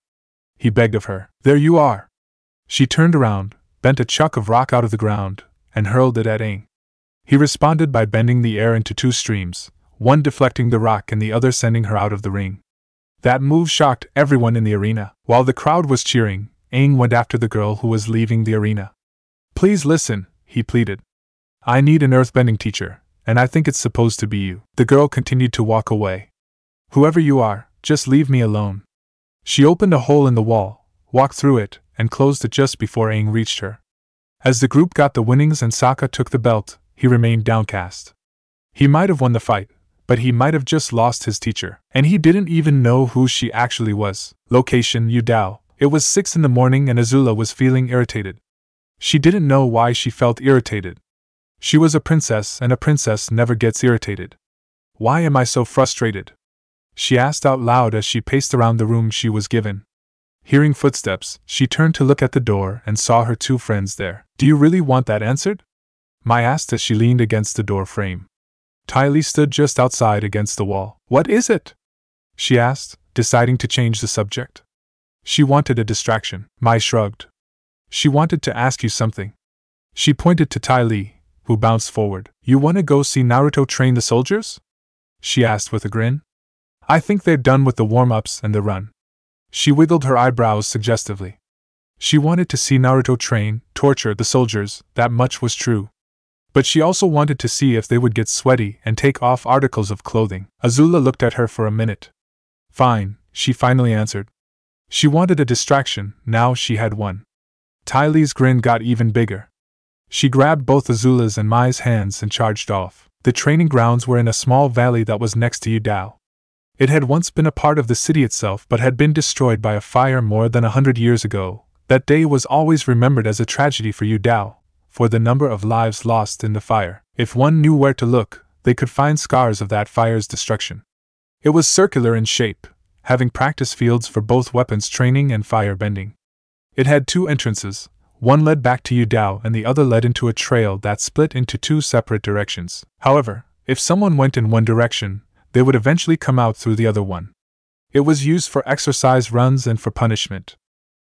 S1: he begged of her. There you are. She turned around, bent a chunk of rock out of the ground, and hurled it at Aang. He responded by bending the air into 2 streams, one deflecting the rock and the other sending her out of the ring. That move shocked everyone in the arena. While the crowd was cheering, Aang went after the girl who was leaving the arena. Please listen, he pleaded. I need an earthbending teacher, and I think it's supposed to be you. The girl continued to walk away. Whoever you are, just leave me alone. She opened a hole in the wall, walked through it, and closed it just before Aang reached her. As the group got the winnings and Sokka took the belt, he remained downcast. He might have won the fight, but he might have just lost his teacher. And he didn't even know who she actually was. Location: Yudao. It was 6 in the morning and Azula was feeling irritated. She didn't know why she felt irritated. She was a princess and a princess never gets irritated. Why am I so frustrated? She asked out loud as she paced around the room she was given. Hearing footsteps, she turned to look at the door and saw her 2 friends there. Do you really want that answered? Mai asked as she leaned against the door frame. Ty Lee stood just outside against the wall. What is it? She asked, deciding to change the subject. She wanted a distraction. Mai shrugged. She wanted to ask you something. She pointed to Ty Lee, who bounced forward. You want to go see Naruto train the soldiers? She asked with a grin. I think they're done with the warm-ups and the run. She wiggled her eyebrows suggestively. She wanted to see Naruto train, torture the soldiers, that much was true. But she also wanted to see if they would get sweaty and take off articles of clothing. Azula looked at her for a minute. Fine, she finally answered. She wanted a distraction, now she had one. Ty Lee's grin got even bigger. She grabbed both Azula's and Mai's hands and charged off. The training grounds were in a small valley that was next to Yudao. It had once been a part of the city itself but had been destroyed by a fire more than 100 years ago. That day was always remembered as a tragedy for Yudao, for the number of lives lost in the fire. If one knew where to look, they could find scars of that fire's destruction. It was circular in shape, having practice fields for both weapons training and fire bending. It had 2 entrances, one led back to Yudao and the other led into a trail that split into 2 separate directions. However, if someone went in one direction, they would eventually come out through the other one. It was used for exercise runs and for punishment.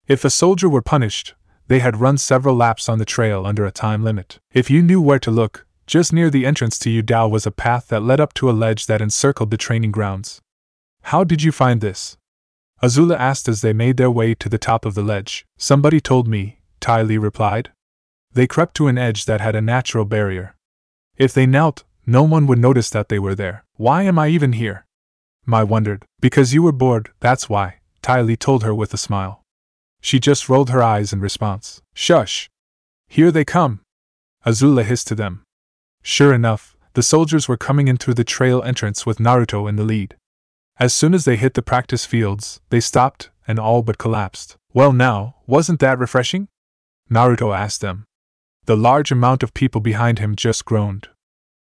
S1: If a soldier were punished, they had run several laps on the trail under a time limit. If you knew where to look, just near the entrance to Yudao was a path that led up to a ledge that encircled the training grounds. How did you find this? Azula asked as they made their way to the top of the ledge. Somebody told me, Ty Lee replied. They crept to an edge that had a natural barrier. If they knelt, no one would notice that they were there. Why am I even here? Mai wondered. Because you were bored, that's why, Ty Lee told her with a smile. She just rolled her eyes in response. Shush! Here they come! Azula hissed to them. Sure enough, the soldiers were coming in through the trail entrance with Naruto in the lead. As soon as they hit the practice fields, they stopped and all but collapsed. Well now, wasn't that refreshing? Naruto asked them. The large amount of people behind him just groaned.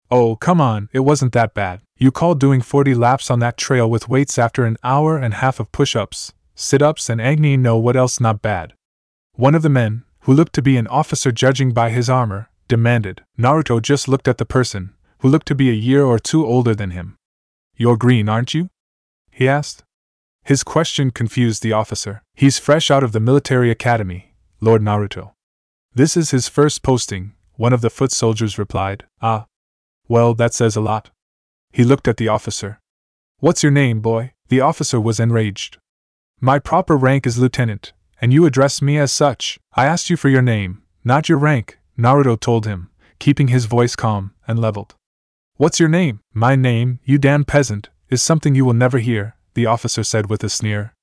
S1: Oh, come on, it wasn't that bad. You call doing 40 laps on that trail with weights after an hour and a half of push-ups, sit-ups and Agni know what else not bad? One of the men, who looked to be an officer judging by his armor, demanded. Naruto just looked at the person, who looked to be a year or 2 older than him. You're green, aren't you? He asked. His question confused the officer. He's fresh out of the military academy, Lord Naruto. This is his first posting, one of the foot soldiers replied. Ah. Well, that says a lot. He looked at the officer. What's your name, boy? The officer was enraged. My proper rank is lieutenant, and you address me as such. I asked you for your name, not your rank, Naruto told him, keeping his voice calm and leveled. What's your name? My name, you damn peasant, is something you will never hear, the officer said with a sneer.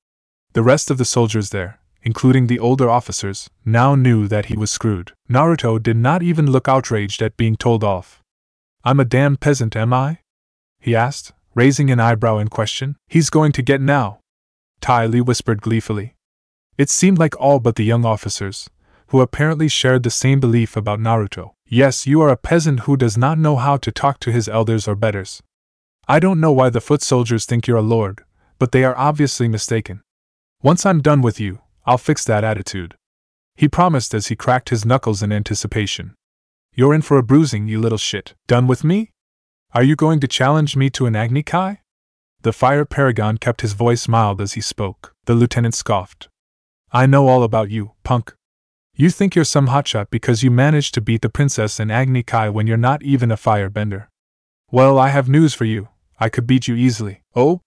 S1: The rest of the soldiers there, including the older officers, now knew that he was screwed. Naruto did not even look outraged at being told off. I'm a damn peasant, am I? He asked, raising an eyebrow in question. He's going to get now, Ty Lee whispered gleefully. It seemed like all but the young officers, who apparently shared the same belief about Naruto. Yes, you are a peasant who does not know how to talk to his elders or betters. I don't know why the foot soldiers think you're a lord, but they are obviously mistaken. Once I'm done with you, I'll fix that attitude, he promised as he cracked his knuckles in anticipation. You're in for a bruising, you little shit. Done with me? Are you going to challenge me to an Agni Kai? The fire paragon kept his voice mild as he spoke. The lieutenant scoffed. I know all about you, punk. You think you're some hotshot because you managed to beat the princess in Agni Kai when you're not even a firebender. Well, I have news for you. I could beat you easily. Oh?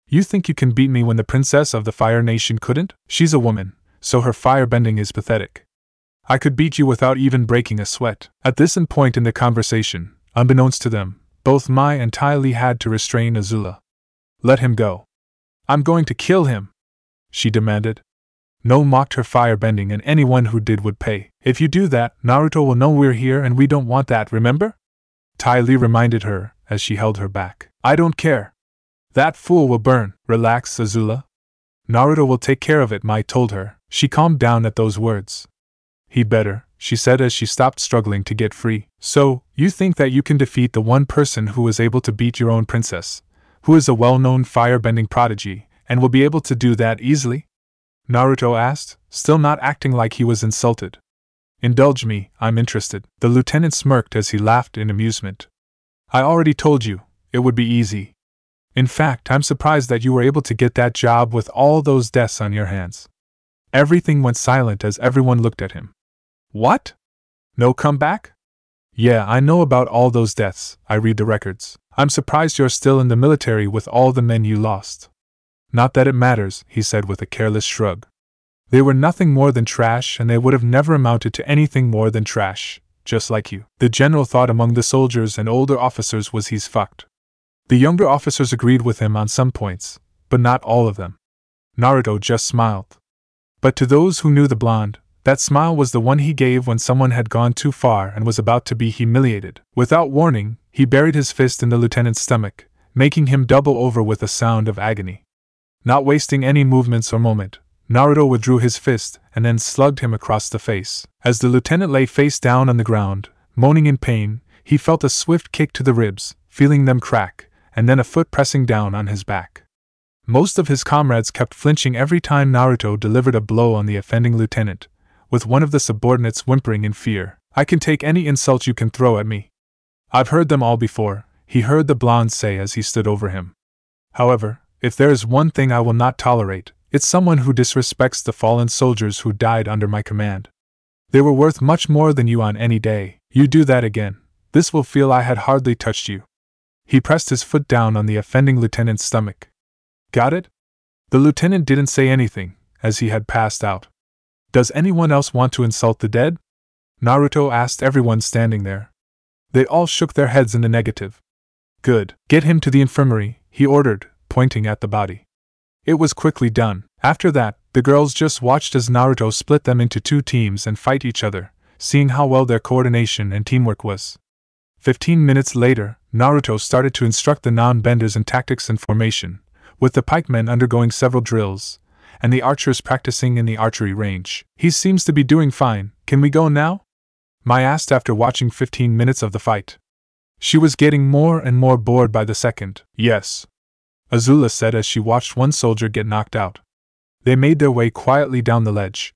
S1: You think you can beat me when the princess of the Fire Nation couldn't? She's a woman, so her firebending is pathetic. I could beat you without even breaking a sweat. At this point in the conversation, unbeknownst to them, both Mai and Ty Lee had to restrain Azula. Let him go. I'm going to kill him, she demanded. No mocked her firebending and anyone who did would pay. If you do that, Naruto will know we're here and we don't want that, remember? Ty Lee reminded her as she held her back. I don't care. That fool will burn. Relax, Azula. Naruto will take care of it, Mai told her. She calmed down at those words. He better, she said as she stopped struggling to get free. So, you think that you can defeat the one person who was able to beat your own princess, who is a well-known firebending prodigy, and will be able to do that easily? Naruto asked, still not acting like he was insulted. Indulge me, I'm interested. The lieutenant smirked as he laughed in amusement. I already told you, it would be easy. In fact, I'm surprised that you were able to get that job with all those deaths on your hands. Everything went silent as everyone looked at him. What? No comeback? Yeah, I know about all those deaths, I read the records. I'm surprised you're still in the military with all the men you lost. Not that it matters, he said with a careless shrug. They were nothing more than trash and they would have never amounted to anything more than trash. just like you. The general thought among the soldiers and older officers was he's fucked. The younger officers agreed with him on some points, but not all of them. Naruto just smiled. But to those who knew the blonde, that smile was the one he gave when someone had gone too far and was about to be humiliated. Without warning, he buried his fist in the lieutenant's stomach, making him double over with a sound of agony. Not wasting any movements or moment, Naruto withdrew his fist and then slugged him across the face. As the lieutenant lay face down on the ground, moaning in pain, he felt a swift kick to the ribs, feeling them crack, and then a foot pressing down on his back. Most of his comrades kept flinching every time Naruto delivered a blow on the offending lieutenant, with one of the subordinates whimpering in fear. "I can take any insult you can throw at me. I've heard them all before," he heard the blonde say as he stood over him. "However, if there is one thing I will not tolerate, it's someone who disrespects the fallen soldiers who died under my command. They were worth much more than you on any day. You do that again, this will feel I had hardly touched you." He pressed his foot down on the offending lieutenant's stomach. "Got it?" The lieutenant didn't say anything, as he had passed out. "Does anyone else want to insult the dead?" Naruto asked everyone standing there. They all shook their heads in the negative. "Good. Get him to the infirmary," he ordered, pointing at the body. It was quickly done. After that, the girls just watched as Naruto split them into 2 teams and fight each other, seeing how well their coordination and teamwork was. 15 minutes later, Naruto started to instruct the non-benders in tactics and formation, with the pikemen undergoing several drills, and the archers practicing in the archery range. "He seems to be doing fine. Can we go now?" Mai asked after watching 15 minutes of the fight. She was getting more and more bored by the second. "Yes," Azula said as she watched one soldier get knocked out. They made their way quietly down the ledge.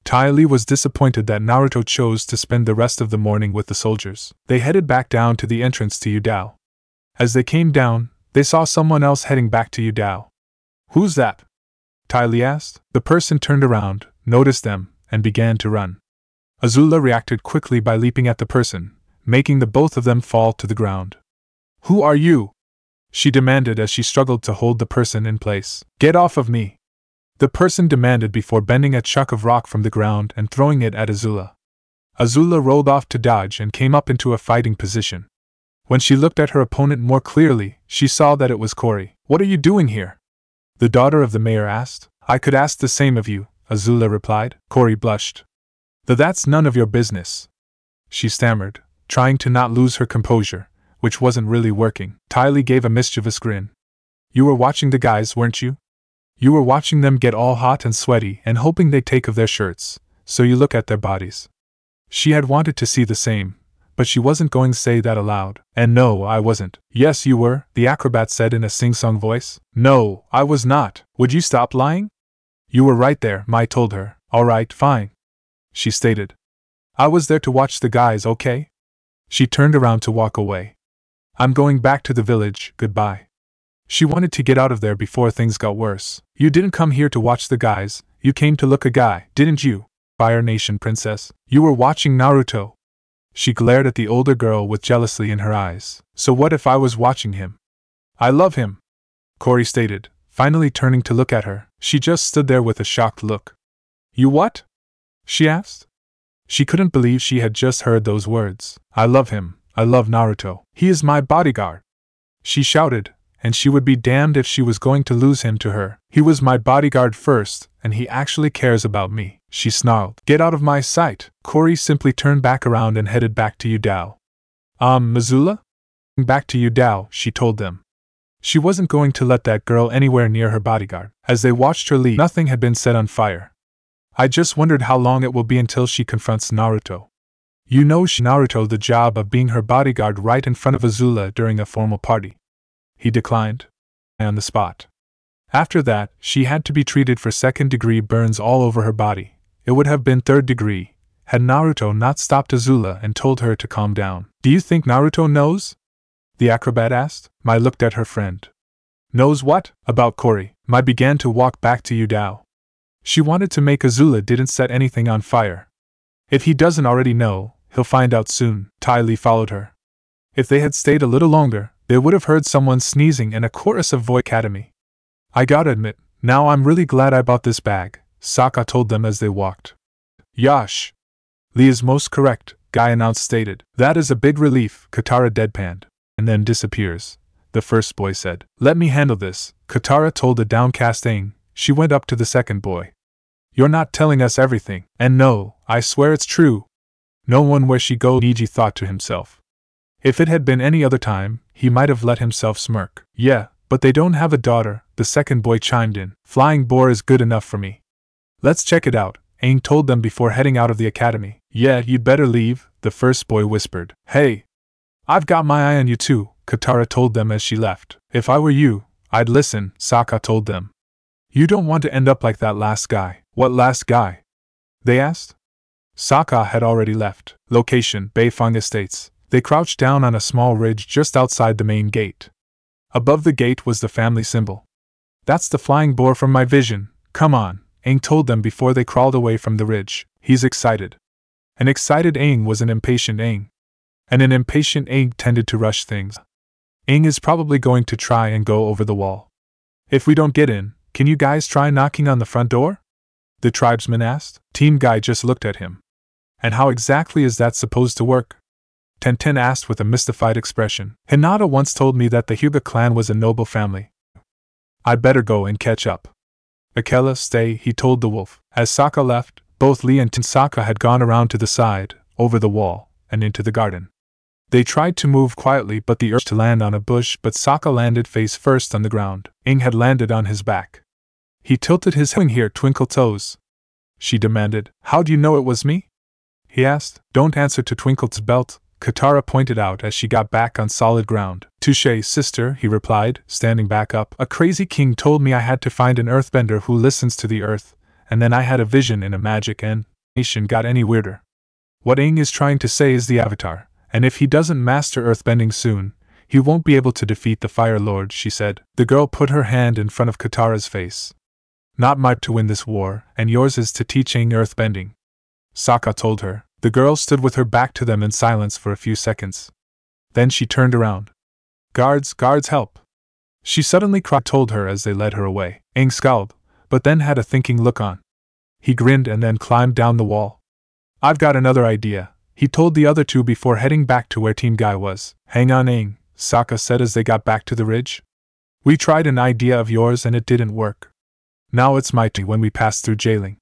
S1: Tai Li was disappointed that Naruto chose to spend the rest of the morning with the soldiers. They headed back down to the entrance to Yudao. As they came down, they saw someone else heading back to Yudao. "Who's that?" Tai Li asked. The person turned around, noticed them, and began to run. Azula reacted quickly by leaping at the person, making the both of them fall to the ground. "Who are you?" she demanded as she struggled to hold the person in place. "Get off of me!" the person demanded before bending a chunk of rock from the ground and throwing it at Azula. Azula rolled off to dodge and came up into a fighting position. When she looked at her opponent more clearly, she saw that it was Kori. "What are you doing here?" the daughter of the mayor asked. "I could ask the same of you," Azula replied. Kori blushed. "That's none of your business," she stammered, trying to not lose her composure, which wasn't really working. Tai Li gave a mischievous grin. "You were watching the guys, weren't you? You were watching them get all hot and sweaty and hoping they'd take off their shirts, so you look at their bodies." She had wanted to see the same, but she wasn't going to say that aloud. "And no, I wasn't." "Yes, you were," the acrobat said in a sing-song voice. "No, I was not. Would you stop lying?" "You were right there," Mai told her. "All right, fine," she stated. "I was there to watch the guys, okay?" She turned around to walk away. "I'm going back to the village, goodbye." She wanted to get out of there before things got worse. "You didn't come here to watch the guys, you came to look a guy, didn't you, Fire Nation princess? You were watching Naruto." She glared at the older girl with jealousy in her eyes. "So what if I was watching him?" "I love him," Kori stated, finally turning to look at her. She just stood there with a shocked look. "You what?" she asked. She couldn't believe she had just heard those words. "I love him. I love Naruto. He is my bodyguard," she shouted, and she would be damned if she was going to lose him to her. "He was my bodyguard first, and he actually cares about me," she snarled. "Get out of my sight." Kori simply turned back around and headed back to Yudao. Azula? "Back to Yudao," she told them. She wasn't going to let that girl anywhere near her bodyguard. As they watched her leave, nothing had been set on fire. "I just wondered how long it will be until she confronts Naruto. You know, Naruto the job of being her bodyguard right in front of Azula during a formal party." He declined. On the spot. After that, she had to be treated for second-degree burns all over her body. It would have been third degree, had Naruto not stopped Azula and told her to calm down. "Do you think Naruto knows?" the acrobat asked. Mai looked at her friend. "Knows what?" "About Kori." Mai began to walk back to Yudao. She wanted to make Azula didn't set anything on fire. If he doesn't already know, he'll find out soon. Tai Li followed her. If they had stayed a little longer, they would have heard someone sneezing and a chorus of Voice Academy. "I gotta admit, now I'm really glad I bought this bag," Sokka told them as they walked. "Yash! Lee is most correct, Guy announced stated. That is a big relief, Katara deadpanned. And then disappears, the first boy said. Let me handle this, Katara told the downcast Aang. She went up to the second boy. You're not telling us everything. And no, I swear it's true. No one where she go, Neji thought to himself. If it had been any other time, he might have let himself smirk. Yeah, but they don't have a daughter, the second boy chimed in. Flying boar is good enough for me. Let's check it out, Aang told them before heading out of the academy. Yeah, you'd better leave, the first boy whispered. Hey! I've got my eye on you too, Katara told them as she left. If I were you, I'd listen, Sokka told them. You don't want to end up like that last guy. What last guy? They asked. Sokka had already left. Location, Beifong Estates. They crouched down on a small ridge just outside the main gate. Above the gate was the family symbol. That's the flying boar from my vision, come on, Aang told them before they crawled away from the ridge. He's excited. An excited Aang was an impatient Aang. And an impatient Aang tended to rush things. Aang is probably going to try and go over the wall. If we don't get in, can you guys try knocking on the front door? The tribesman asked. Team Guy just looked at him. And how exactly is that supposed to work? Tenten asked with a mystified expression. Hinata once told me that the Hyuga clan was a noble family. I'd better go and catch up. Akela, stay, he told the wolf. As Sokka left, both Lee and Sokka had gone around to the side, over the wall, and into the garden. They tried to move quietly but the urge to land on a bush, but Sokka landed face first on the ground. Aang had landed on his back. He tilted his head. Here, Twinkle Toes, she demanded. How do you know it was me? He asked. Don't answer to Twinkle's belt, Katara pointed out as she got back on solid ground. Touché, sister, he replied, standing back up. A crazy king told me I had to find an earthbender who listens to the earth, and then I had a vision in a magic and nation got any weirder. What Aang is trying to say is the Avatar, and if he doesn't master earthbending soon, he won't be able to defeat the Fire Lord, she said. The girl put her hand in front of Katara's face. Not mine to win this war, and yours is to teach Aang earthbending, Sokka told her. The girl stood with her back to them in silence for a few seconds. Then she turned around. Guards, help! She suddenly told her as they led her away. Aang scowled, but then had a thinking look on. He grinned and then climbed down the wall. I've got another idea, he told the other two before heading back to where Team Guy was. Hang on, Aang, Sokka said as they got back to the ridge. We tried an idea of yours and it didn't work. Now it's my turn. When we passed through Jailing,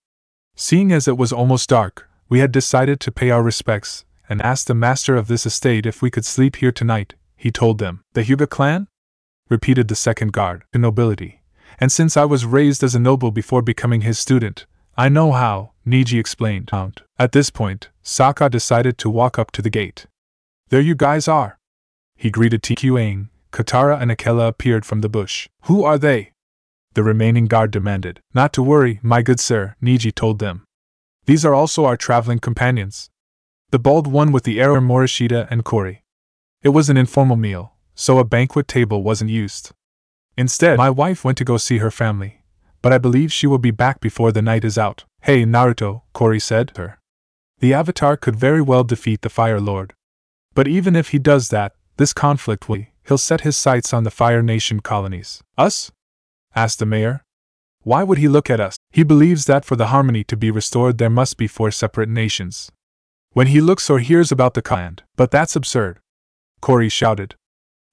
S1: seeing as it was almost dark, we had decided to pay our respects, and asked the master of this estate if we could sleep here tonight, he told them. The Hyuga clan? Repeated the second guard. The nobility. And since I was raised as a noble before becoming his student, I know how, Neji explained. At this point, Sokka decided to walk up to the gate. There you guys are, he greeted TQ Aang. Katara and Akela appeared from the bush. Who are they? The remaining guard demanded. Not to worry, my good sir, Neji told them. These are also our traveling companions. The bald one with the arrow, Morishita and Kori. It was an informal meal, so a banquet table wasn't used. Instead, my wife went to go see her family, but I believe she will be back before the night is out. Hey Naruto, Kori said to her. The Avatar could very well defeat the Fire Lord. But even if he does that, this conflict he'll set his sights on the Fire Nation colonies. Us? Asked the mayor. Why would he look at us? He believes that for the harmony to be restored there must be 4 separate nations. When he looks or hears about the land, but that's absurd, Kori shouted.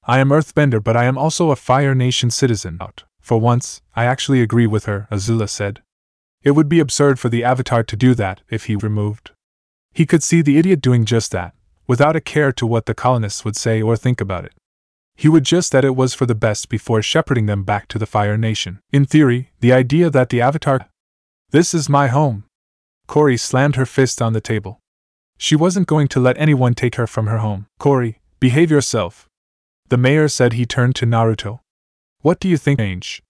S1: I am Earthbender but I am also a Fire Nation citizen. For once, I actually agree with her, Azula said. It would be absurd for the Avatar to do that if he removed. He could see the idiot doing just that, without a care to what the colonists would say or think about it. He would just that it was for the best before shepherding them back to the Fire Nation. In theory, the idea that the Avatar... This is my home. Kori slammed her fist on the table. She wasn't going to let anyone take her from her home. Kori, behave yourself, the mayor said. He turned to Naruto. What do you think, Ainge?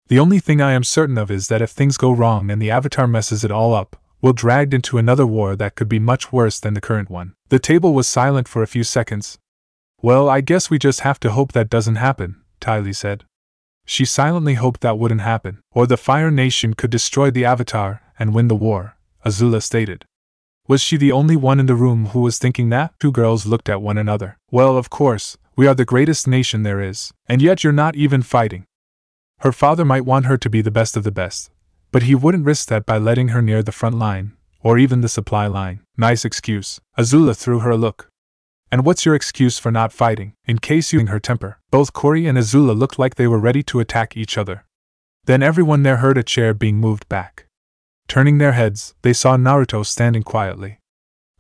S1: The only thing I am certain of is that if things go wrong and the Avatar messes it all up, we'll dragged into another war that could be much worse than the current one. The table was silent for a few seconds. Well, I guess we just have to hope that doesn't happen, Ty Lee said. She silently hoped that wouldn't happen, or the Fire Nation could destroy the Avatar and win the war, Azula stated. Was she the only one in the room who was thinking that? Two girls looked at one another. Well, of course, we are the greatest nation there is, and yet you're not even fighting. Her father might want her to be the best of the best, but he wouldn't risk that by letting her near the front line, or even the supply line. Nice excuse. Azula threw her a look. And what's your excuse for not fighting, in case you lose her temper? Both Corey and Azula looked like they were ready to attack each other. Then everyone there heard a chair being moved back. Turning their heads, they saw Naruto standing quietly.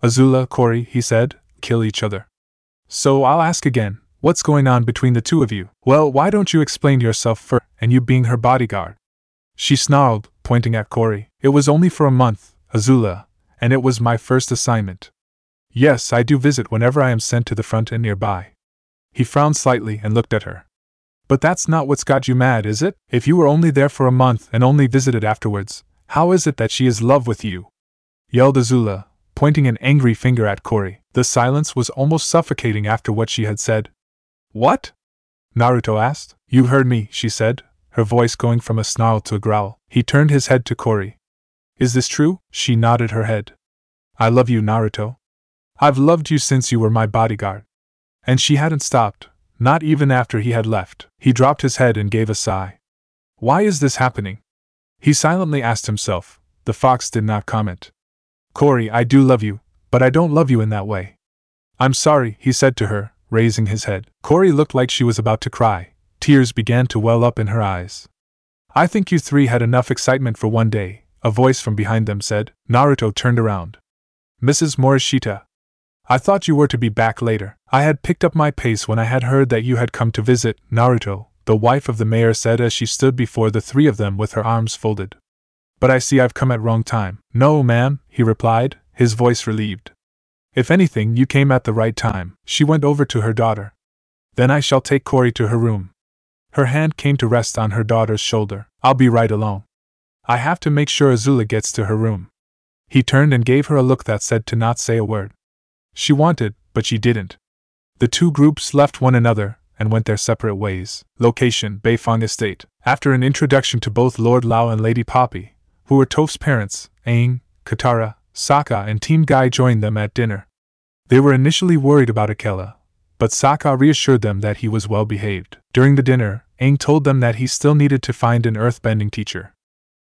S1: Azula, Corey, he said, kill each other. So I'll ask again, what's going on between the two of you? Well, why don't you explain yourself first, and you being her bodyguard? She snarled, pointing at Corey. It was only for a month, Azula, and it was my first assignment. Yes, I do visit whenever I am sent to the front and nearby. He frowned slightly and looked at her. But that's not what's got you mad, is it? If you were only there for a month and only visited afterwards, how is it that she is in love with you? Yelled Azula, pointing an angry finger at Corey. The silence was almost suffocating after what she had said. What? Naruto asked. You heard me, she said, her voice going from a snarl to a growl. He turned his head to Corey. Is this true? She nodded her head. I love you, Naruto. I've loved you since you were my bodyguard. And she hadn't stopped, not even after he had left. He dropped his head and gave a sigh. Why is this happening? He silently asked himself. The fox did not comment. Corey, I do love you, but I don't love you in that way. I'm sorry, he said to her, raising his head. Corey looked like she was about to cry. Tears began to well up in her eyes. I think you three had enough excitement for one day, a voice from behind them said. Naruto turned around. Mrs. Morishita. I thought you were to be back later. I had picked up my pace when I had heard that you had come to visit, Naruto, the wife of the mayor said as she stood before the three of them with her arms folded. But I see I've come at wrong time. No, ma'am, he replied, his voice relieved. If anything, you came at the right time. She went over to her daughter. Then I shall take Corey to her room. Her hand came to rest on her daughter's shoulder. I'll be right along. I have to make sure Azula gets to her room. He turned and gave her a look that said to not say a word. She wanted, but she didn't. The two groups left one another and went their separate ways. Location: Beifong Estate. After an introduction to both Lord Lao and Lady Poppy, who were Toph's parents, Aang, Katara, Sokka and Team Guy joined them at dinner. They were initially worried about Akela, but Sokka reassured them that he was well behaved. During the dinner, Aang told them that he still needed to find an earthbending teacher.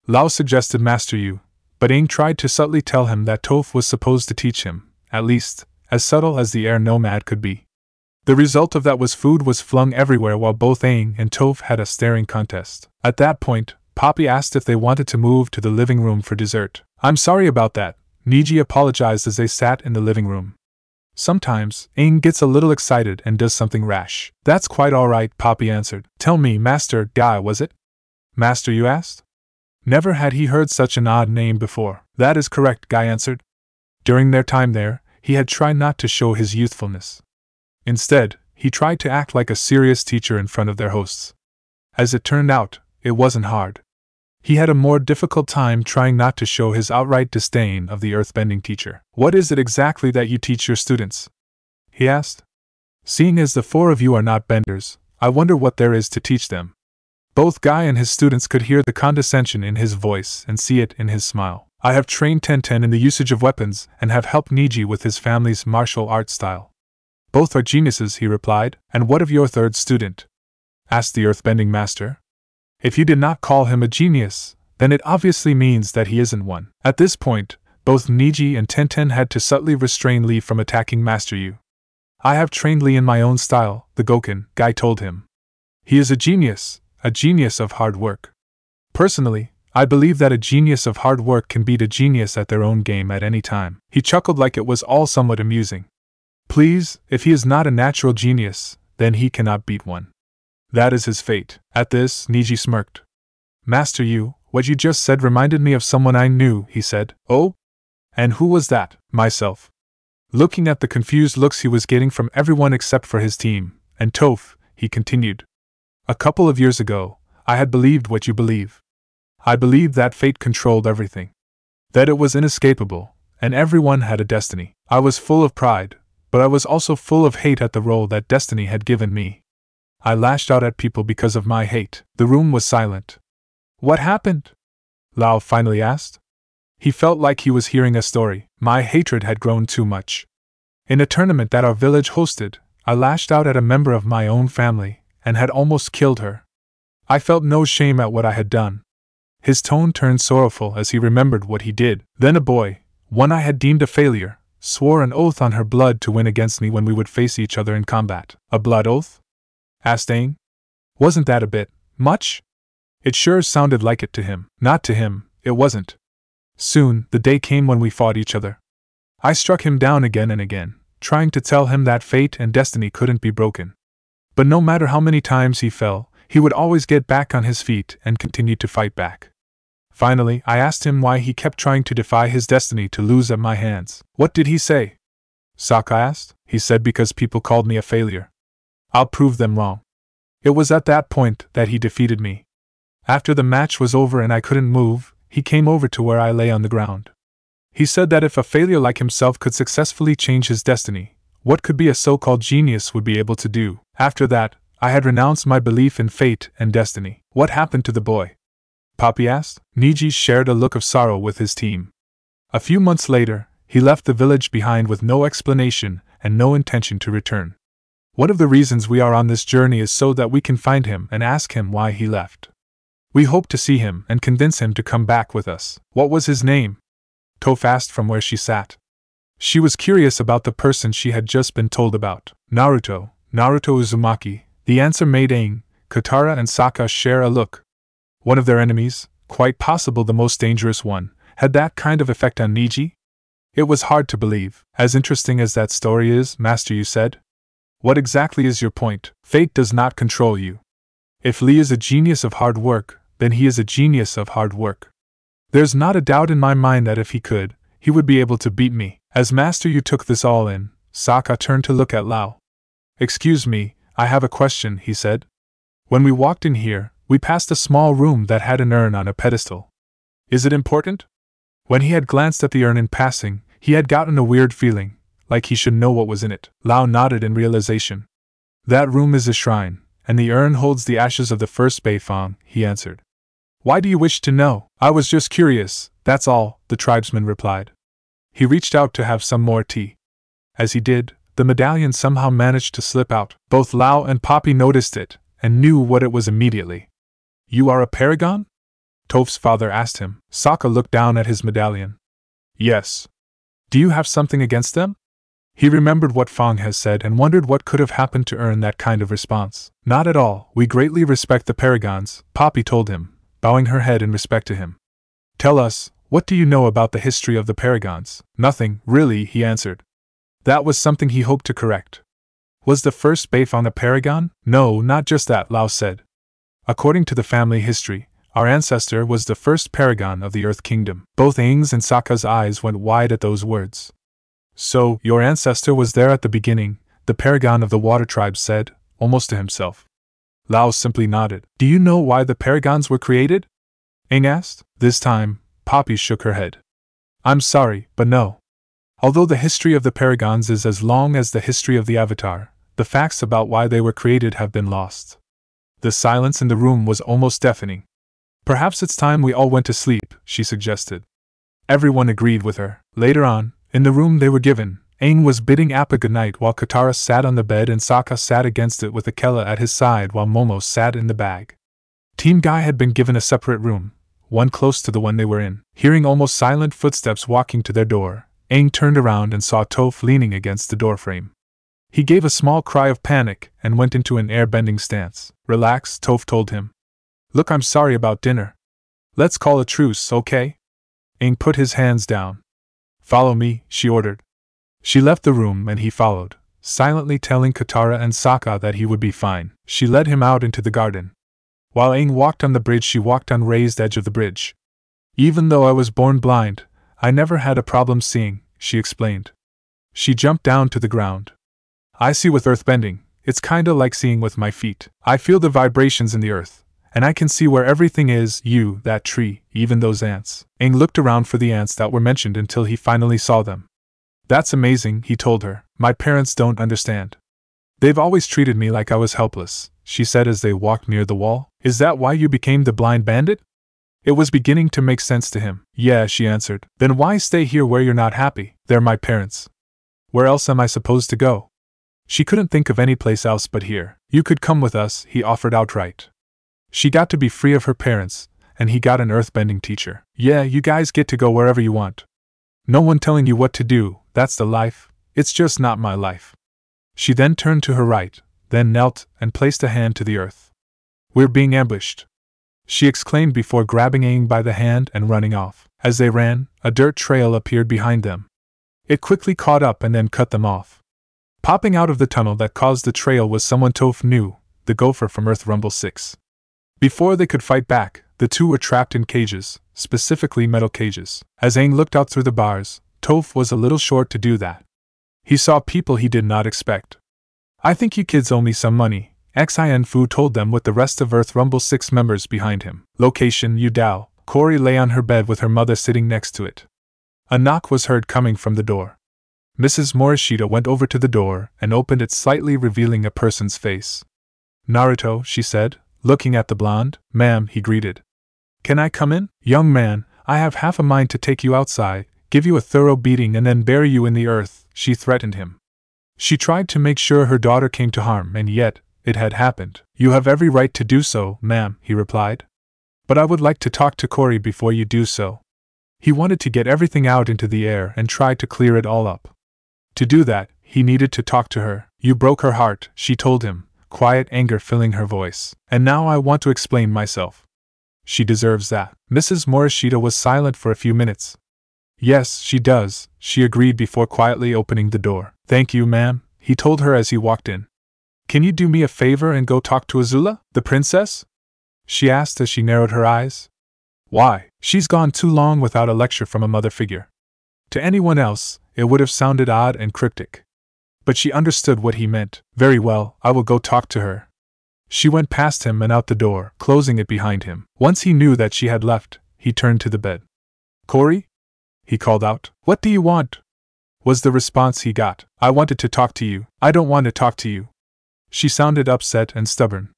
S1: Lao suggested Master Yu, but Aang tried to subtly tell him that Toph was supposed to teach him, at least, as subtle as the air nomad could be. The result of that was food was flung everywhere while both Aang and Toph had a staring contest. At that point, Poppy asked if they wanted to move to the living room for dessert. I'm sorry about that, Niji apologized as they sat in the living room. Sometimes, Aang gets a little excited and does something rash. That's quite alright, Poppy answered. Tell me, Master Guy, was it? Master, you asked? Never had he heard such an odd name before. That is correct, Guy answered. During their time there, he had tried not to show his youthfulness. Instead, he tried to act like a serious teacher in front of their hosts. As it turned out, it wasn't hard. He had a more difficult time trying not to show his outright disdain of the earthbending teacher. What is it exactly that you teach your students? He asked. Seeing as the four of you are not benders, I wonder what there is to teach them. Both Guy and his students could hear the condescension in his voice and see it in his smile. I have trained Tenten in the usage of weapons and have helped Niji with his family's martial art style. Both are geniuses, he replied. And what of your third student? Asked the earthbending master. If you did not call him a genius, then it obviously means that he isn't one. At this point, both Niji and Tenten had to subtly restrain Lee from attacking Master Yu. I have trained Lee in my own style, the Goken, Guy told him. He is a genius of hard work. Personally, I believe that a genius of hard work can beat a genius at their own game at any time. He chuckled like it was all somewhat amusing. Please, if he is not a natural genius, then he cannot beat one. That is his fate. At this, Niji smirked. Master Yu, what you just said reminded me of someone I knew, he said. Oh? And who was that? Myself. Looking at the confused looks he was getting from everyone except for his team, and Toph, he continued. A couple of years ago, I had believed what you believe. I believed that fate controlled everything. That it was inescapable, and everyone had a destiny. I was full of pride, but I was also full of hate at the role that destiny had given me. I lashed out at people because of my hate. The room was silent. What happened? Lao finally asked. He felt like he was hearing a story. My hatred had grown too much. In a tournament that our village hosted, I lashed out at a member of my own family, and had almost killed her. I felt no shame at what I had done. His tone turned sorrowful as he remembered what he did. Then a boy, one I had deemed a failure, swore an oath on her blood to win against me when we would face each other in combat. A blood oath? Asked Aang. Wasn't that a bit much? It sure sounded like it to him. Not to him, it wasn't. Soon, the day came when we fought each other. I struck him down again and again, trying to tell him that fate and destiny couldn't be broken. But no matter how many times he fell, he would always get back on his feet and continue to fight back. Finally, I asked him why he kept trying to defy his destiny to lose at my hands. What did he say? Sokka asked. He said because people called me a failure. I'll prove them wrong. It was at that point that he defeated me. After the match was over and I couldn't move, he came over to where I lay on the ground. He said that if a failure like himself could successfully change his destiny, what could be a so-called genius would be able to do. After that, I had renounced my belief in fate and destiny. What happened to the boy? Poppy asked. Niji shared a look of sorrow with his team. A few months later, he left the village behind with no explanation and no intention to return. One of the reasons we are on this journey is so that we can find him and ask him why he left. We hope to see him and convince him to come back with us. What was his name? Toph asked from where she sat. She was curious about the person she had just been told about. Naruto Uzumaki. The answer made Aang, Katara and Sokka share a look. One of their enemies, quite possible the most dangerous one, had that kind of effect on Niji? It was hard to believe. As interesting as that story is, Master, you said. What exactly is your point? Fate does not control you. If Lee is a genius of hard work, then he is a genius of hard work. There's not a doubt in my mind that if he could, he would be able to beat me. As Master, you took this all in. Sokka turned to look at Lao. Excuse me, I have a question, he said. When we walked in here, we passed a small room that had an urn on a pedestal. Is it important? When he had glanced at the urn in passing, he had gotten a weird feeling, like he should know what was in it. Lao nodded in realization. That room is a shrine, and the urn holds the ashes of the first Beifong, he answered. Why do you wish to know? I was just curious, that's all, the tribesman replied. He reached out to have some more tea. As he did, the medallion somehow managed to slip out. Both Lao and Poppy noticed it, and knew what it was immediately. You are a paragon? Toph's father asked him. Sokka looked down at his medallion. Yes. Do you have something against them? He remembered what Fong has said and wondered what could have happened to earn that kind of response. Not at all, we greatly respect the paragons, Poppy told him, bowing her head in respect to him. Tell us, what do you know about the history of the paragons? Nothing, really, he answered. That was something he hoped to correct. Was the first Beifong a paragon? No, not just that, Lao said. According to the family history, our ancestor was the first paragon of the Earth Kingdom. Both Aang's and Sokka's eyes went wide at those words. So, your ancestor was there at the beginning, the paragon of the water tribes said, almost to himself. Lao simply nodded. Do you know why the paragons were created? Aang asked. This time, Poppy shook her head. I'm sorry, but no. Although the history of the paragons is as long as the history of the Avatar, the facts about why they were created have been lost. The silence in the room was almost deafening. Perhaps it's time we all went to sleep, she suggested. Everyone agreed with her. Later on, in the room they were given, Aang was bidding Appa goodnight while Katara sat on the bed and Sokka sat against it with Akela at his side while Momo sat in the bag. Team Guy had been given a separate room, one close to the one they were in. Hearing almost silent footsteps walking to their door, Aang turned around and saw Toph leaning against the doorframe. He gave a small cry of panic and went into an air-bending stance. Relax, Toph told him. Look, I'm sorry about dinner. Let's call a truce, okay? Aang put his hands down. Follow me, she ordered. She left the room and he followed, silently telling Katara and Sokka that he would be fine. She led him out into the garden. While Aang walked on the bridge, she walked on the raised edge of the bridge. Even though I was born blind, I never had a problem seeing, she explained. She jumped down to the ground. I see with earthbending, it's kinda like seeing with my feet. I feel the vibrations in the earth, and I can see where everything is, you, that tree, even those ants. Aang looked around for the ants that were mentioned until he finally saw them. That's amazing, he told her. My parents don't understand. They've always treated me like I was helpless, she said as they walked near the wall. Is that why you became the blind bandit? It was beginning to make sense to him. Yeah, she answered. Then why stay here where you're not happy? They're my parents. Where else am I supposed to go? She couldn't think of any place else but here. You could come with us, he offered outright. She got to be free of her parents, and he got an earthbending teacher. Yeah, you guys get to go wherever you want. No one telling you what to do, that's the life, it's just not my life. She then turned to her right, then knelt and placed a hand to the earth. We're being ambushed, she exclaimed before grabbing Aang by the hand and running off. As they ran, a dirt trail appeared behind them. It quickly caught up and then cut them off. Popping out of the tunnel that caused the trail was someone Toph knew, the Gopher from Earth Rumble 6. Before they could fight back, the two were trapped in cages, specifically metal cages. As Aang looked out through the bars, Toph was a little short to do that. He saw people he did not expect. I think you kids owe me some money, Xin Fu told them with the rest of Earth Rumble 6 members behind him. Location: Yudao. Corey lay on her bed with her mother sitting next to it. A knock was heard coming from the door. Mrs. Morishita went over to the door and opened it slightly, revealing a person's face. Naruto, she said, looking at the blonde. Ma'am, he greeted. Can I come in? Young man, I have half a mind to take you outside, give you a thorough beating and then bury you in the earth, she threatened him. She tried to make sure her daughter came to harm, and yet, it had happened. You have every right to do so, ma'am, he replied. But I would like to talk to Corey before you do so. He wanted to get everything out into the air and try to clear it all up. To do that, he needed to talk to her. You broke her heart, she told him, quiet anger filling her voice. And now I want to explain myself. She deserves that. Mrs. Morishita was silent for a few minutes. Yes, she does, she agreed before quietly opening the door. Thank you, ma'am, he told her as he walked in. Can you do me a favor and go talk to Azula, the princess? She asked as she narrowed her eyes. Why? She's gone too long without a lecture from a mother figure. To anyone else, it would have sounded odd and cryptic. But she understood what he meant. Very well, I will go talk to her. She went past him and out the door, closing it behind him. Once he knew that she had left, he turned to the bed. Corey? He called out. What do you want? Was the response he got. I wanted to talk to you. I don't want to talk to you. She sounded upset and stubborn.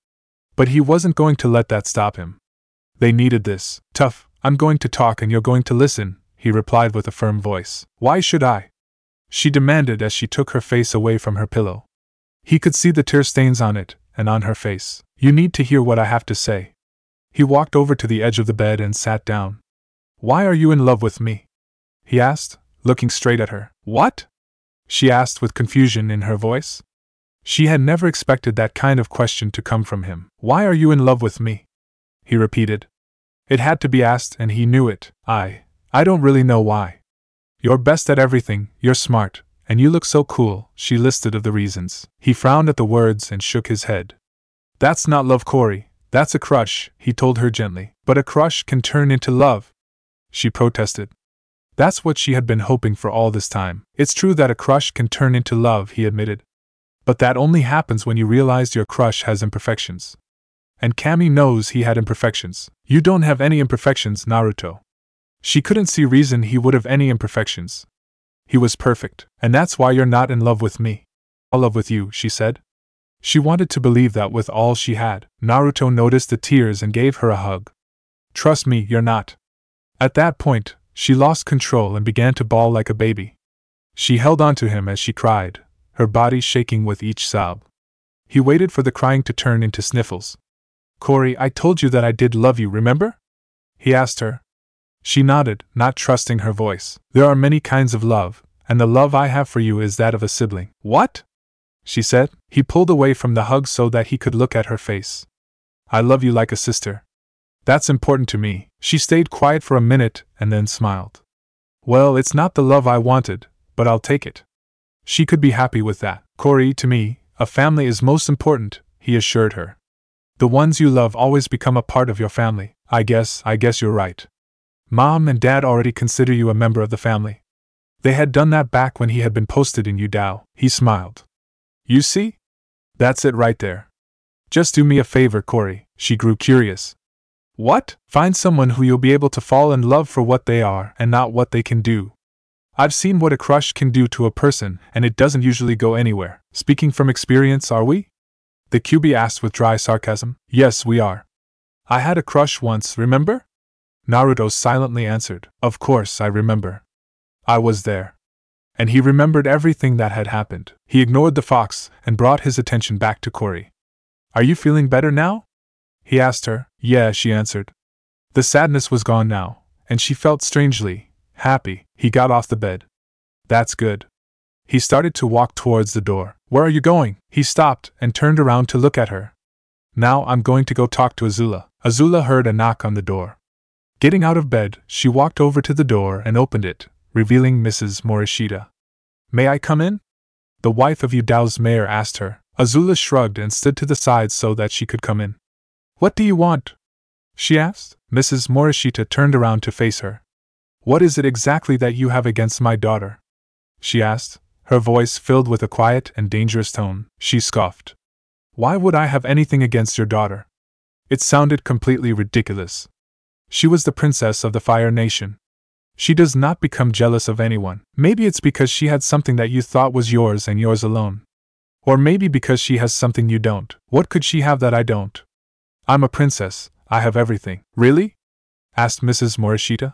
S1: But he wasn't going to let that stop him. They needed this. Tough, I'm going to talk and you're going to listen, he replied with a firm voice. Why should I? She demanded as she took her face away from her pillow. He could see the tear stains on it, and on her face. You need to hear what I have to say. He walked over to the edge of the bed and sat down. Why are you in love with me? He asked, looking straight at her. What? She asked with confusion in her voice. She had never expected that kind of question to come from him. Why are you in love with me? He repeated. It had to be asked and he knew it. I don't really know why. You're best at everything, you're smart, and you look so cool, she listed of the reasons. He frowned at the words and shook his head. That's not love, Corey, that's a crush, he told her gently. But a crush can turn into love, she protested. That's what she had been hoping for all this time. It's true that a crush can turn into love, he admitted. But that only happens when you realize your crush has imperfections. And Kami knows he had imperfections. You don't have any imperfections, Naruto. She couldn't see reason he would have any imperfections. He was perfect, and that's why you're not in love with me. In love with you, she said. She wanted to believe that with all she had. Naruto noticed the tears and gave her a hug. Trust me, you're not. At that point, she lost control and began to bawl like a baby. She held on to him as she cried, her body shaking with each sob. He waited for the crying to turn into sniffles. Corey, I told you that I did love you, remember? He asked her. She nodded, not trusting her voice. There are many kinds of love, and the love I have for you is that of a sibling. What? She said. He pulled away from the hug so that he could look at her face. I love you like a sister. That's important to me. She stayed quiet for a minute and then smiled. Well, it's not the love I wanted, but I'll take it. She could be happy with that. Corey, to me, a family is most important, he assured her. The ones you love always become a part of your family. I guess you're right. Mom and Dad already consider you a member of the family. They had done that back when he had been posted in Yudao. He smiled. You see? That's it right there. Just do me a favor, Corey. She grew curious. What? Find someone who you'll be able to fall in love for what they are and not what they can do. I've seen what a crush can do to a person, and it doesn't usually go anywhere. Speaking from experience, are we? The QB asked with dry sarcasm. Yes, we are. I had a crush once, remember? Naruto silently answered. Of course I remember. I was there. And he remembered everything that had happened. He ignored the fox and brought his attention back to Corey. Are you feeling better now? He asked her. Yeah, she answered. The sadness was gone now, and she felt strangely Happy, he got off the bed. That's good. He started to walk towards the door. Where are you going? He stopped and turned around to look at her. Now I'm going to go talk to Azula. Azula heard a knock on the door. Getting out of bed, she walked over to the door and opened it, revealing Mrs. Morishita. May I come in? The wife of Udao's mayor asked her. Azula shrugged and stood to the side so that she could come in. What do you want? She asked. Mrs. Morishita turned around to face her. What is it exactly that you have against my daughter? She asked, her voice filled with a quiet and dangerous tone. She scoffed. Why would I have anything against your daughter? It sounded completely ridiculous. She was the princess of the Fire Nation. She does not become jealous of anyone. Maybe it's because she had something that you thought was yours and yours alone. Or maybe because she has something you don't. What could she have that I don't? I'm a princess, I have everything. Really? Asked Mrs. Morishita.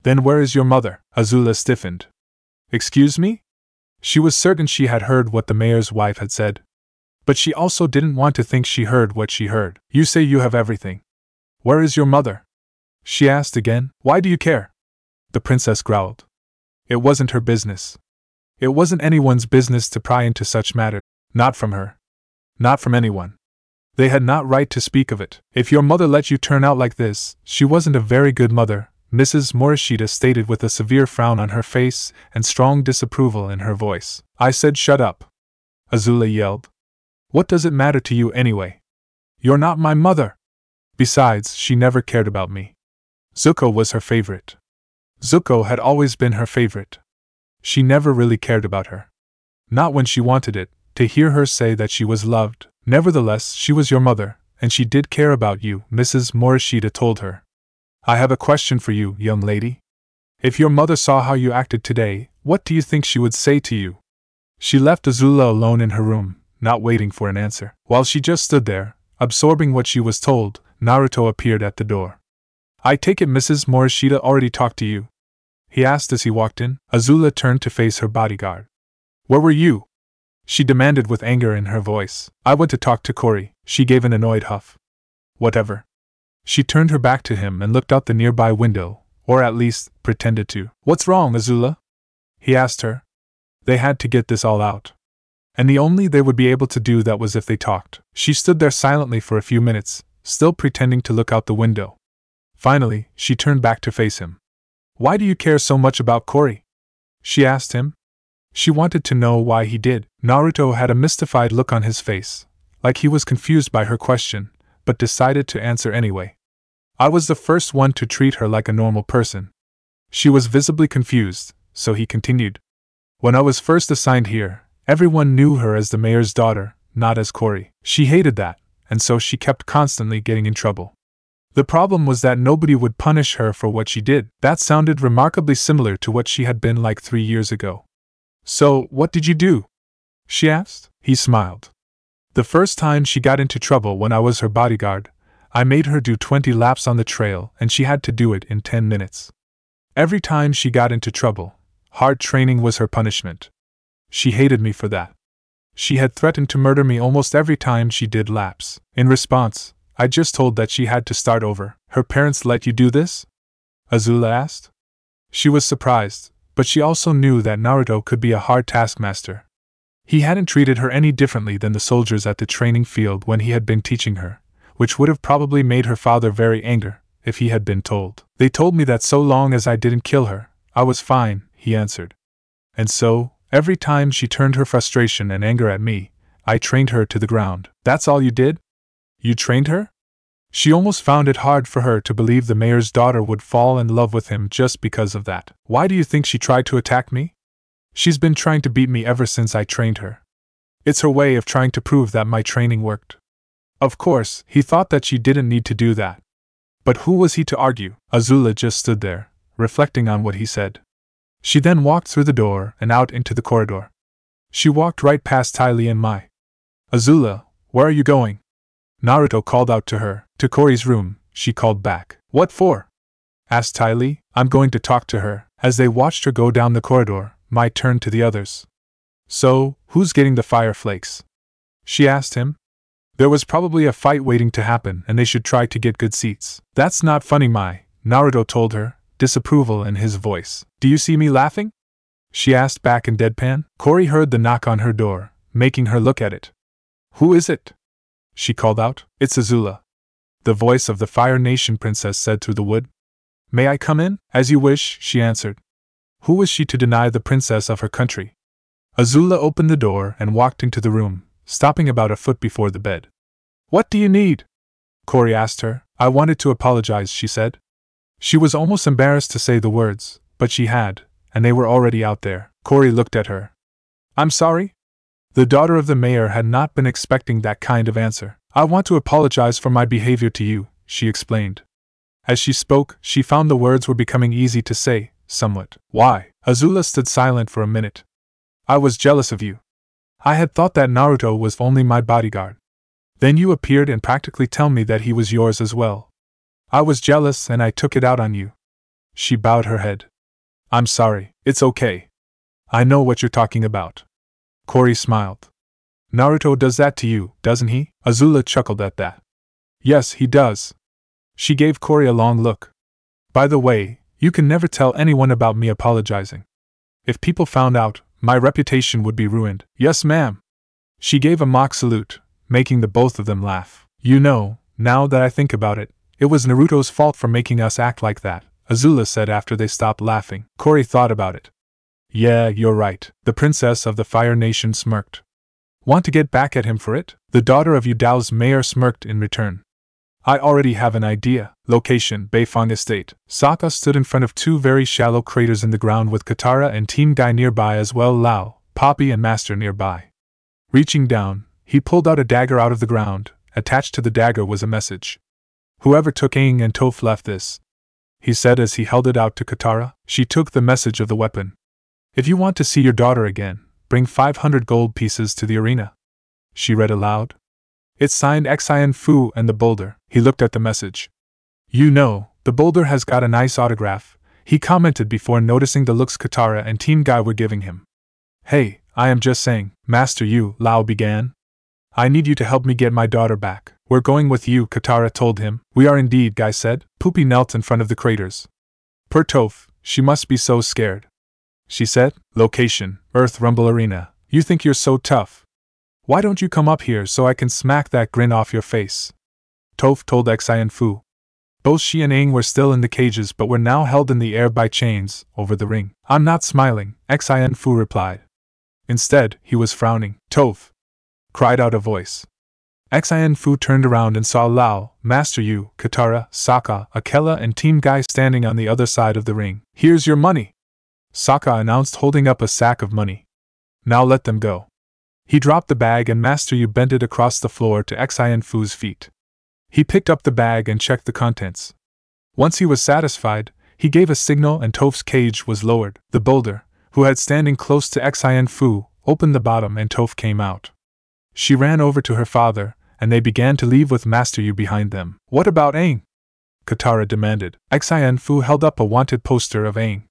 S1: Then where is your mother? Azula stiffened. Excuse me? She was certain she had heard what the mayor's wife had said. But she also didn't want to think she heard what she heard. You say you have everything. Where is your mother? She asked again. Why do you care? The princess growled. It wasn't her business. It wasn't anyone's business to pry into such matters. Not from her. Not from anyone. They had not right to speak of it. If your mother let you turn out like this, she wasn't a very good mother, Mrs. Morishita stated with a severe frown on her face and strong disapproval in her voice. I said shut up. Azula yelled. What does it matter to you anyway? You're not my mother. Besides, she never cared about me. Zuko was her favorite. Zuko had always been her favorite. She never really cared about her. Not when she wanted it, to hear her say that she was loved. Nevertheless, she was your mother, and she did care about you, Mrs. Morishita told her. I have a question for you, young lady. If your mother saw how you acted today, what do you think she would say to you? She left Azula alone in her room, not waiting for an answer. While she just stood there, absorbing what she was told, Naruto appeared at the door. I take it Mrs. Morishita already talked to you? He asked as he walked in. Azula turned to face her bodyguard. Where were you? She demanded with anger in her voice. I went to talk to Cory. She gave an annoyed huff. Whatever. She turned her back to him and looked out the nearby window, or at least, pretended to. What's wrong, Azula? He asked her. They had to get this all out. And the only they would be able to do that was if they talked. She stood there silently for a few minutes, still pretending to look out the window. Finally, she turned back to face him. Why do you care so much about Cory? She asked him. She wanted to know why he did. Naruto had a mystified look on his face, like he was confused by her question, but decided to answer anyway. I was the first one to treat her like a normal person. She was visibly confused, so he continued. When I was first assigned here, everyone knew her as the mayor's daughter, not as Cory. She hated that, and so she kept constantly getting in trouble. The problem was that nobody would punish her for what she did. That sounded remarkably similar to what she had been like 3 years ago. So, what did you do? She asked. He smiled. The first time she got into trouble when I was her bodyguard, I made her do 20 laps on the trail and she had to do it in 10 minutes. Every time she got into trouble, hard training was her punishment. She hated me for that. She had threatened to murder me almost every time she did laps. In response, I just told that she had to start over. Her parents let you do this? Azula asked. She was surprised, but she also knew that Naruto could be a hard taskmaster. He hadn't treated her any differently than the soldiers at the training field when he had been teaching her, which would have probably made her father very angry if he had been told. They told me that so long as I didn't kill her, I was fine, he answered. And so, every time she turned her frustration and anger at me, I trained her to the ground. That's all you did? You trained her? She almost found it hard for her to believe the mayor's daughter would fall in love with him just because of that. Why do you think she tried to attack me? She's been trying to beat me ever since I trained her. It's her way of trying to prove that my training worked. Of course, he thought that she didn't need to do that. But who was he to argue? Azula just stood there, reflecting on what he said. She then walked through the door and out into the corridor. She walked right past Ty Lee and Mai. Azula, where are you going? Naruto called out to her. To Cory's room, she called back. What for? Asked Ty Lee. I'm going to talk to her. As they watched her go down the corridor, Mai turned to the others. So, who's getting the fire flakes? She asked him. There was probably a fight waiting to happen and they should try to get good seats. That's not funny, Mai, Naruto told her, disapproval in his voice. "Do you see me laughing?" she asked back in deadpan. Corey heard the knock on her door, making her look at it. "Who is it?" she called out. "It's Azula," the voice of the Fire Nation princess said through the wood. "May I come in?" "As you wish," she answered. Who was she to deny the princess of her country? Azula opened the door and walked into the room, stopping about a foot before the bed. "What do you need?" Corey asked her. "I wanted to apologize," she said. She was almost embarrassed to say the words, but she had, and they were already out there. Corey looked at her. "I'm sorry?" The daughter of the mayor had not been expecting that kind of answer. "I want to apologize for my behavior to you," she explained. As she spoke, she found the words were becoming easy to say, somewhat. "Why?" Azula stood silent for a minute. "I was jealous of you. I had thought that Naruto was only my bodyguard. Then you appeared and practically tell me that he was yours as well. I was jealous and I took it out on you." She bowed her head. "I'm sorry, it's okay. I know what you're talking about." Corey smiled. "Naruto does that to you, doesn't he?" Azula chuckled at that. "Yes, he does." She gave Corey a long look. "By the way, you can never tell anyone about me apologizing. If people found out, my reputation would be ruined." "Yes, ma'am." She gave a mock salute, making the both of them laugh. "You know, now that I think about it, it was Naruto's fault for making us act like that," Azula said after they stopped laughing. Corey thought about it. "Yeah, you're right." The princess of the Fire Nation smirked. "Want to get back at him for it?" The daughter of Yudao's mayor smirked in return. "I already have an idea." Location: Beifong Estate. Sokka stood in front of two very shallow craters in the ground with Katara and Team Guy nearby as well Lao, Poppy and Master nearby. Reaching down, he pulled out a dagger out of the ground. Attached to the dagger was a message. "Whoever took Aang and Toph left this," he said as he held it out to Katara. She took the message of the weapon. "If you want to see your daughter again, bring 500 gold pieces to the arena," she read aloud. "It's signed Xian Fu and the boulder." He looked at the message. "You know, the boulder has got a nice autograph," he commented before noticing the looks Katara and Team Guy were giving him. "Hey, I am just saying." "Master Yu," Lao began. "I need you to help me get my daughter back." "We're going with you," Katara told him. "We are indeed," Guy said. Poopy knelt in front of the craters. "Per Toph, she must be so scared," she said. Location: Earth Rumble Arena. "You think you're so tough. Why don't you come up here so I can smack that grin off your face?" Toph told Xian Fu. Both she and Aang were still in the cages but were now held in the air by chains over the ring. "I'm not smiling," Xian Fu replied. Instead, he was frowning. "Toph!" cried out a voice. Xian Fu turned around and saw Lao, Master Yu, Katara, Sokka, Akela and Team Guy standing on the other side of the ring. "Here's your money," Sokka announced, holding up a sack of money. "Now let them go." He dropped the bag and Master Yu bent it across the floor to Xian Fu's feet. He picked up the bag and checked the contents. Once he was satisfied, he gave a signal and Toph's cage was lowered. The boulder, who had standing close to Xian Fu, opened the bottom and Toph came out. She ran over to her father, and they began to leave with Master Yu behind them. "What about Aang?" Katara demanded. Xian Fu held up a wanted poster of Aang.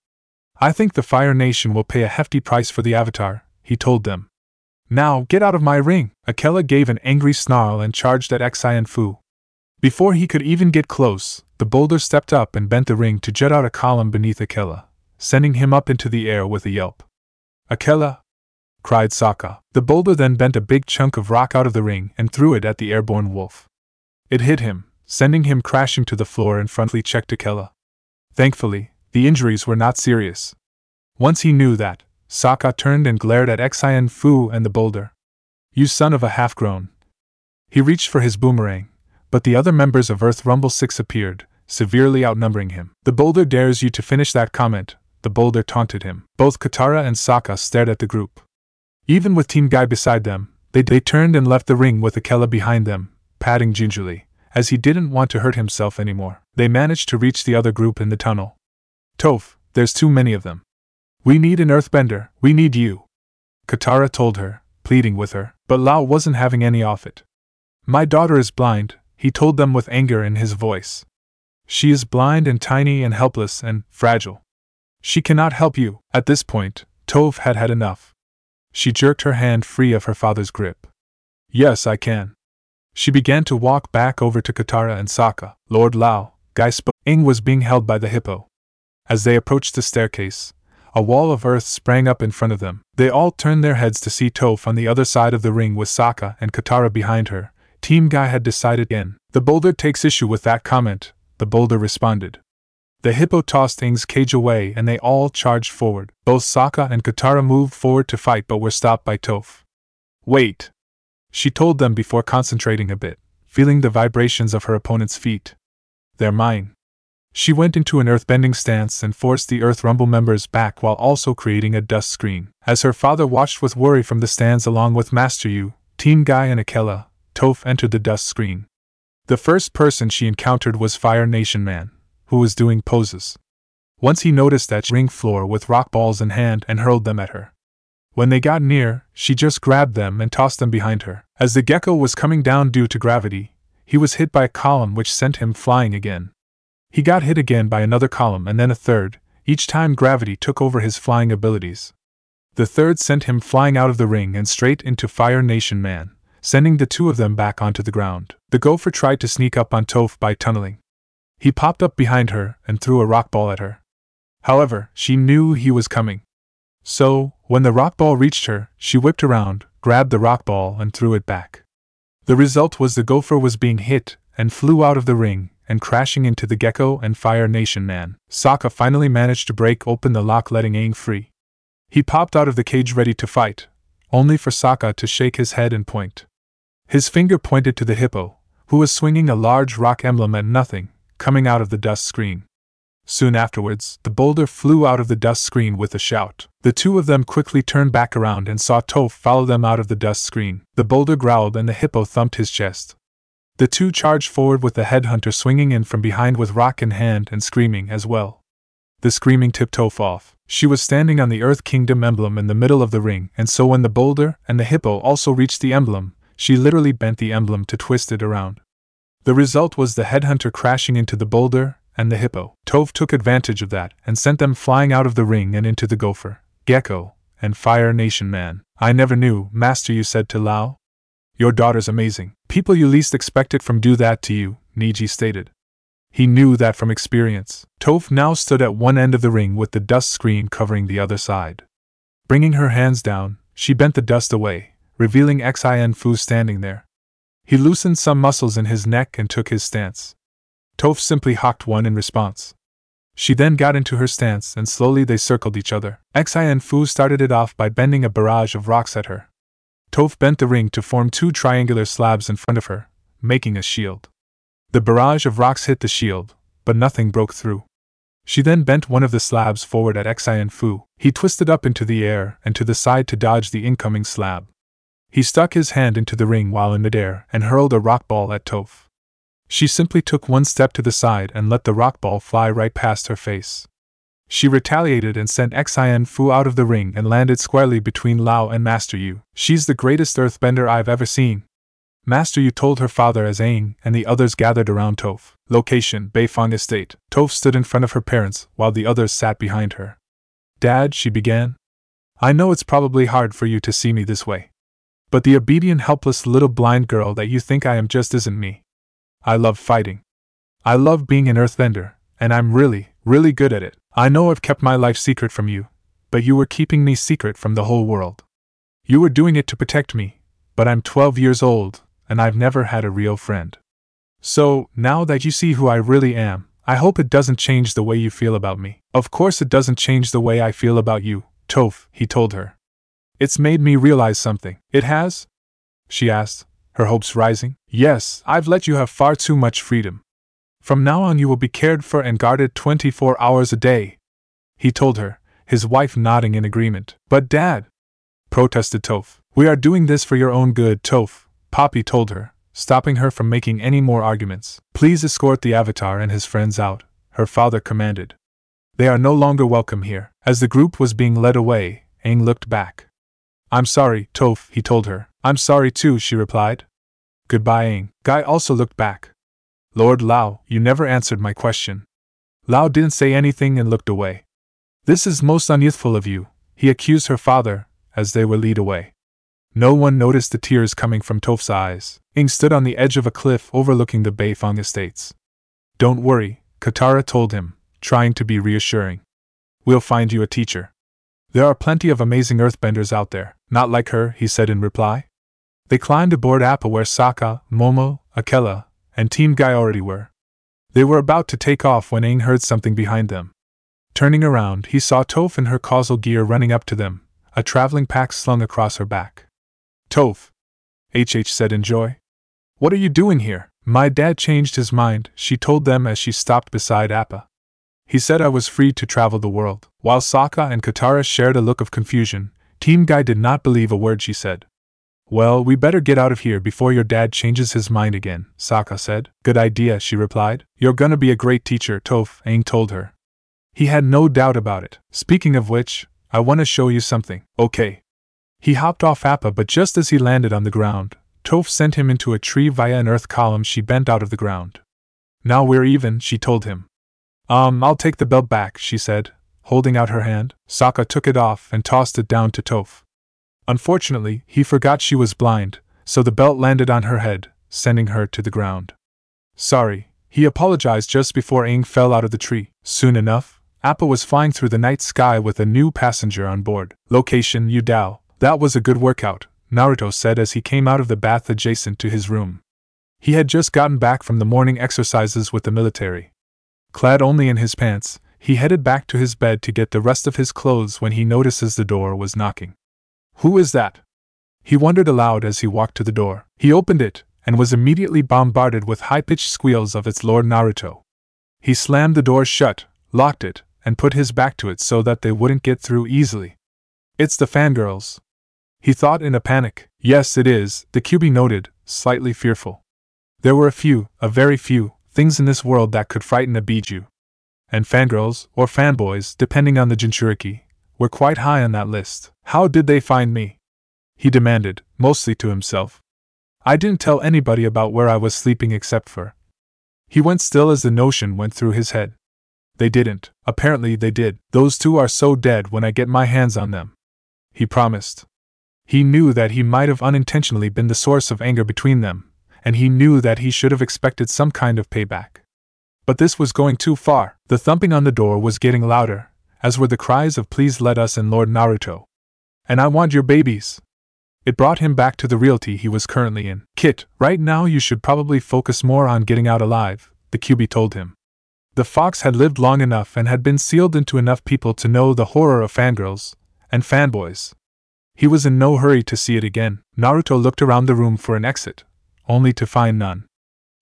S1: "I think the Fire Nation will pay a hefty price for the Avatar," he told them. "Now, get out of my ring!" Akela gave an angry snarl and charged at Xian Fu. Before he could even get close, the boulder stepped up and bent the ring to jut out a column beneath Akela, sending him up into the air with a yelp. "Akela!" cried Sokka. The boulder then bent a big chunk of rock out of the ring and threw it at the airborne wolf. It hit him, sending him crashing to the floor and frontally checked Akela. Thankfully, the injuries were not serious. Once he knew that, Sokka turned and glared at Xian Fu and the boulder. "You son of a half-grown!" He reached for his boomerang, but the other members of Earth Rumble 6 appeared, severely outnumbering him. "The boulder dares you to finish that comment," the boulder taunted him. Both Katara and Sokka stared at the group. Even with Team Guy beside them, they turned and left the ring with Akela behind them, padding gingerly, as he didn't want to hurt himself anymore. They managed to reach the other group in the tunnel. "Toph, there's too many of them. We need an earthbender, we need you," Katara told her, pleading with her, but Lao wasn't having any of it. "My daughter is blind," he told them with anger in his voice. "She is blind and tiny and helpless and fragile. She cannot help you." At this point, Toph had had enough. She jerked her hand free of her father's grip. "Yes, I can." She began to walk back over to Katara and Sokka. "Lord Lao," Guy spoke. Aang was being held by the hippo. As they approached the staircase, a wall of earth sprang up in front of them. They all turned their heads to see Toph on the other side of the ring with Sokka and Katara behind her. Team Guy had decided again. The boulder takes issue with that comment, the boulder responded. The hippo tossed Aang's cage away and they all charged forward. Both Sokka and Katara moved forward to fight but were stopped by Toph. Wait! She told them before concentrating a bit, feeling the vibrations of her opponent's feet. They're mine. She went into an earthbending stance and forced the Earth Rumble members back while also creating a dust screen. As her father watched with worry from the stands along with Master Yu, Team Guy and Akela, Toph entered the dust screen. The first person she encountered was Fire Nation Man, who was doing poses. Once he noticed that ring floor with rock balls in hand and hurled them at her. When they got near, she just grabbed them and tossed them behind her. As the gecko was coming down due to gravity, he was hit by a column which sent him flying again. He got hit again by another column and then a third, each time gravity took over his flying abilities. The third sent him flying out of the ring and straight into Fire Nation Man, sending the two of them back onto the ground. The gopher tried to sneak up on Toph by tunneling. He popped up behind her and threw a rock ball at her. However, she knew he was coming. So, when the rock ball reached her, she whipped around, grabbed the rock ball and threw it back. The result was the gopher was being hit and flew out of the ring and crashing into the gecko and Fire Nation Man. Sokka finally managed to break open the lock, letting Aang free. He popped out of the cage ready to fight, only for Sokka to shake his head and point. His finger pointed to the hippo, who was swinging a large rock emblem at nothing, coming out of the dust screen. Soon afterwards, the boulder flew out of the dust screen with a shout. The two of them quickly turned back around and saw Toph follow them out of the dust screen. The boulder growled and the hippo thumped his chest. The two charged forward with the headhunter swinging in from behind with rock in hand and screaming as well. The screaming tipped Toph off. She was standing on the Earth Kingdom emblem in the middle of the ring, and so when the boulder and the hippo also reached the emblem, she literally bent the emblem to twist it around. The result was the headhunter crashing into the boulder and the hippo. Toph took advantage of that and sent them flying out of the ring and into the gopher, gecko, and Fire Nation Man. I never knew, Master Yu said to Lao. Your daughter's amazing. People you least expected from do that to you, Niji stated. He knew that from experience. Toph now stood at one end of the ring with the dust screen covering the other side. Bringing her hands down, she bent the dust away, revealing Xin Fu standing there. He loosened some muscles in his neck and took his stance. Toph simply hocked one in response. She then got into her stance and slowly they circled each other. Xin Fu started it off by bending a barrage of rocks at her. Toph bent the ring to form two triangular slabs in front of her, making a shield. The barrage of rocks hit the shield, but nothing broke through. She then bent one of the slabs forward at Xin Fu. He twisted up into the air and to the side to dodge the incoming slab. He stuck his hand into the ring while in midair and hurled a rock ball at Toph. She simply took one step to the side and let the rock ball fly right past her face. She retaliated and sent Xin Fu out of the ring and landed squarely between Lao and Master Yu. She's the greatest earthbender I've ever seen, Master Yu told her father as Aang and the others gathered around Toph. Location: Beifong Estate. Toph stood in front of her parents while the others sat behind her. Dad, she began. I know it's probably hard for you to see me this way. But the obedient, helpless little blind girl that you think I am just isn't me. I love fighting. I love being an earthbender, and I'm really, really good at it. I know I've kept my life secret from you, but you were keeping me secret from the whole world. You were doing it to protect me, but I'm 12 years old, and I've never had a real friend. So, now that you see who I really am, I hope it doesn't change the way you feel about me. Of course it doesn't change the way I feel about you, Toph, he told her. It's made me realize something. It has? She asked, her hopes rising. Yes, I've let you have far too much freedom. From now on you will be cared for and guarded 24 hours a day, he told her, his wife nodding in agreement. But Dad, protested Toph. We are doing this for your own good, Toph, Poppy told her, stopping her from making any more arguments. Please escort the Avatar and his friends out, her father commanded. They are no longer welcome here. As the group was being led away, Aang looked back. I'm sorry, Toph, he told her. I'm sorry too, she replied. Goodbye, Aang. Guy also looked back. Lord Lao, you never answered my question. Lao didn't say anything and looked away. This is most unyouthful of you, he accused her father, as they were led away. No one noticed the tears coming from Toph's eyes. Aang stood on the edge of a cliff overlooking the Beifong estates. Don't worry, Katara told him, trying to be reassuring. We'll find you a teacher. There are plenty of amazing earthbenders out there, not like her, he said in reply. They climbed aboard Appa where Sokka, Momo, Akela, and Team Guy already were. They were about to take off when Aang heard something behind them. Turning around, he saw Toph in her causal gear running up to them, a traveling pack slung across her back. Toph, HH said in joy. What are you doing here? My dad changed his mind, she told them as she stopped beside Appa. He said I was free to travel the world. While Sokka and Katara shared a look of confusion, Team Guy did not believe a word she said. Well, we better get out of here before your dad changes his mind again, Sokka said. Good idea, she replied. You're gonna be a great teacher, Toph, Aang told her. He had no doubt about it. Speaking of which, I want to show you something. Okay. He hopped off Appa, but just as he landed on the ground, Toph sent him into a tree via an earth column she bent out of the ground. Now we're even, she told him. I'll take the belt back, she said, holding out her hand. Sokka took it off and tossed it down to Toph. Unfortunately, he forgot she was blind, so the belt landed on her head, sending her to the ground. Sorry, he apologized just before Aang fell out of the tree. Soon enough, Appa was flying through the night sky with a new passenger on board. Location Yu Dao. That was a good workout, Naruto said as he came out of the bath adjacent to his room. He had just gotten back from the morning exercises with the military. Clad only in his pants, he headed back to his bed to get the rest of his clothes when he notices the door was knocking. Who is that? He wondered aloud as he walked to the door. He opened it, and was immediately bombarded with high-pitched squeals of its Lord Naruto. He slammed the door shut, locked it, and put his back to it so that they wouldn't get through easily. It's the fangirls, he thought in a panic. Yes, it is, the QB noted, slightly fearful. There were a very few, things in this world that could frighten a Biju. And fangirls, or fanboys, depending on the Jinchuriki, were quite high on that list. How did they find me? He demanded, mostly to himself. I didn't tell anybody about where I was sleeping except for. He went still as the notion went through his head. They didn't. Apparently they did. Those two are so dead when I get my hands on them. He promised. He knew that he might have unintentionally been the source of anger between them, and he knew that he should have expected some kind of payback. But this was going too far. The thumping on the door was getting louder, as were the cries of please let us in, Lord Naruto. And I want your babies. It brought him back to the reality he was currently in. Kit, right now you should probably focus more on getting out alive, the QB told him. The fox had lived long enough and had been sealed into enough people to know the horror of fangirls and fanboys. He was in no hurry to see it again. Naruto looked around the room for an exit, only to find none.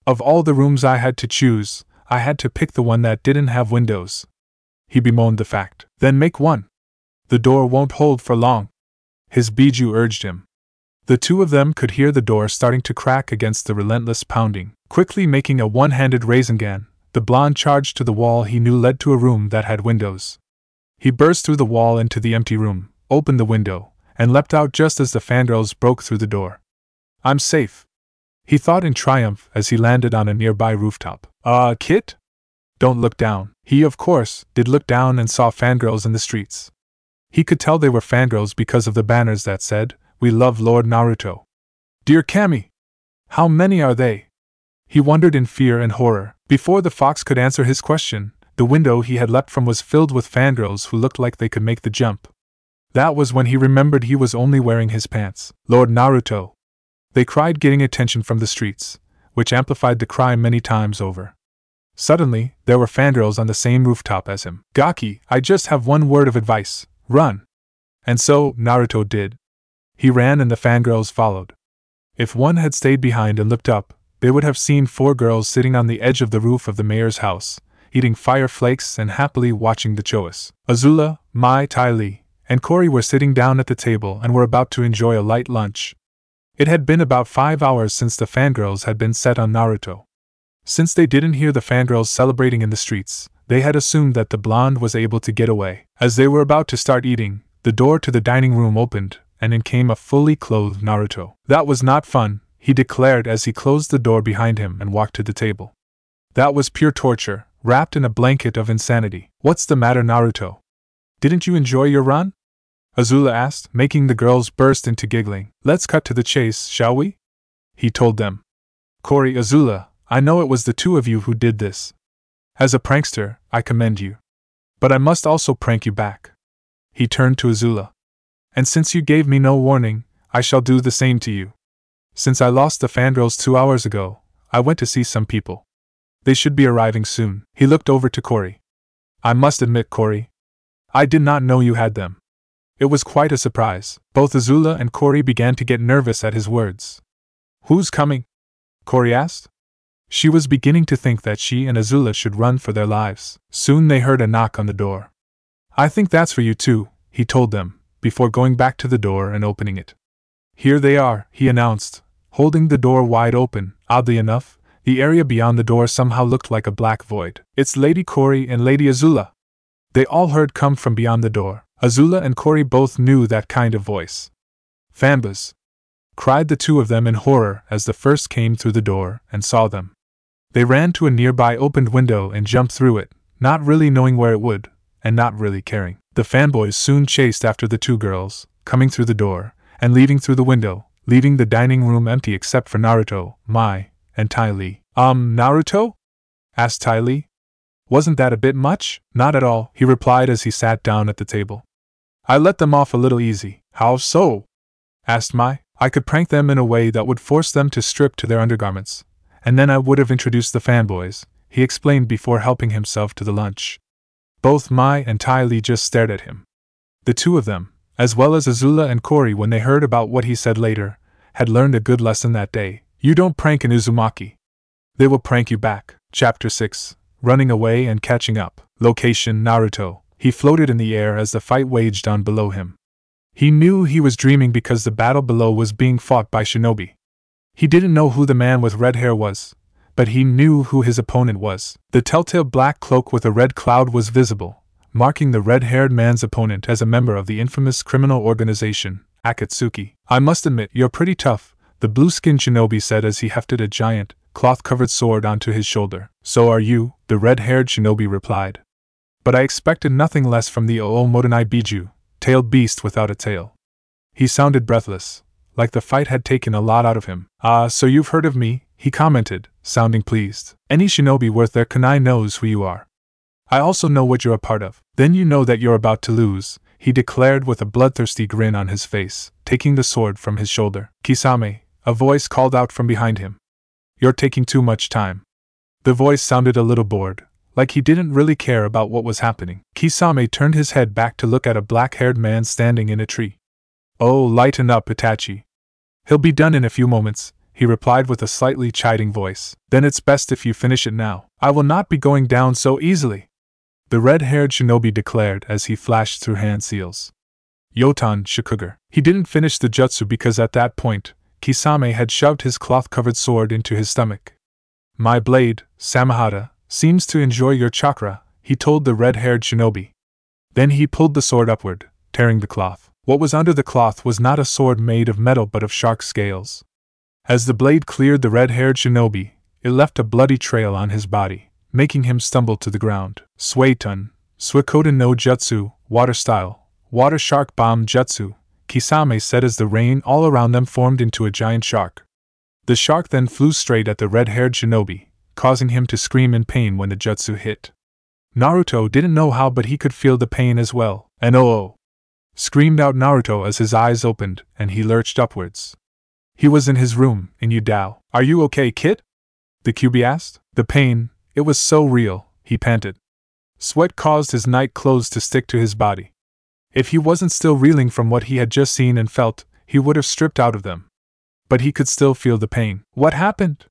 S1: Of all the rooms I had to choose, I had to pick the one that didn't have windows. He bemoaned the fact. Then make one. The door won't hold for long. His Biju urged him. The two of them could hear the door starting to crack against the relentless pounding. Quickly making a one-handed Rasengan, the blonde charged to the wall he knew led to a room that had windows. He burst through the wall into the empty room, opened the window, and leapt out just as the fangirls broke through the door. I'm safe, he thought in triumph as he landed on a nearby rooftop. Kit? Don't look down. He, of course, did look down and saw fangirls in the streets. He could tell they were fangirls because of the banners that said, "We love Lord Naruto." Dear Kami! How many are they? He wondered in fear and horror. Before the fox could answer his question, the window he had leapt from was filled with fangirls who looked like they could make the jump. That was when he remembered he was only wearing his pants. Lord Naruto! They cried, getting attention from the streets, which amplified the cry many times over. Suddenly, there were fangirls on the same rooftop as him. Gaki, I just have one word of advice. Run! And so, Naruto did. He ran and the fangirls followed. If one had stayed behind and looked up, they would have seen 4 girls sitting on the edge of the roof of the mayor's house, eating fire flakes and happily watching the Choas. Azula, Mai Tai Li, and Kori were sitting down at the table and were about to enjoy a light lunch. It had been about 5 hours since the fangirls had been set on Naruto. Since they didn't hear the fangirls celebrating in the streets, they had assumed that the blonde was able to get away. As they were about to start eating, the door to the dining room opened, and in came a fully clothed Naruto. That was not fun, he declared as he closed the door behind him and walked to the table. That was pure torture, wrapped in a blanket of insanity. What's the matter, Naruto? Didn't you enjoy your run? Azula asked, making the girls burst into giggling. Let's cut to the chase, shall we? He told them. Kori, Azula, I know it was the two of you who did this. As a prankster, I commend you. But I must also prank you back. He turned to Azula. And since you gave me no warning, I shall do the same to you. Since I lost the Fandrels 2 hours ago, I went to see some people. They should be arriving soon. He looked over to Corey. I must admit, Corey, I did not know you had them. It was quite a surprise. Both Azula and Corey began to get nervous at his words. Who's coming? Corey asked. She was beginning to think that she and Azula should run for their lives. Soon they heard a knock on the door. I think that's for you too, he told them, before going back to the door and opening it. Here they are, he announced, holding the door wide open. Oddly enough, the area beyond the door somehow looked like a black void. It's Lady Corey and Lady Azula. They all heard come from beyond the door. Azula and Corey both knew that kind of voice. Fanbas! Cried the two of them in horror as the first came through the door and saw them. They ran to a nearby opened window and jumped through it, not really knowing where it would, and not really caring. The fanboys soon chased after the two girls, coming through the door, and leaving through the window, leaving the dining room empty except for Naruto, Mai, and Ty Lee. Naruto? Asked Ty Lee. Wasn't that a bit much? Not at all, he replied as he sat down at the table. I let them off a little easy. How so? Asked Mai. I could prank them in a way that would force them to strip to their undergarments, and then I would have introduced the fanboys, he explained before helping himself to the lunch. Both Mai and Ty Lee just stared at him. The two of them, as well as Azula and Corey when they heard about what he said later, had learned a good lesson that day. You don't prank an Uzumaki. They will prank you back. Chapter 6. Running away and catching up. Location: Naruto. He floated in the air as the fight waged on below him. He knew he was dreaming because the battle below was being fought by shinobi. He didn't know who the man with red hair was, but he knew who his opponent was. The telltale black cloak with a red cloud was visible, marking the red-haired man's opponent as a member of the infamous criminal organization, Akatsuki. I must admit, you're pretty tough, the blue-skinned shinobi said as he hefted a giant, cloth-covered sword onto his shoulder. So are you, the red-haired shinobi replied. But I expected nothing less from the Oomotenai Biju, tailed beast without a tail. He sounded breathless, like the fight had taken a lot out of him. So you've heard of me, he commented, sounding pleased. Any shinobi worth their kunai knows who you are. I also know what you're a part of. Then you know that you're about to lose, he declared with a bloodthirsty grin on his face, taking the sword from his shoulder. Kisame, a voice called out from behind him. You're taking too much time. The voice sounded a little bored, like he didn't really care about what was happening. Kisame turned his head back to look at a black-haired man standing in a tree. Oh, lighten up, Itachi. He'll be done in a few moments, he replied with a slightly chiding voice. Then it's best if you finish it now. I will not be going down so easily, the red-haired shinobi declared as he flashed through hand seals. Yotan Shikuger. He didn't finish the jutsu because at that point, Kisame had shoved his cloth-covered sword into his stomach. My blade, Samahata, seems to enjoy your chakra, he told the red-haired shinobi. Then he pulled the sword upward, tearing the cloth. What was under the cloth was not a sword made of metal but of shark scales. As the blade cleared the red-haired shinobi, it left a bloody trail on his body, making him stumble to the ground. Suiton, Suikoden no Jutsu, Water Style, Water Shark Bomb Jutsu, Kisame said as the rain all around them formed into a giant shark. The shark then flew straight at the red-haired shinobi, causing him to scream in pain when the jutsu hit. Naruto didn't know how, but he could feel the pain as well. And oh! Screamed out Naruto as his eyes opened and he lurched upwards. He was in his room, in Yudao. Are you okay, kid? The Kyuubi asked. The pain, it was so real, he panted. Sweat caused his night clothes to stick to his body. If he wasn't still reeling from what he had just seen and felt, he would have stripped out of them. But he could still feel the pain. What happened?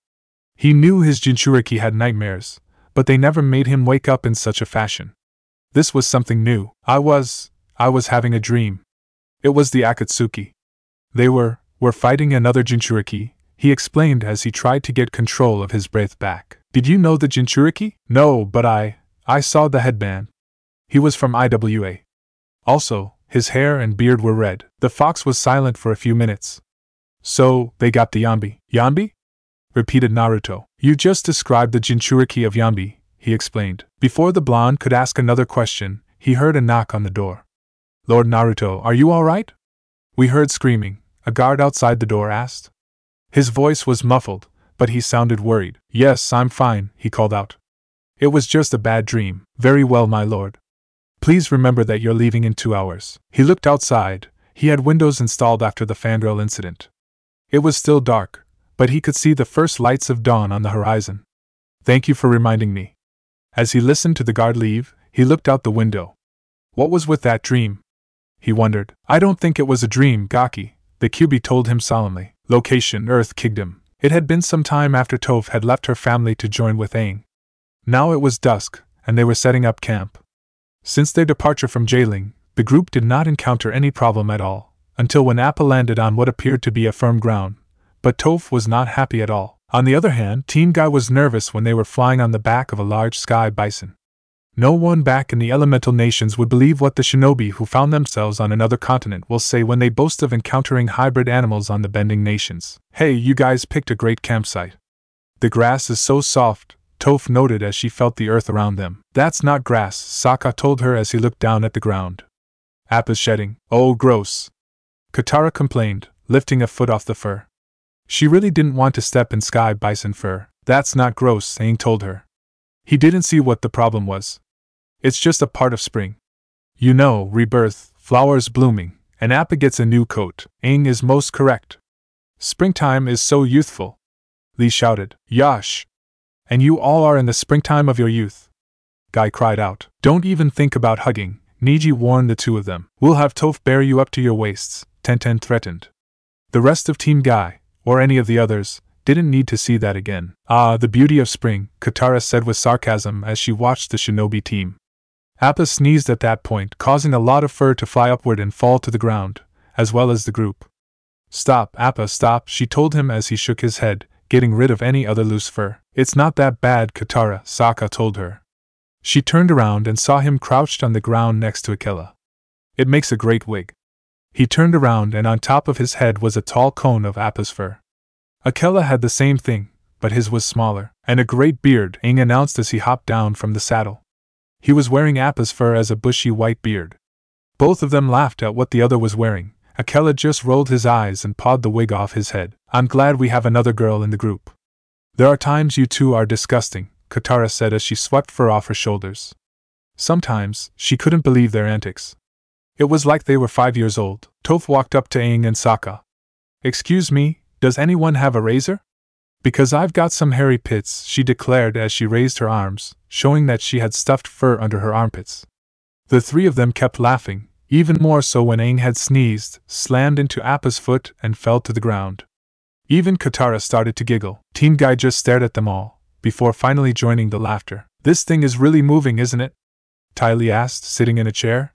S1: He knew his Jinchuriki had nightmares, but they never made him wake up in such a fashion. This was something new. I was having a dream. It was the Akatsuki. They were fighting another Jinchuriki, he explained as he tried to get control of his breath back. Did you know the Jinchuriki? No, but I saw the headband. He was from IWA. Also, his hair and beard were red. The fox was silent for a few minutes. So, they got the Yanbi. Yanbi? Repeated Naruto. You just described the Jinchuriki of Yanbi, he explained. Before the blonde could ask another question, he heard a knock on the door. Lord Naruto, are you all right? We heard screaming, a guard outside the door asked. His voice was muffled, but he sounded worried. Yes, I'm fine, he called out. It was just a bad dream. Very well, my lord. Please remember that you're leaving in 2 hours. He looked outside. He had windows installed after the fandral incident. It was still dark, but he could see the first lights of dawn on the horizon. Thank you for reminding me. As he listened to the guard leave, he looked out the window. What was with that dream? He wondered. I don't think it was a dream, Gaki, the QB told him solemnly. Location: Earth Kingdom. It had been some time after Toph had left her family to join with Aang. Now it was dusk, and they were setting up camp. Since their departure from Jailing, the group did not encounter any problem at all, until when Appa landed on what appeared to be a firm ground. But Toph was not happy at all. On the other hand, Team Guy was nervous when they were flying on the back of a large sky bison. No one back in the elemental nations would believe what the shinobi who found themselves on another continent will say when they boast of encountering hybrid animals on the bending nations. Hey, you guys picked a great campsite. The grass is so soft, Toph noted as she felt the earth around them. That's not grass, Sokka told her as he looked down at the ground. Appa's shedding. Oh, gross. Katara complained, lifting a foot off the fur. She really didn't want to step in sky bison fur. That's not gross, Aang told her. He didn't see what the problem was. It's just a part of spring. You know, rebirth, flowers blooming, and Appa gets a new coat. Aang is most correct. Springtime is so youthful. Lee shouted. Yash! And you all are in the springtime of your youth. Guy cried out. Don't even think about hugging, Niji warned the two of them. We'll have Toph bear you up to your waists, Tenten threatened. The rest of Team Guy, or any of the others, didn't need to see that again. Ah, the beauty of spring, Katara said with sarcasm as she watched the shinobi team. Appa sneezed at that point, causing a lot of fur to fly upward and fall to the ground, as well as the group. Stop, Appa, stop, she told him as he shook his head, getting rid of any other loose fur. It's not that bad, Katara, Sokka told her. She turned around and saw him crouched on the ground next to Akela. It makes a great wig. He turned around and on top of his head was a tall cone of Appa's fur. Akela had the same thing, but his was smaller. And a great beard, Aang announced as he hopped down from the saddle. He was wearing Appa's fur as a bushy white beard. Both of them laughed at what the other was wearing. Akela just rolled his eyes and pawed the wig off his head. I'm glad we have another girl in the group. There are times you two are disgusting, Katara said as she swept fur off her shoulders. Sometimes, she couldn't believe their antics. It was like they were 5 years old. Toph walked up to Aang and Sokka. Excuse me, does anyone have a razor? Because I've got some hairy pits, she declared as she raised her arms, showing that she had stuffed fur under her armpits. The three of them kept laughing, even more so when Aang had sneezed, slammed into Appa's foot, and fell to the ground. Even Katara started to giggle. Team Guy just stared at them all, before finally joining the laughter. This thing is really moving, isn't it? Ty Lee asked, sitting in a chair.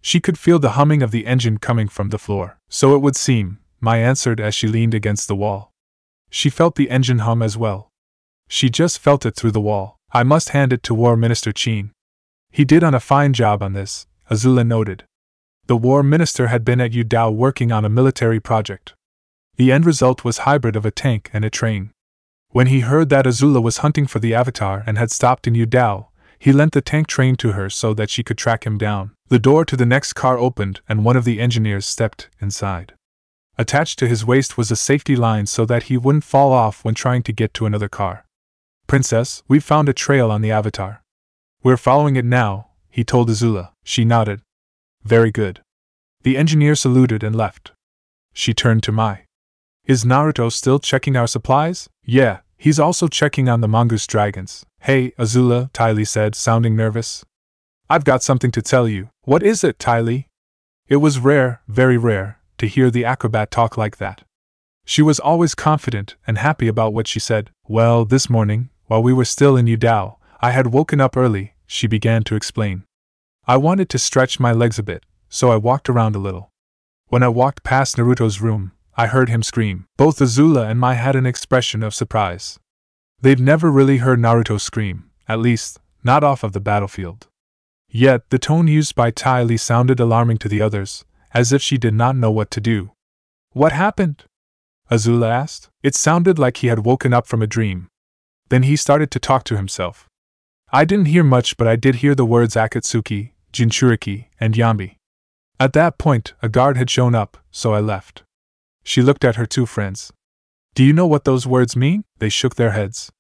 S1: She could feel the humming of the engine coming from the floor. So it would seem, Mai answered as she leaned against the wall. She felt the engine hum as well. She just felt it through the wall. I must hand it to War Minister Chin. He did a fine job on this, Azula noted. The War Minister had been at Yu Dao working on a military project. The end result was hybrid of a tank and a train. When he heard that Azula was hunting for the Avatar and had stopped in Yu Dao, he lent the tank train to her so that she could track him down. The door to the next car opened and one of the engineers stepped inside. Attached to his waist was a safety line so that he wouldn't fall off when trying to get to another car. Princess, we've found a trail on the Avatar. We're following it now, he told Azula. She nodded. Very good. The engineer saluted and left. She turned to Mai. Is Naruto still checking our supplies? Yeah, he's also checking on the mongoose dragons. Hey, Azula, Ty Lee said, sounding nervous. I've got something to tell you. What is it, Ty Lee? It was rare, very rare, to hear the acrobat talk like that. She was always confident and happy about what she said. Well, this morning, while we were still in Yu Dao, I had woken up early, she began to explain. I wanted to stretch my legs a bit, so I walked around a little. When I walked past Naruto's room, I heard him scream. Both Azula and Mai had an expression of surprise. They'd never really heard Naruto scream, at least, not off of the battlefield. Yet, the tone used by Ty Lee sounded alarming to the others, as if she did not know what to do. What happened? Azula asked. It sounded like he had woken up from a dream. Then he started to talk to himself. I didn't hear much, but I did hear the words Akatsuki, Jinchuriki, and Yambi. At that point, a guard had shown up, so I left. She looked at her two friends. Do you know what those words mean? They shook their heads.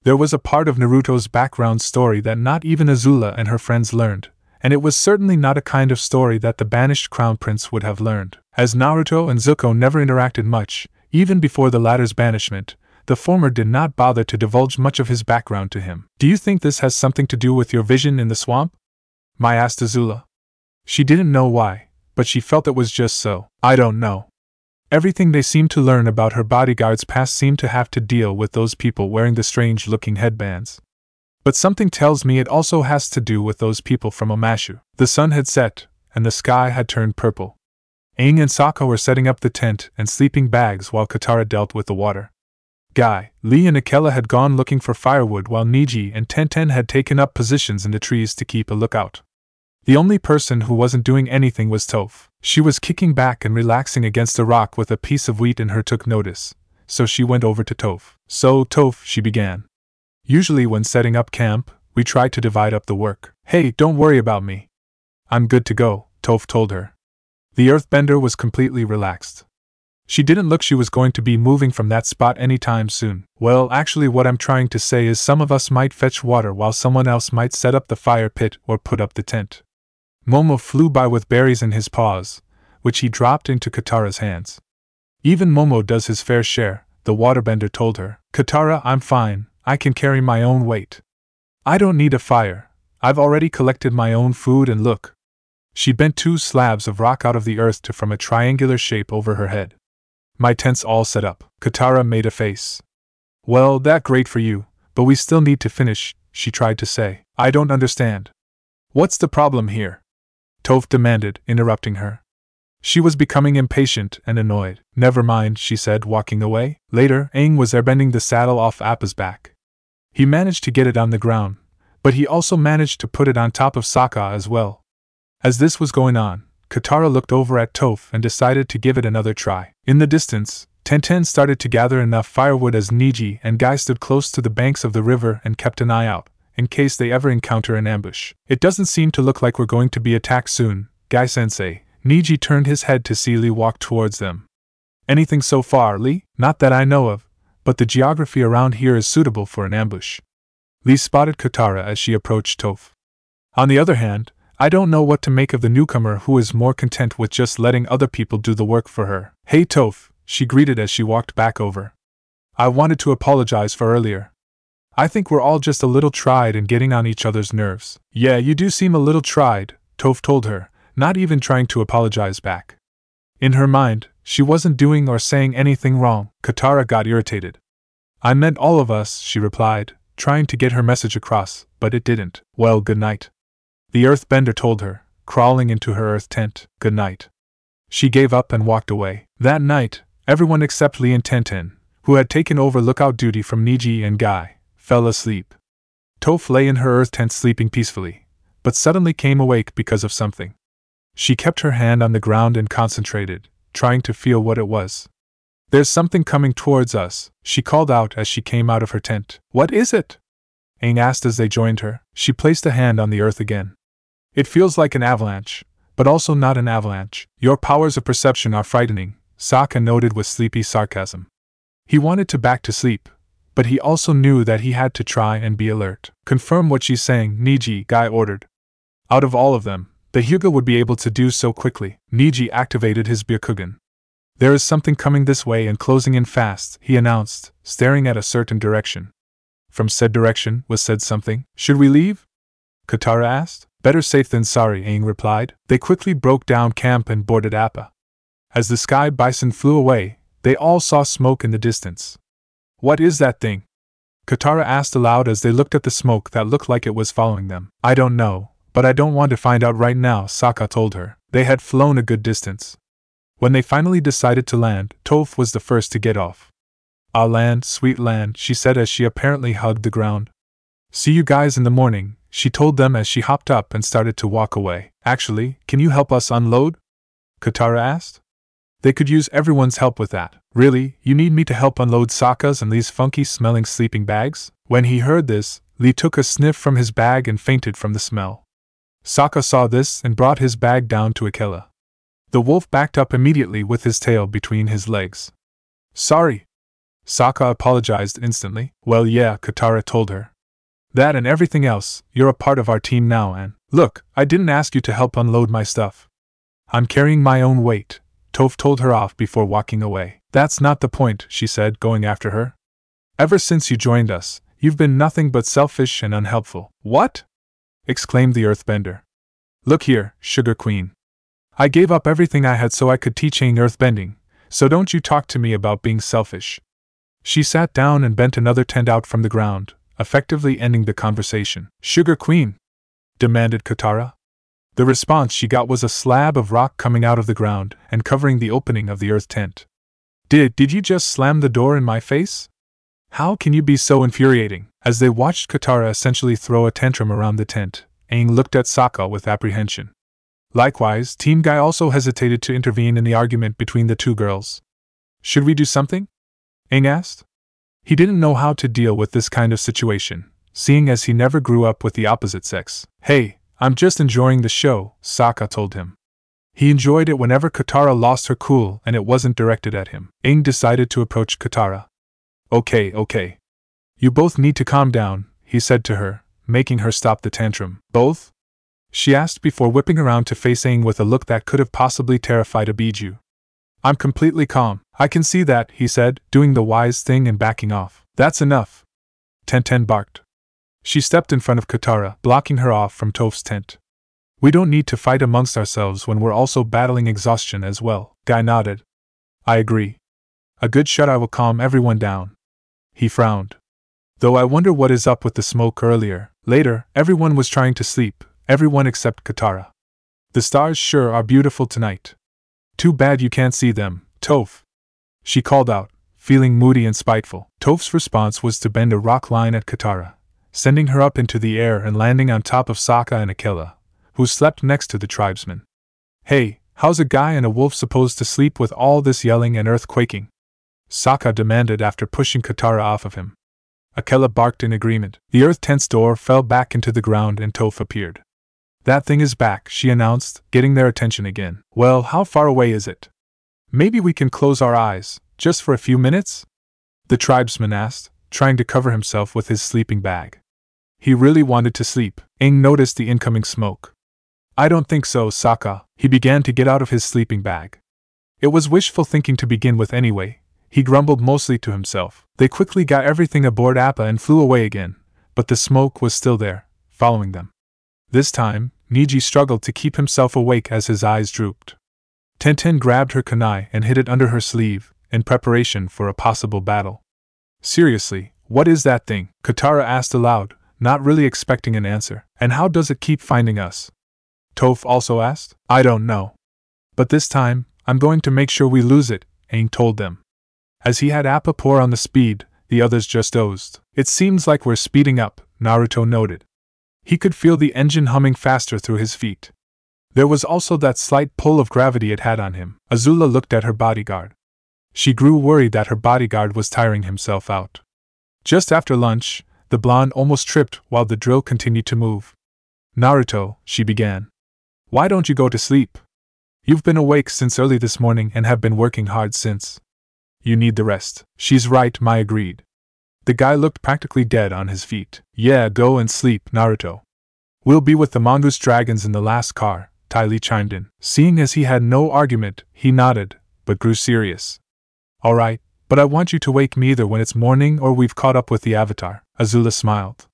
S1: There was a part of Naruto's background story that not even Azula and her friends learned, and it was certainly not a kind of story that the banished crown prince would have learned. As Naruto and Zuko never interacted much, even before the latter's banishment, the former did not bother to divulge much of his background to him. Do you think this has something to do with your vision in the swamp? Mai asked Azula. She didn't know why, but she felt it was just so. I don't know. Everything they seemed to learn about her bodyguard's past seemed to have to deal with those people wearing the strange-looking headbands. But something tells me it also has to do with those people from Omashu. The sun had set, and the sky had turned purple. Aang and Sokka were setting up the tent and sleeping bags while Katara dealt with the water. Guy, Lee and Akela had gone looking for firewood while Niji and Tenten had taken up positions in the trees to keep a lookout. The only person who wasn't doing anything was Toph. She was kicking back and relaxing against a rock with a piece of wheat in her. Took notice, so she went over to Toph. So, Toph, she began. Usually when setting up camp, we try to divide up the work. Hey, don't worry about me. I'm good to go, Toph told her. The earthbender was completely relaxed. She didn't look she was going to be moving from that spot anytime soon. Well, actually what I'm trying to say is some of us might fetch water while someone else might set up the fire pit or put up the tent. Momo flew by with berries in his paws, which he dropped into Katara's hands. Even Momo does his fair share, the waterbender told her. Katara, I'm fine, I can carry my own weight. I don't need a fire, I've already collected my own food and look. She bent 2 slabs of rock out of the earth to form a triangular shape over her head. My tent's all set up. Katara made a face. Well, that's great for you, but we still need to finish, she tried to say. I don't understand. What's the problem here? Toph demanded, interrupting her. She was becoming impatient and annoyed. Never mind, she said, walking away. Later, Aang was airbending the saddle off Appa's back. He managed to get it on the ground, but he also managed to put it on top of Sokka as well. As this was going on, Katara looked over at Toph and decided to give it another try. In the distance, Tenten started to gather enough firewood as Niji and Guy stood close to the banks of the river and kept an eye out, in case they ever encounter an ambush. It doesn't seem to look like we're going to be attacked soon, Guy-sensei. Niji turned his head to see Lee walk towards them. Anything so far, Lee? Not that I know of, but the geography around here is suitable for an ambush. Lee spotted Katara as she approached Toph. On the other hand, I don't know what to make of the newcomer who is more content with just letting other people do the work for her. Hey Toph, she greeted as she walked back over. I wanted to apologize for earlier. I think we're all just a little tried in getting on each other's nerves. Yeah, you do seem a little tried, Toph told her, not even trying to apologize back. In her mind, she wasn't doing or saying anything wrong. Katara got irritated. I meant all of us, she replied, trying to get her message across, but it didn't. Well, good night. The earthbender told her, crawling into her earth tent. Good night. She gave up and walked away. That night, everyone except Lee and Tenten, who had taken over lookout duty from Niji and Guy, fell asleep. Toph lay in her earth tent sleeping peacefully, but suddenly came awake because of something. She kept her hand on the ground and concentrated, trying to feel what it was. There's something coming towards us, she called out as she came out of her tent. What is it? Aang asked as they joined her. She placed a hand on the earth again. It feels like an avalanche, but also not an avalanche. Your powers of perception are frightening, Sokka noted with sleepy sarcasm. He wanted to back to sleep, but he also knew that he had to try and be alert. Confirm what she's saying, Niji, Guy ordered. Out of all of them, the Hyuga would be able to do so quickly. Niji activated his Byakugan. There is something coming this way and closing in fast, he announced, staring at a certain direction. From said direction was said something. Should we leave? Katara asked. Better safe than sorry, Aang replied. They quickly broke down camp and boarded Appa. As the sky bison flew away, they all saw smoke in the distance. What is that thing? Katara asked aloud as they looked at the smoke that looked like it was following them. I don't know, but I don't want to find out right now, Sokka told her. They had flown a good distance. When they finally decided to land, Toph was the first to get off. Ah, land, sweet land, she said as she apparently hugged the ground. See you guys in the morning, she told them as she hopped up and started to walk away. Actually, can you help us unload? Katara asked. They could use everyone's help with that. Really, you need me to help unload Sokka's and Lee's funky-smelling sleeping bags? When he heard this, Lee took a sniff from his bag and fainted from the smell. Sokka saw this and brought his bag down to Akela. The wolf backed up immediately with his tail between his legs. Sorry, Sokka apologized instantly. Well yeah, Katara told her. That and everything else, you're a part of our team now and… Look, I didn't ask you to help unload my stuff. I'm carrying my own weight, Toph told her off before walking away. That's not the point, she said, going after her. Ever since you joined us, you've been nothing but selfish and unhelpful. What? Exclaimed the Earthbender. Look here, Sugar Queen. I gave up everything I had so I could teach Aang earthbending, so don't you talk to me about being selfish. She sat down and bent another tent out from the ground, effectively ending the conversation. Sugar Queen? Demanded Katara. The response she got was a slab of rock coming out of the ground and covering the opening of the earth tent. Did you just slam the door in my face? How can you be so infuriating? As they watched Katara essentially throw a tantrum around the tent, Aang looked at Sokka with apprehension. Likewise, Team Guy also hesitated to intervene in the argument between the two girls. Should we do something? Aang asked. He didn't know how to deal with this kind of situation, seeing as he never grew up with the opposite sex. Hey, I'm just enjoying the show, Sokka told him. He enjoyed it whenever Katara lost her cool and it wasn't directed at him. Aang decided to approach Katara. Okay. You both need to calm down, he said to her, making her stop the tantrum. Both? She asked before whipping around to face Aang with a look that could have possibly terrified a Biju. I'm completely calm. I can see that, he said, doing the wise thing and backing off. That's enough. Tenten barked. She stepped in front of Katara, blocking her off from Toph's tent. We don't need to fight amongst ourselves when we're also battling exhaustion as well. Guy nodded. I agree. A good shut-eye will calm everyone down. He frowned. Though I wonder what is up with the smoke earlier. Later, everyone was trying to sleep, everyone except Katara. The stars sure are beautiful tonight. Too bad you can't see them, Toph. She called out, feeling moody and spiteful. Toph's response was to bend a rock line at Katara, sending her up into the air and landing on top of Sokka and Akela, who slept next to the tribesman. Hey, how's a guy and a wolf supposed to sleep with all this yelling and earth-quaking? Sokka demanded after pushing Katara off of him. Akela barked in agreement. The earth tent's door fell back into the ground and Toph appeared. That thing is back, she announced, getting their attention again. Well, how far away is it? Maybe we can close our eyes, just for a few minutes? The tribesman asked, trying to cover himself with his sleeping bag. He really wanted to sleep. Aang noticed the incoming smoke. I don't think so, Sokka. He began to get out of his sleeping bag. It was wishful thinking to begin with anyway. He grumbled mostly to himself. They quickly got everything aboard Appa and flew away again, but the smoke was still there, following them. This time, Niji struggled to keep himself awake as his eyes drooped. Tenten grabbed her kunai and hid it under her sleeve, in preparation for a possible battle. Seriously, what is that thing? Katara asked aloud, not really expecting an answer. And how does it keep finding us? Toph also asked. I don't know. But this time, I'm going to make sure we lose it, Aang told them. As he had Appa pour on the speed, the others just dozed. It seems like we're speeding up, Naruto noted. He could feel the engine humming faster through his feet. There was also that slight pull of gravity it had on him. Azula looked at her bodyguard. She grew worried that her bodyguard was tiring himself out. Just after lunch, the blonde almost tripped while the drill continued to move. Naruto, she began. Why don't you go to sleep? You've been awake since early this morning and have been working hard since. You need the rest. She's right, Mai agreed. The guy looked practically dead on his feet. Yeah, go and sleep, Naruto. We'll be with the mongoose dragons in the last car, Ty Lee chimed in. Seeing as he had no argument, he nodded, but grew serious. Alright, but I want you to wake me either when it's morning or we've caught up with the Avatar. Azula smiled.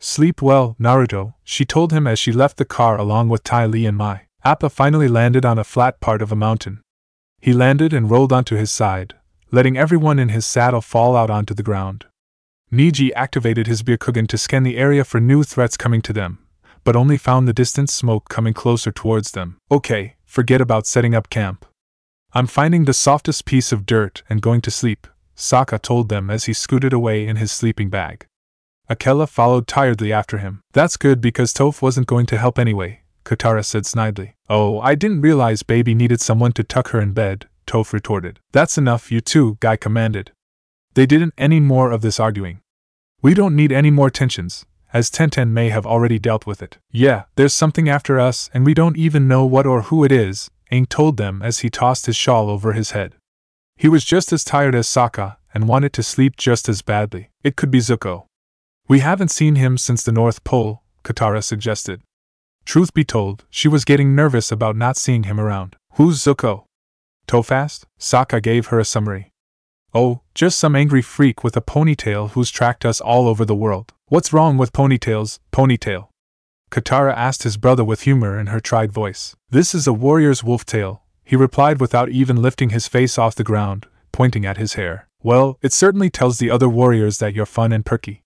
S1: Sleep well, Naruto, she told him as she left the car along with Ty Lee and Mai. Appa finally landed on a flat part of a mountain. He landed and rolled onto his side, letting everyone in his saddle fall out onto the ground. Niji activated his Byakugan to scan the area for new threats coming to them, but only found the distant smoke coming closer towards them. Okay, forget about setting up camp. I'm finding the softest piece of dirt and going to sleep, Sokka told them as he scooted away in his sleeping bag. Akela followed tiredly after him. That's good because Toph wasn't going to help anyway, Katara said snidely. Oh, I didn't realize baby needed someone to tuck her in bed, Toph retorted. That's enough, you two, Guy commanded. They didn't any more of this arguing. We don't need any more tensions, as Tenten may have already dealt with it. Yeah, there's something after us and we don't even know what or who it is, Aang told them as he tossed his shawl over his head. He was just as tired as Sokka, and wanted to sleep just as badly. It could be Zuko. We haven't seen him since the North Pole, Katara suggested. Truth be told, she was getting nervous about not seeing him around. Who's Zuko? Toph asked. Sokka gave her a summary. Oh, just some angry freak with a ponytail who's tracked us all over the world. What's wrong with ponytails, Ponytail? Katara asked his brother with humor in her tried voice. This is a warrior's wolf tail, he replied without even lifting his face off the ground, pointing at his hair. Well, it certainly tells the other warriors that you're fun and perky.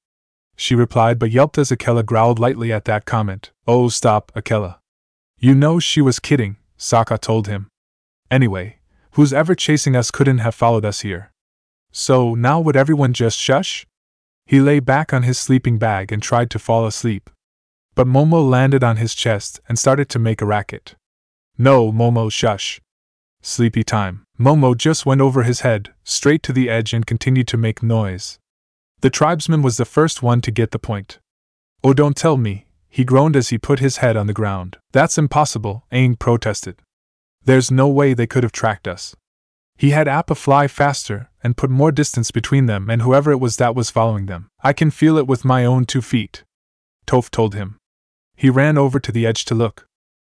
S1: She replied but yelped as Akela growled lightly at that comment. Oh, stop, Akela. You know she was kidding, Sokka told him. Anyway, who's ever chasing us couldn't have followed us here. So now would everyone just shush? He lay back on his sleeping bag and tried to fall asleep. But Momo landed on his chest and started to make a racket. No, Momo, shush. Sleepy time. Momo just went over his head, straight to the edge and continued to make noise. The tribesman was the first one to get the point. Oh, don't tell me, he groaned as he put his head on the ground. That's impossible, Aang protested. There's no way they could have tracked us. He had Appa fly faster and put more distance between them and whoever it was that was following them. I can feel it with my own 2 feet, Toph told him. He ran over to the edge to look.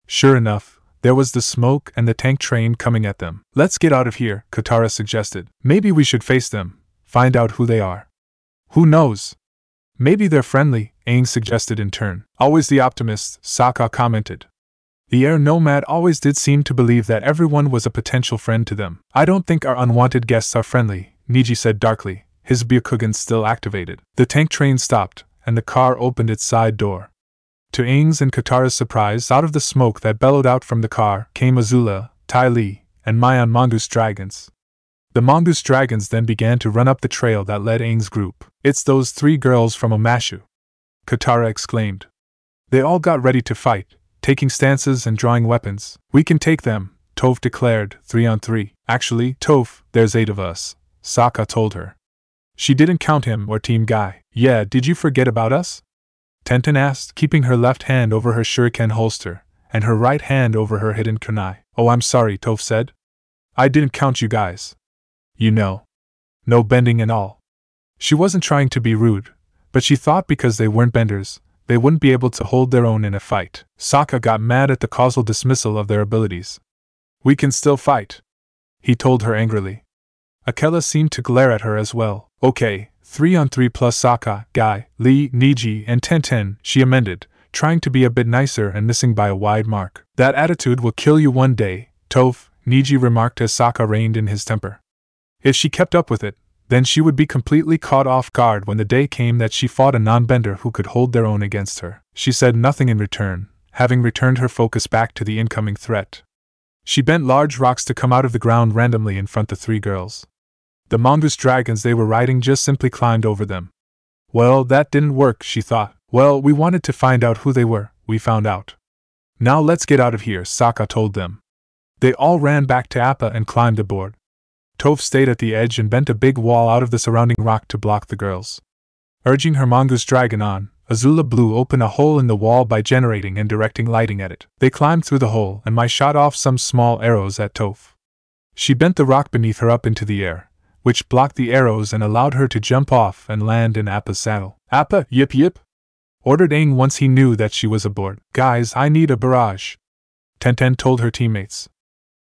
S1: Sure enough, there was the smoke and the tank train coming at them. Let's get out of here, Katara suggested. Maybe we should face them, find out who they are. Who knows? Maybe they're friendly, Aang suggested in turn. Always the optimist, Sokka commented. The air nomad always did seem to believe that everyone was a potential friend to them. I don't think our unwanted guests are friendly, Niji said darkly, his Byakugan still activated. The tank train stopped, and the car opened its side door. To Aang's and Katara's surprise, out of the smoke that bellowed out from the car came Azula, Ty Lee, and Mayan Mongoose dragons. The Mongoose dragons then began to run up the trail that led Aang's group. It's those 3 girls from Omashu, Katara exclaimed. They all got ready to fight, taking stances and drawing weapons. We can take them, Toph declared, 3 on 3. Actually, Toph, there's 8 of us, Sokka told her. She didn't count him or Team Guy. Yeah, did you forget about us? Tenten asked, keeping her left hand over her shuriken holster, and her right hand over her hidden kunai. Oh, I'm sorry, Toph said. I didn't count you guys. You know. No bending and all. She wasn't trying to be rude, but she thought because they weren't benders, they wouldn't be able to hold their own in a fight. Sokka got mad at the causal dismissal of their abilities. We can still fight, he told her angrily. Akela seemed to glare at her as well. Okay, 3 on 3 plus Sokka, Guy, Lee, Niji, and Tenten, she amended, trying to be a bit nicer and missing by a wide mark. That attitude will kill you one day, Toph, Niji remarked as Sokka reined in his temper. If she kept up with it, then she would be completely caught off guard when the day came that she fought a non-bender who could hold their own against her. She said nothing in return, having returned her focus back to the incoming threat. She bent large rocks to come out of the ground randomly in front of the 3 girls. The mongoose dragons they were riding just simply climbed over them. Well, that didn't work, she thought. Well, we wanted to find out who they were, we found out. Now let's get out of here, Sokka told them. They all ran back to Appa and climbed aboard. Toph stayed at the edge and bent a big wall out of the surrounding rock to block the girls. Urging her mongoose dragon on, Azula blew open a hole in the wall by generating and directing lighting at it. They climbed through the hole and Mai shot off some small arrows at Toph. She bent the rock beneath her up into the air, which blocked the arrows and allowed her to jump off and land in Appa's saddle. Appa, yip yip! Ordered Aang once he knew that she was aboard. Guys, I need a barrage, Tenten told her teammates.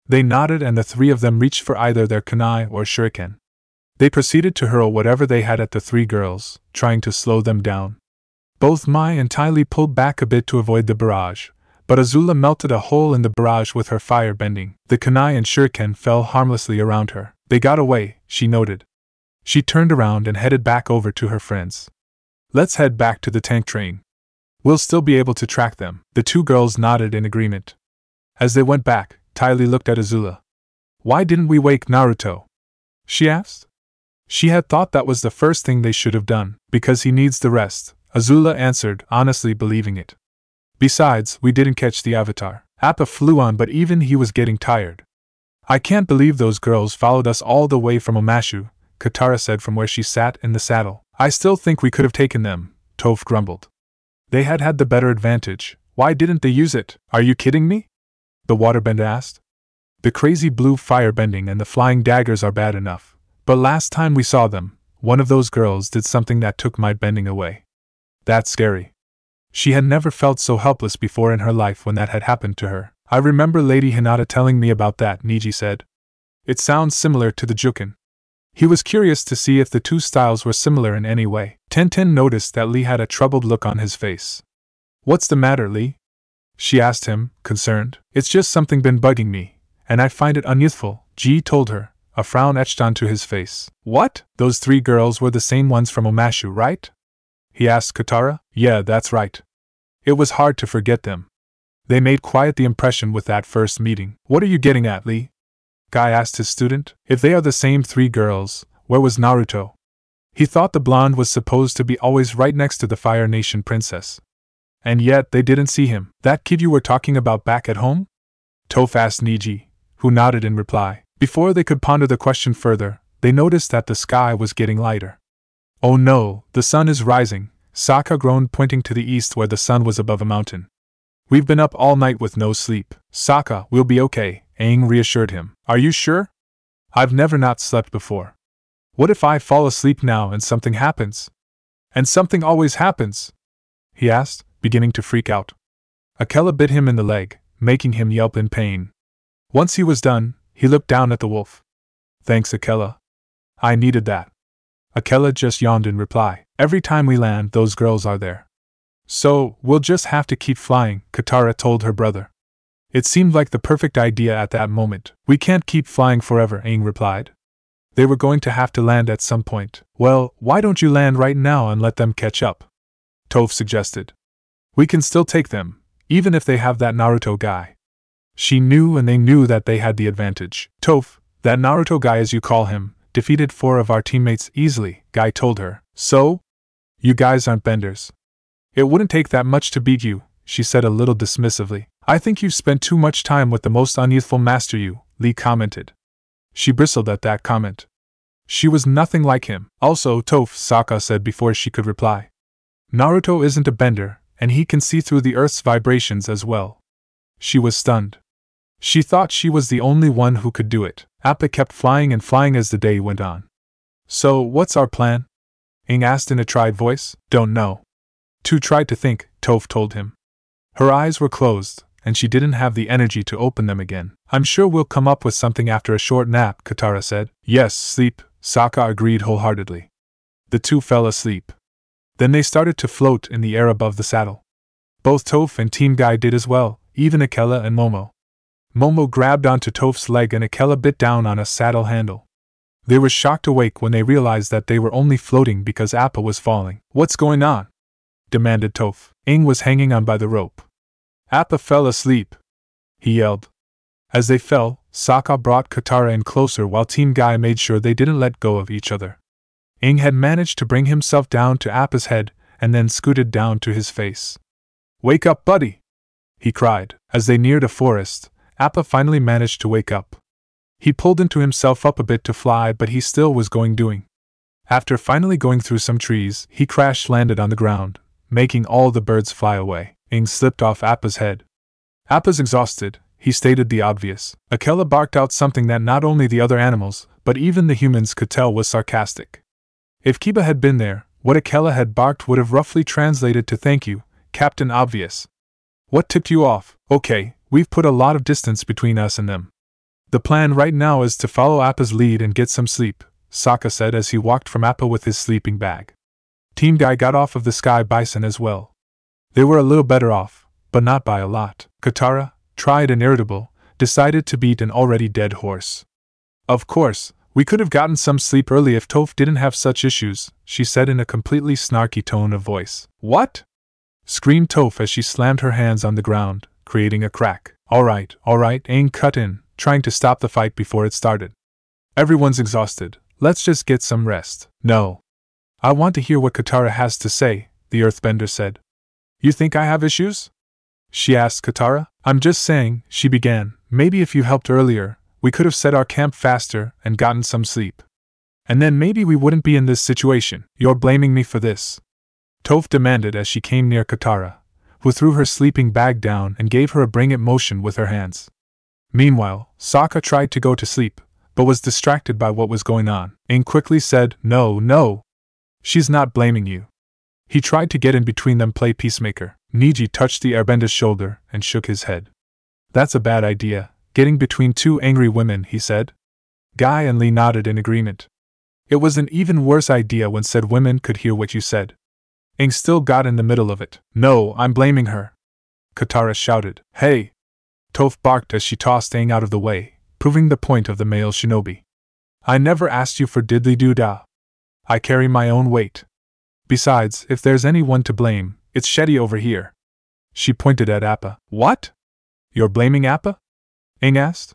S1: They nodded and the 3 of them reached for either their kunai or shuriken. They proceeded to hurl whatever they had at the 3 girls, trying to slow them down. Both Mai and Ty Lee pulled back a bit to avoid the barrage, but Azula melted a hole in the barrage with her fire bending. The kunai and shuriken fell harmlessly around her. They got away, she noted. She turned around and headed back over to her friends. Let's head back to the tank train. We'll still be able to track them. The 2 girls nodded in agreement. As they went back, Ty Lee looked at Azula. Why didn't we wake Naruto? She asked. She had thought that was the first thing they should have done. Because he needs the rest, Azula answered, honestly believing it. Besides, we didn't catch the Avatar. Appa flew on, but even he was getting tired. I can't believe those girls followed us all the way from Omashu, Katara said from where she sat in the saddle. I still think we could have taken them, Toph grumbled. They had the better advantage. Why didn't they use it? Are you kidding me? The waterbender asked. The crazy blue firebending and the flying daggers are bad enough, But last time we saw them, one of those girls did something that took my bending away. That's scary. She had never felt so helpless before in her life when that had happened to her. I remember Lady Hinata telling me about that, Niji said. It sounds similar to the Jukin. He was curious to see if the two styles were similar in any way. Tenten noticed that Lee had a troubled look on his face. What's the matter, Lee? She asked him, concerned. It's just something been bugging me, and I find it unyouthful, Ji told her, a frown etched onto his face. What? Those 3 girls were the same ones from Omashu, right? He asked Katara. Yeah, that's right. It was hard to forget them. They made quite the impression with that first meeting. What are you getting at, Lee? Guy asked his student. If they are the same 3 girls, where was Naruto? He thought the blonde was supposed to be always right next to the Fire Nation princess. And yet they didn't see him. That kid you were talking about back at home? Toph asked Niji, who nodded in reply. Before they could ponder the question further, they noticed that the sky was getting lighter. Oh no, the sun is rising, Sokka groaned, pointing to the east where the sun was above a mountain. We've been up all night with no sleep. Sokka, we'll be okay, Aang reassured him. Are you sure? I've never not slept before. What if I fall asleep now and something happens? And something always happens, he asked, beginning to freak out. Akela bit him in the leg, making him yelp in pain. Once he was done, he looked down at the wolf. Thanks, Akela. I needed that. Akela just yawned in reply. Every time we land, those girls are there. So, we'll just have to keep flying, Katara told her brother. It seemed like the perfect idea at that moment. We can't keep flying forever, Aang replied. They were going to have to land at some point. Well, why don't you land right now and let them catch up? Toph suggested. We can still take them, even if they have that Naruto guy. She knew and they knew that they had the advantage. Toph, that Naruto guy as you call him, defeated 4 of our teammates easily, Guy told her. So? You guys aren't benders. It wouldn't take that much to beat you, she said a little dismissively. I think you've spent too much time with the most unyouthful master you, Lee commented. She bristled at that comment. She was nothing like him. Also, Toph, Sokka said before she could reply. Naruto isn't a bender, and he can see through the earth's vibrations as well. She was stunned. She thought she was the only one who could do it. Appa kept flying and flying as the day went on. So, what's our plan? Aang asked in a tried voice. Don't know. Tu tried to think, Toph told him. Her eyes were closed, and she didn't have the energy to open them again. I'm sure we'll come up with something after a short nap, Katara said. Yes, sleep, Sokka agreed wholeheartedly. The 2 fell asleep. Then they started to float in the air above the saddle. Both Toph and Team Guy did as well, even Akela and Momo. Momo grabbed onto Toph's leg and Akela bit down on a saddle handle. They were shocked awake when they realized that they were only floating because Appa was falling. What's going on? Demanded Toph. Aang was hanging on by the rope. Appa fell asleep, he yelled. As they fell, Sokka brought Katara in closer while Team Guy made sure they didn't let go of each other. Aang had managed to bring himself down to Appa's head and then scooted down to his face. Wake up, buddy! He cried. As they neared a forest, Appa finally managed to wake up. He pulled into himself up a bit to fly, but he still was doing. After finally going through some trees, he crash-landed on the ground, making all the birds fly away. Aang slipped off Appa's head. Appa's exhausted, he stated the obvious. Akela barked out something that not only the other animals, but even the humans could tell was sarcastic. If Kiba had been there, what Akela had barked would have roughly translated to thank you, Captain Obvious. What tipped you off? Okay, we've put a lot of distance between us and them. The plan right now is to follow Appa's lead and get some sleep, Sokka said as he walked from Appa with his sleeping bag. Team Guy got off of the Sky Bison as well. They were a little better off, but not by a lot. Katara, tried and irritable, decided to beat an already dead horse. Of course, we could have gotten some sleep early if Toph didn't have such issues, she said in a completely snarky tone of voice. What? Screamed Toph as she slammed her hands on the ground, creating a crack. Alright, Aang cut in, trying to stop the fight before it started. Everyone's exhausted, let's just get some rest. No. I want to hear what Katara has to say, the Earthbender said. You think I have issues? She asked Katara. I'm just saying, she began, maybe if you helped earlier, we could have set our camp faster and gotten some sleep. And then maybe we wouldn't be in this situation. You're blaming me for this? Toph demanded as she came near Katara, who threw her sleeping bag down and gave her a bring it motion with her hands. Meanwhile, Sokka tried to go to sleep, but was distracted by what was going on. Aang quickly said, "No, no. She's not blaming you." He tried to get in between them, play peacemaker. Niji touched the airbender's shoulder and shook his head. "That's a bad idea, getting between two angry women," he said. Guy and Lee nodded in agreement. "It was an even worse idea when said women could hear what you said." Aang still got in the middle of it. "No, I'm blaming her," Katara shouted. "Hey!" Toph barked as she tossed Aang out of the way, proving the point of the male shinobi. "I never asked you for diddly-doo-dah. I carry my own weight. Besides, if there's anyone to blame, it's Shetty over here." She pointed at Appa. "What? You're blaming Appa?" Aang asked.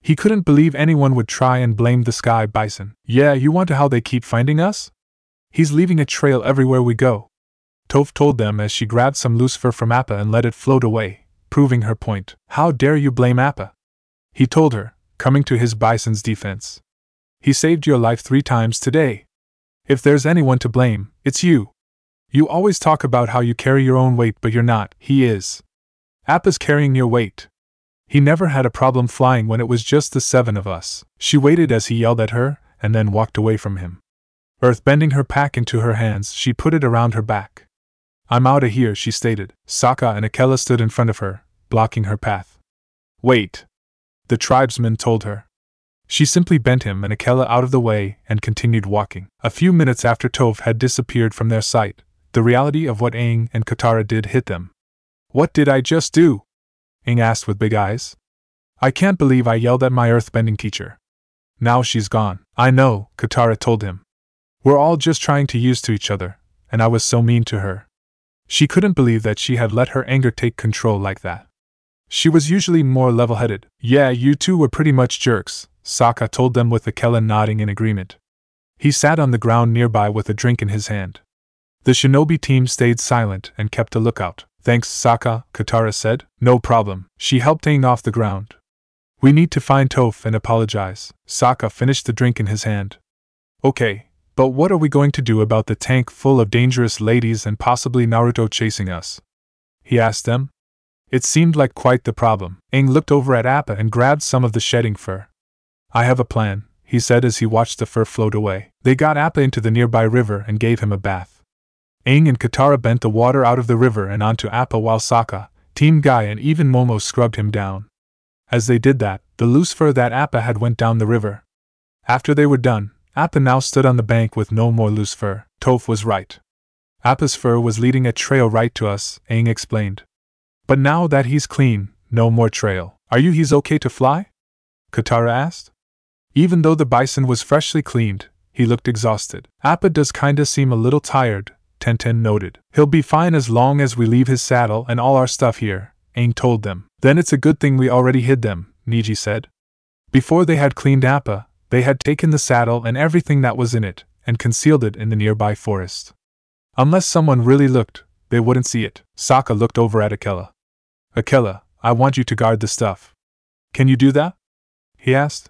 S1: He couldn't believe anyone would try and blame the Sky Bison. "Yeah, you wonder how they keep finding us? He's leaving a trail everywhere we go," Toph told them as she grabbed some loose fur from Appa and let it float away, proving her point. "How dare you blame Appa?" he told her, coming to his bison's defense. "He saved your life 3 times today. If there's anyone to blame, it's you. You always talk about how you carry your own weight, but you're not. He is. Appa's carrying your weight. He never had a problem flying when it was just the 7 of us." She waited as he yelled at her, and then walked away from him. Earthbending her pack into her hands, she put it around her back. "I'm outta here," she stated. Sokka and Akela stood in front of her, blocking her path. "Wait," the tribesman told her. She simply bent him and Akela out of the way and continued walking. A few minutes after Toph had disappeared from their sight, the reality of what Aang and Katara did hit them. "What did I just do?" Aang asked with big eyes. "I can't believe I yelled at my earthbending teacher. Now she's gone." "I know," Katara told him. "We're all just trying to use to each other, and I was so mean to her." She couldn't believe that she had let her anger take control like that. She was usually more level-headed. "Yeah, you two were pretty much jerks," Sokka told them with Akela nodding in agreement. He sat on the ground nearby with a drink in his hand. The shinobi team stayed silent and kept a lookout. "Thanks, Sokka," Katara said. "No problem." She helped Aang off the ground. "We need to find Toph and apologize." Sokka finished the drink in his hand. "Okay, but what are we going to do about the tank full of dangerous ladies and possibly Naruto chasing us?" he asked them. It seemed like quite the problem. Aang looked over at Appa and grabbed some of the shedding fur. "I have a plan," he said as he watched the fur float away. They got Appa into the nearby river and gave him a bath. Aang and Katara bent the water out of the river and onto Appa while Sokka, Team Guy and even Momo scrubbed him down. As they did that, the loose fur that Appa had went down the river. After they were done, Appa now stood on the bank with no more loose fur. Toph was right. Appa's fur was leading a trail right to us, Aang explained. "But now that he's clean, no more trail." "Are you he's okay to fly?" Katara asked. Even though the bison was freshly cleaned, he looked exhausted. "Appa does kinda seem a little tired," Tenten noted. "He'll be fine as long as we leave his saddle and all our stuff here," Aang told them. "Then it's a good thing we already hid them," Niji said. Before they had cleaned Appa, they had taken the saddle and everything that was in it, and concealed it in the nearby forest. Unless someone really looked, they wouldn't see it. Sokka looked over at Akela. "Akela, I want you to guard the stuff. Can you do that?" he asked.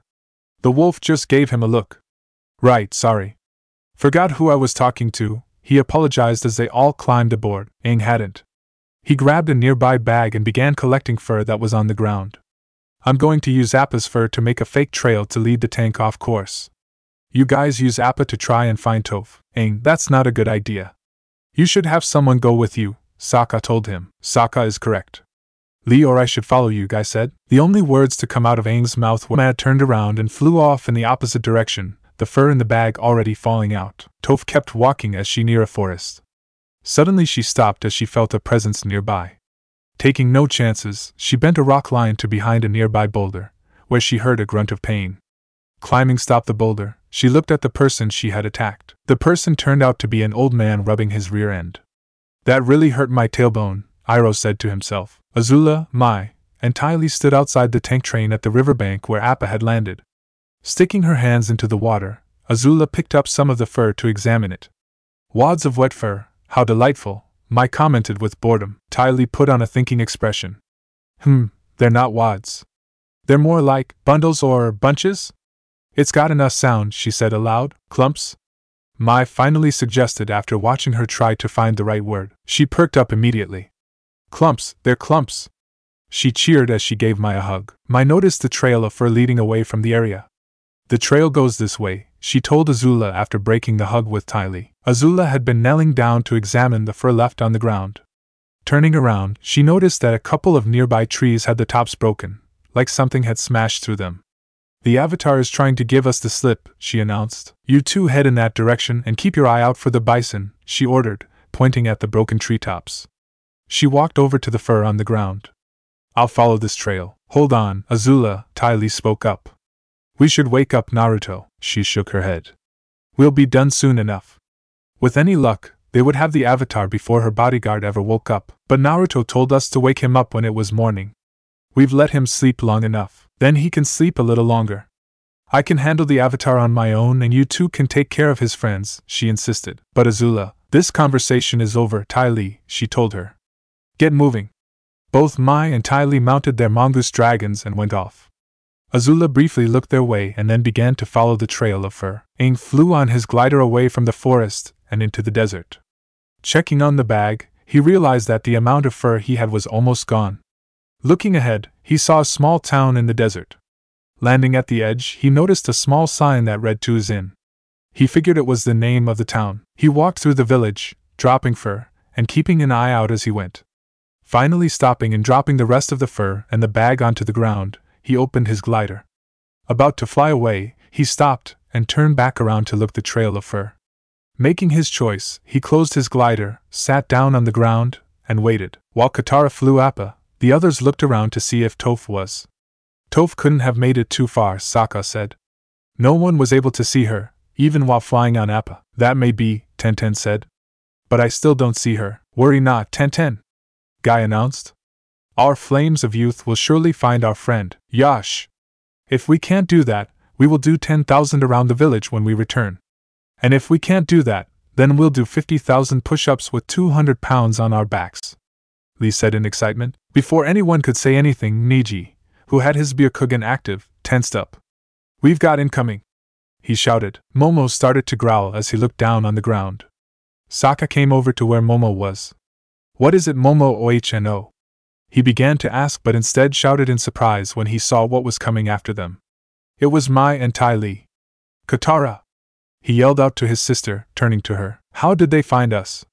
S1: The wolf just gave him a look. "Right, sorry. Forgot who I was talking to," he apologized as they all climbed aboard. Aang hadn't. He grabbed a nearby bag and began collecting fur that was on the ground. "I'm going to use Appa's fur to make a fake trail to lead the tank off course. You guys use Appa to try and find Toph." "Aang, that's not a good idea. You should have someone go with you," Sokka told him. "Sokka is correct. Lee or I should follow you," Guy said. The only words to come out of Aang's mouth were Mad turned around and flew off in the opposite direction, the fur in the bag already falling out. Toph kept walking as she neared a forest. Suddenly she stopped as she felt a presence nearby. Taking no chances, she bent a rock line to behind a nearby boulder, where she heard a grunt of pain. Climbing stopped the boulder, she looked at the person she had attacked. The person turned out to be an old man rubbing his rear end. "That really hurt my tailbone," Iroh said to himself. Azula, Mai, and Ty Lee stood outside the tank train at the riverbank where Appa had landed. Sticking her hands into the water, Azula picked up some of the fur to examine it. "Wads of wet fur, how delightful," Mai commented with boredom. Ty Lee put on a thinking expression. They're not wads. They're more like bundles or bunches? It's got an sound," she said aloud. "Clumps?" Mai finally suggested after watching her try to find the right word. She perked up immediately. "Clumps, they're clumps." She cheered as she gave Mai a hug. Mai noticed the trail of fur leading away from the area. The trail goes this way, she told Azula after breaking the hug with Ty Lee. Azula had been kneeling down to examine the fur left on the ground. Turning around, she noticed that a couple of nearby trees had the tops broken, like something had smashed through them. The Avatar is trying to give us the slip, she announced. You two head in that direction and keep your eye out for the bison, she ordered, pointing at the broken treetops. She walked over to the fur on the ground. I'll follow this trail. Hold on, Azula, Ty Lee spoke up. We should wake up Naruto, she shook her head. We'll be done soon enough. With any luck, they would have the Avatar before her bodyguard ever woke up, but Naruto told us to wake him up when it was morning. We've let him sleep long enough, then he can sleep a little longer. I can handle the Avatar on my own and you two can take care of his friends, she insisted. But Azula, this conversation is over, Ty Lee, she told her. Get moving. Both Mai and Ty Lee mounted their mongoose dragons and went off. Azula briefly looked their way and then began to follow the trail of fur. Aang flew on his glider away from the forest and into the desert. Checking on the bag, he realized that the amount of fur he had was almost gone. Looking ahead, he saw a small town in the desert. Landing at the edge, he noticed a small sign that read Tu's Inn. He figured it was the name of the town. He walked through the village, dropping fur, and keeping an eye out as he went. Finally stopping and dropping the rest of the fur and the bag onto the ground, he opened his glider. About to fly away, he stopped and turned back around to look the trail of fur. Making his choice, he closed his glider, sat down on the ground, and waited. While Katara flew Appa, the others looked around to see if Toph was. Toph couldn't have made it too far, Sokka said. No one was able to see her, even while flying on Appa. That may be, Tenten said. But I still don't see her. Worry not, Tenten, Guy announced. Our flames of youth will surely find our friend, Yash. If we can't do that, we will do 10,000 around the village when we return. And if we can't do that, then we'll do 50,000 push-ups with 200 pounds on our backs, Lee said in excitement. Before anyone could say anything, Niji, who had his Byakugan active, tensed up. We've got incoming, he shouted. Momo started to growl as he looked down on the ground. Sokka came over to where Momo was. What is it, Momo Ohno? He began to ask but instead shouted in surprise when he saw what was coming after them. It was Mai and Ty Lee. Katara! He yelled out to his sister, turning to her. How did they find us?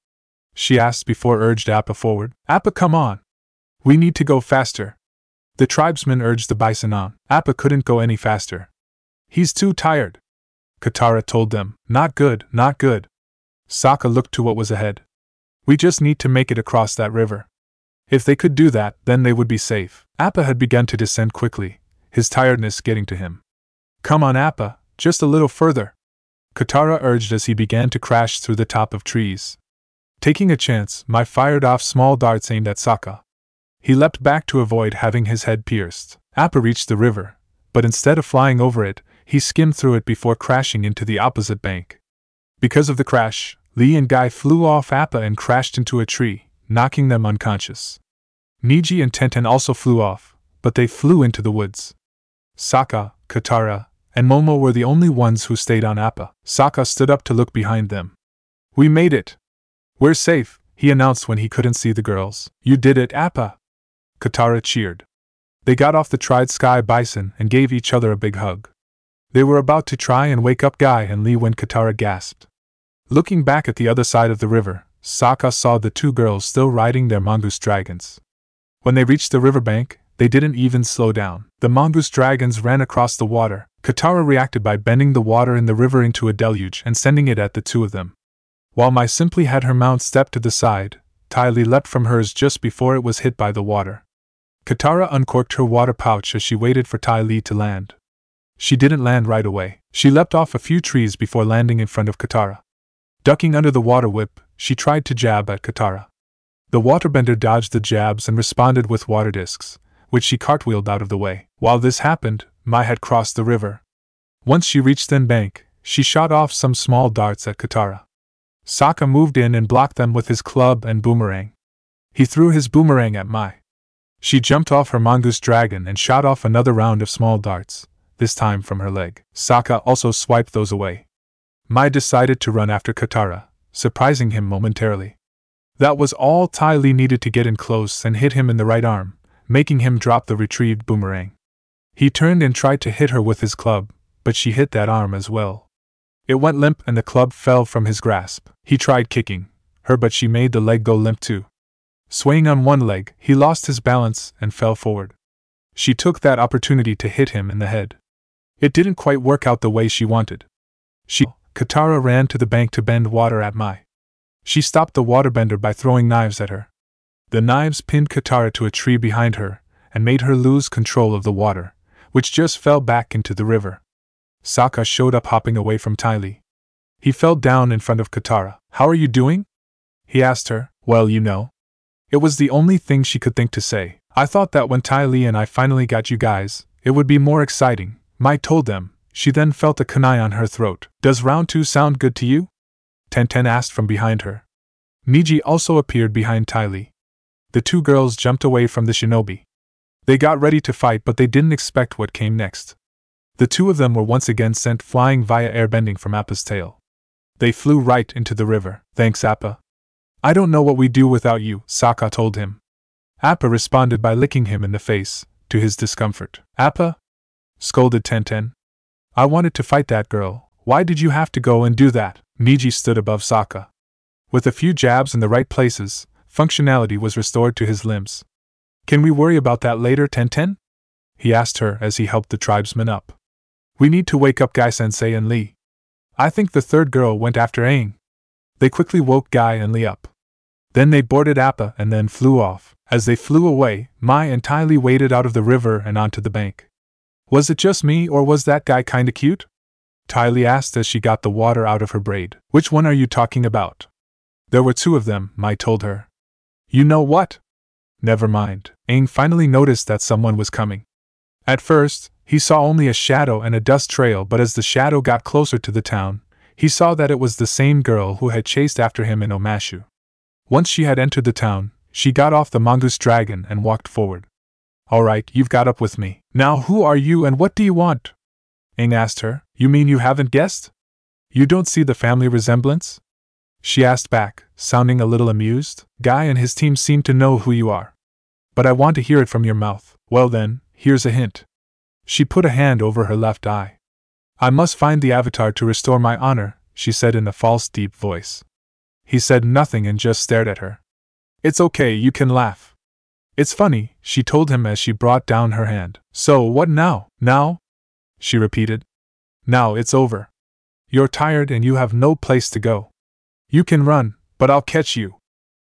S1: She asked before urged Appa forward. Appa, come on! We need to go faster. The tribesmen urged the bison on. Appa couldn't go any faster. He's too tired. Katara told them. Not good, not good. Sokka looked to what was ahead. We just need to make it across that river. If they could do that, then they would be safe. Appa had begun to descend quickly, his tiredness getting to him. Come on, Appa, just a little further, Katara urged as he began to crash through the top of trees. Taking a chance, Mai fired off small darts aimed at Sokka. He leapt back to avoid having his head pierced. Appa reached the river, but instead of flying over it, he skimmed through it before crashing into the opposite bank. Because of the crash, Lee and Guy flew off Appa and crashed into a tree, knocking them unconscious. Niji and Tenten also flew off, but they flew into the woods. Sokka, Katara, and Momo were the only ones who stayed on Appa. Sokka stood up to look behind them. We made it! We're safe, he announced when he couldn't see the girls. You did it, Appa! Katara cheered. They got off the tried sky bison and gave each other a big hug. They were about to try and wake up Guy and Lee when Katara gasped. Looking back at the other side of the river, Sokka saw the two girls still riding their mongoose dragons. When they reached the riverbank, they didn't even slow down. The mongoose dragons ran across the water. Katara reacted by bending the water in the river into a deluge and sending it at the two of them. While Mai simply had her mount step to the side, Ty Lee leapt from hers just before it was hit by the water. Katara uncorked her water pouch as she waited for Ty Lee to land. She didn't land right away. She leapt off a few trees before landing in front of Katara. Ducking under the water whip, she tried to jab at Katara. The waterbender dodged the jabs and responded with water discs, which she cartwheeled out of the way. While this happened, Mai had crossed the river. Once she reached the bank, she shot off some small darts at Katara. Sokka moved in and blocked them with his club and boomerang. He threw his boomerang at Mai. She jumped off her mongoose dragon and shot off another round of small darts, this time from her leg. Sokka also swiped those away. Mai decided to run after Katara, surprising him momentarily. That was all Ty Lee needed to get in close and hit him in the right arm, making him drop the retrieved boomerang. He turned and tried to hit her with his club, but she hit that arm as well. It went limp and the club fell from his grasp. He tried kicking her, but she made the leg go limp too. Swaying on one leg, he lost his balance and fell forward. She took that opportunity to hit him in the head. It didn't quite work out the way she wanted. Katara ran to the bank to bend water at Mai. She stopped the waterbender by throwing knives at her. The knives pinned Katara to a tree behind her and made her lose control of the water, which just fell back into the river. Sokka showed up hopping away from Ty Lee. He fell down in front of Katara. "How are you doing?" he asked her. "Well, you know." It was the only thing she could think to say. "I thought that when Ty Lee and I finally got you guys, it would be more exciting," Mai told them. She then felt a kunai on her throat. "Does round 2 sound good to you?" Tenten asked from behind her. Niji also appeared behind Ty Lee. The two girls jumped away from the shinobi. They got ready to fight, but they didn't expect what came next. The two of them were once again sent flying via airbending from Appa's tail. They flew right into the river. "Thanks, Appa." "I don't know what we'd do without you," Sokka told him. Appa responded by licking him in the face, to his discomfort. "Appa?" scolded Tenten. "I wanted to fight that girl. Why did you have to go and do that?" Niji stood above Sokka. With a few jabs in the right places, functionality was restored to his limbs. "Can we worry about that later, Tenten?" he asked her as he helped the tribesmen up. "We need to wake up Guy-sensei and Lee. I think the third girl went after Aang." They quickly woke Guy and Lee up. Then they boarded Appa and then flew off. As they flew away, Mai and Ty Lee waded out of the river and onto the bank. "Was it just me, or was that guy kinda cute?" Ty Lee asked as she got the water out of her braid. "Which one are you talking about?" "There were two of them," Mai told her. "You know what? Never mind." Aang finally noticed that someone was coming. At first, he saw only a shadow and a dust trail, but as the shadow got closer to the town, he saw that it was the same girl who had chased after him in Omashu. Once she had entered the town, she got off the mongoose dragon and walked forward. "All right, you've got up with me. Now who are you and what do you want?" Aang asked her. "You mean you haven't guessed? You don't see the family resemblance?" she asked back, sounding a little amused. "Guy and his team seem to know who you are. But I want to hear it from your mouth." "Well then, here's a hint." She put a hand over her left eye. "I must find the Avatar to restore my honor," she said in a false deep voice. He said nothing and just stared at her. "It's okay, you can laugh. It's funny," she told him as she brought down her hand. "So what now?" "Now?" she repeated. "Now it's over. You're tired and you have no place to go. You can run, but I'll catch you."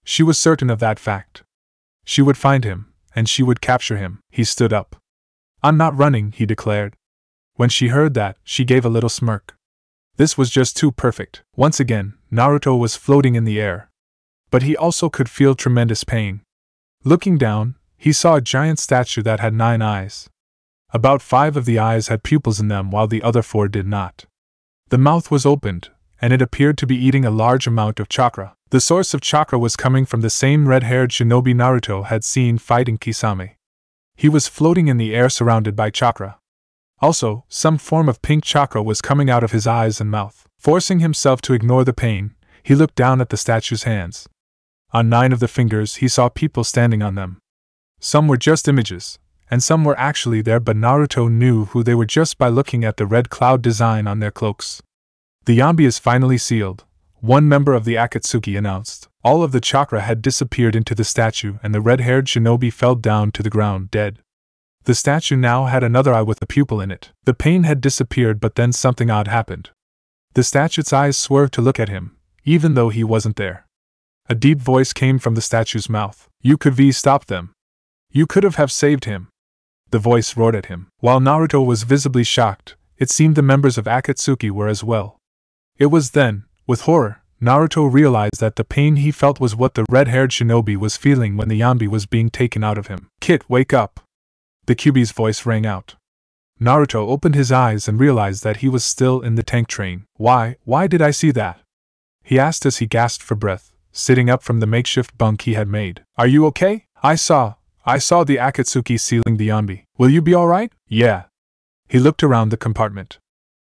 S1: She was certain of that fact. She would find him, and she would capture him. He stood up. "I'm not running," he declared. When she heard that, she gave a little smirk. This was just too perfect. Once again, Naruto was floating in the air. But he also could feel tremendous pain. Looking down, he saw a giant statue that had 9 eyes. About 5 of the eyes had pupils in them while the other 4 did not. The mouth was opened, and it appeared to be eating a large amount of chakra. The source of chakra was coming from the same red-haired shinobi Naruto had seen fighting Kisame. He was floating in the air surrounded by chakra. Also, some form of pink chakra was coming out of his eyes and mouth. Forcing himself to ignore the pain, he looked down at the statue's hands. On 9 of the fingers he saw people standing on them. Some were just images, and some were actually there, but Naruto knew who they were just by looking at the red cloud design on their cloaks. "The Yambi is finally sealed," one member of the Akatsuki announced. All of the chakra had disappeared into the statue and the red-haired shinobi fell down to the ground dead. The statue now had another eye with a pupil in it. The pain had disappeared, but then something odd happened. The statue's eyes swerved to look at him, even though he wasn't there. A deep voice came from the statue's mouth. "You could have stopped them. You could have saved him." The voice roared at him. While Naruto was visibly shocked, it seemed the members of Akatsuki were as well. It was then, with horror, Naruto realized that the pain he felt was what the red-haired shinobi was feeling when the Yambi was being taken out of him. "Kit, wake up!" The Kyuubi's voice rang out. Naruto opened his eyes and realized that he was still in the tank train. Why did I see that?" he asked as he gasped for breath, sitting up from the makeshift bunk he had made. "Are you okay? I saw the Akatsuki sealing the Yambi. Will you be alright?" "Yeah." He looked around the compartment.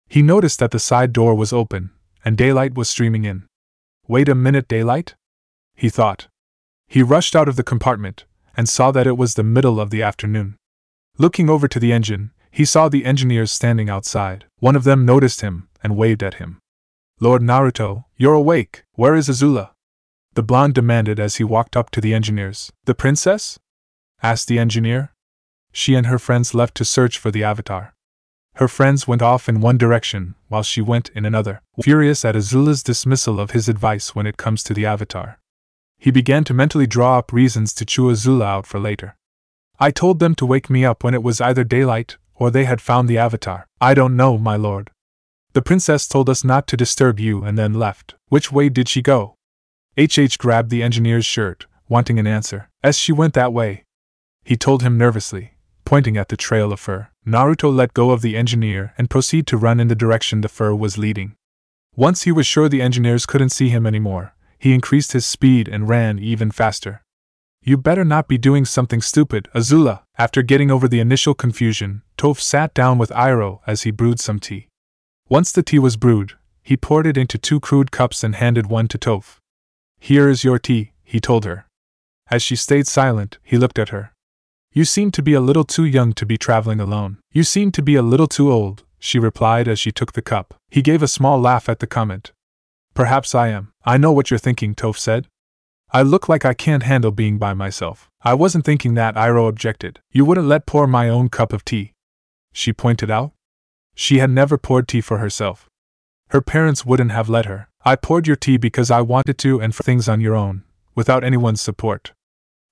S1: He noticed that the side door was open, and daylight was streaming in. "Wait a minute, daylight?" he thought. He rushed out of the compartment, and saw that it was the middle of the afternoon. Looking over to the engine, He saw the engineers standing outside. One of them noticed him and waved at him. Lord Naruto, you're awake. Where is Azula? The blonde demanded as he walked up to the engineers. The princess? Asked the engineer. She and her friends left to search for the avatar. Her friends went off in one direction, while she went in another, furious at Azula's dismissal of his advice when it comes to the avatar. He began to mentally draw up reasons to chew Azula out for later. I told them to wake me up when it was either daylight, or they had found the avatar. I don't know, my lord. The princess told us not to disturb you and then left. Which way did she go? HH grabbed the engineer's shirt, wanting an answer. As she went that way. He told him nervously, pointing at the trail of fur. Naruto let go of the engineer and proceeded to run in the direction the fur was leading. Once he was sure the engineers couldn't see him anymore, he increased his speed and ran even faster. You better not be doing something stupid, Azula. After getting over the initial confusion, Toph sat down with Iroh as he brewed some tea. Once the tea was brewed, he poured it into 2 crude cups and handed one to Toph. Here is your tea, he told her. As she stayed silent, he looked at her. You seem to be a little too young to be traveling alone. You seem to be a little too old, she replied as she took the cup. He gave a small laugh at the comment. Perhaps I am. I know what you're thinking, Toph said. I look like I can't handle being by myself. I wasn't thinking that, Iroh objected. You wouldn't let pour my own cup of tea, she pointed out. She had never poured tea for herself. Her parents wouldn't have let her. I poured your tea because I wanted to and for things on your own, without anyone's support.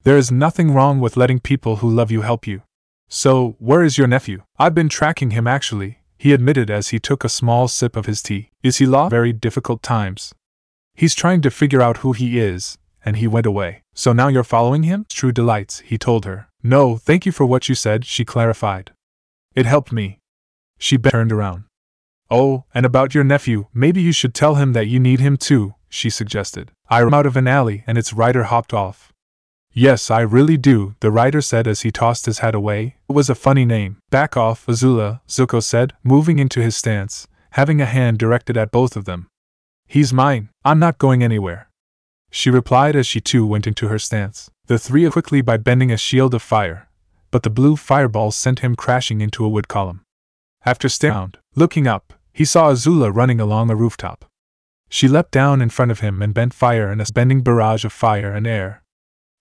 S1: There is nothing wrong with letting people who love you help you. So, where is your nephew? I've been tracking him actually, he admitted as he took a small sip of his tea. Is he lost? Very difficult times. He's trying to figure out who he is, and he went away. So now you're following him? True delights, he told her. No, thank you for what you said, she clarified. It helped me. She turned around. Oh, and about your nephew, maybe you should tell him that you need him too, she suggested. I ran out of an alley and its rider hopped off. Yes, I really do, the rider said as he tossed his hat away. It was a funny name. Back off, Azula, Zuko said, moving into his stance, having a hand directed at both of them. He's mine. I'm not going anywhere, she replied as she too went into her stance. The three quickly by bending a shield of fire, but the blue fireball sent him crashing into a wood column. After staring around, looking up, he saw Azula running along a rooftop. She leapt down in front of him and bent fire in a bending barrage of fire and air.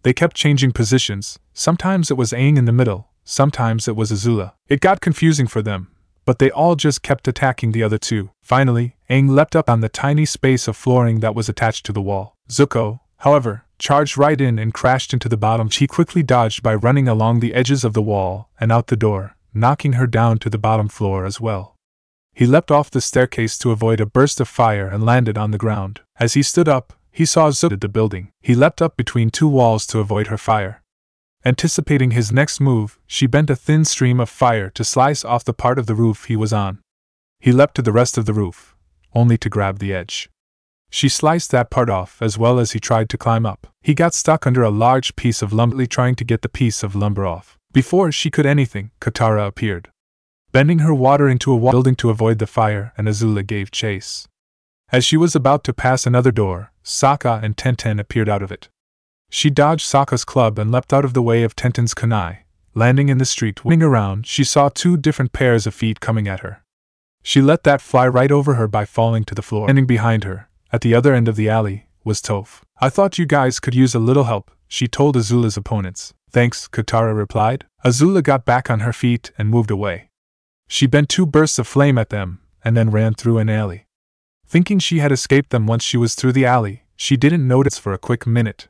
S1: They kept changing positions. Sometimes it was Aang in the middle, sometimes it was Azula. It got confusing for them, but they all just kept attacking the other two. Finally, Aang leapt up on the tiny space of flooring that was attached to the wall. Zuko, however, charged right in and crashed into the bottom. She quickly dodged by running along the edges of the wall and out the door, knocking her down to the bottom floor as well. He leapt off the staircase to avoid a burst of fire and landed on the ground. As he stood up, he saw Zuko at the building. He leapt up between 2 walls to avoid her fire. Anticipating his next move, she bent a thin stream of fire to slice off the part of the roof he was on. He leapt to the rest of the roof, only to grab the edge. She sliced that part off as well as he tried to climb up. He got stuck under a large piece of lumber, trying to get the piece of lumber off. Before she could anything, Katara appeared, bending her water into a building to avoid the fire, and Azula gave chase. As she was about to pass another door, Sokka and Tenten appeared out of it. She dodged Sokka's club and leapt out of the way of Tenten's kunai, landing in the street. Whirling around, she saw 2 different pairs of feet coming at her. She let that fly right over her by falling to the floor. Standing behind her, at the other end of the alley, was Toph. I thought you guys could use a little help, she told Azula's opponents. Thanks, Katara replied. Azula got back on her feet and moved away. She bent 2 bursts of flame at them, and then ran through an alley. Thinking she had escaped them once she was through the alley, she didn't notice for a quick minute.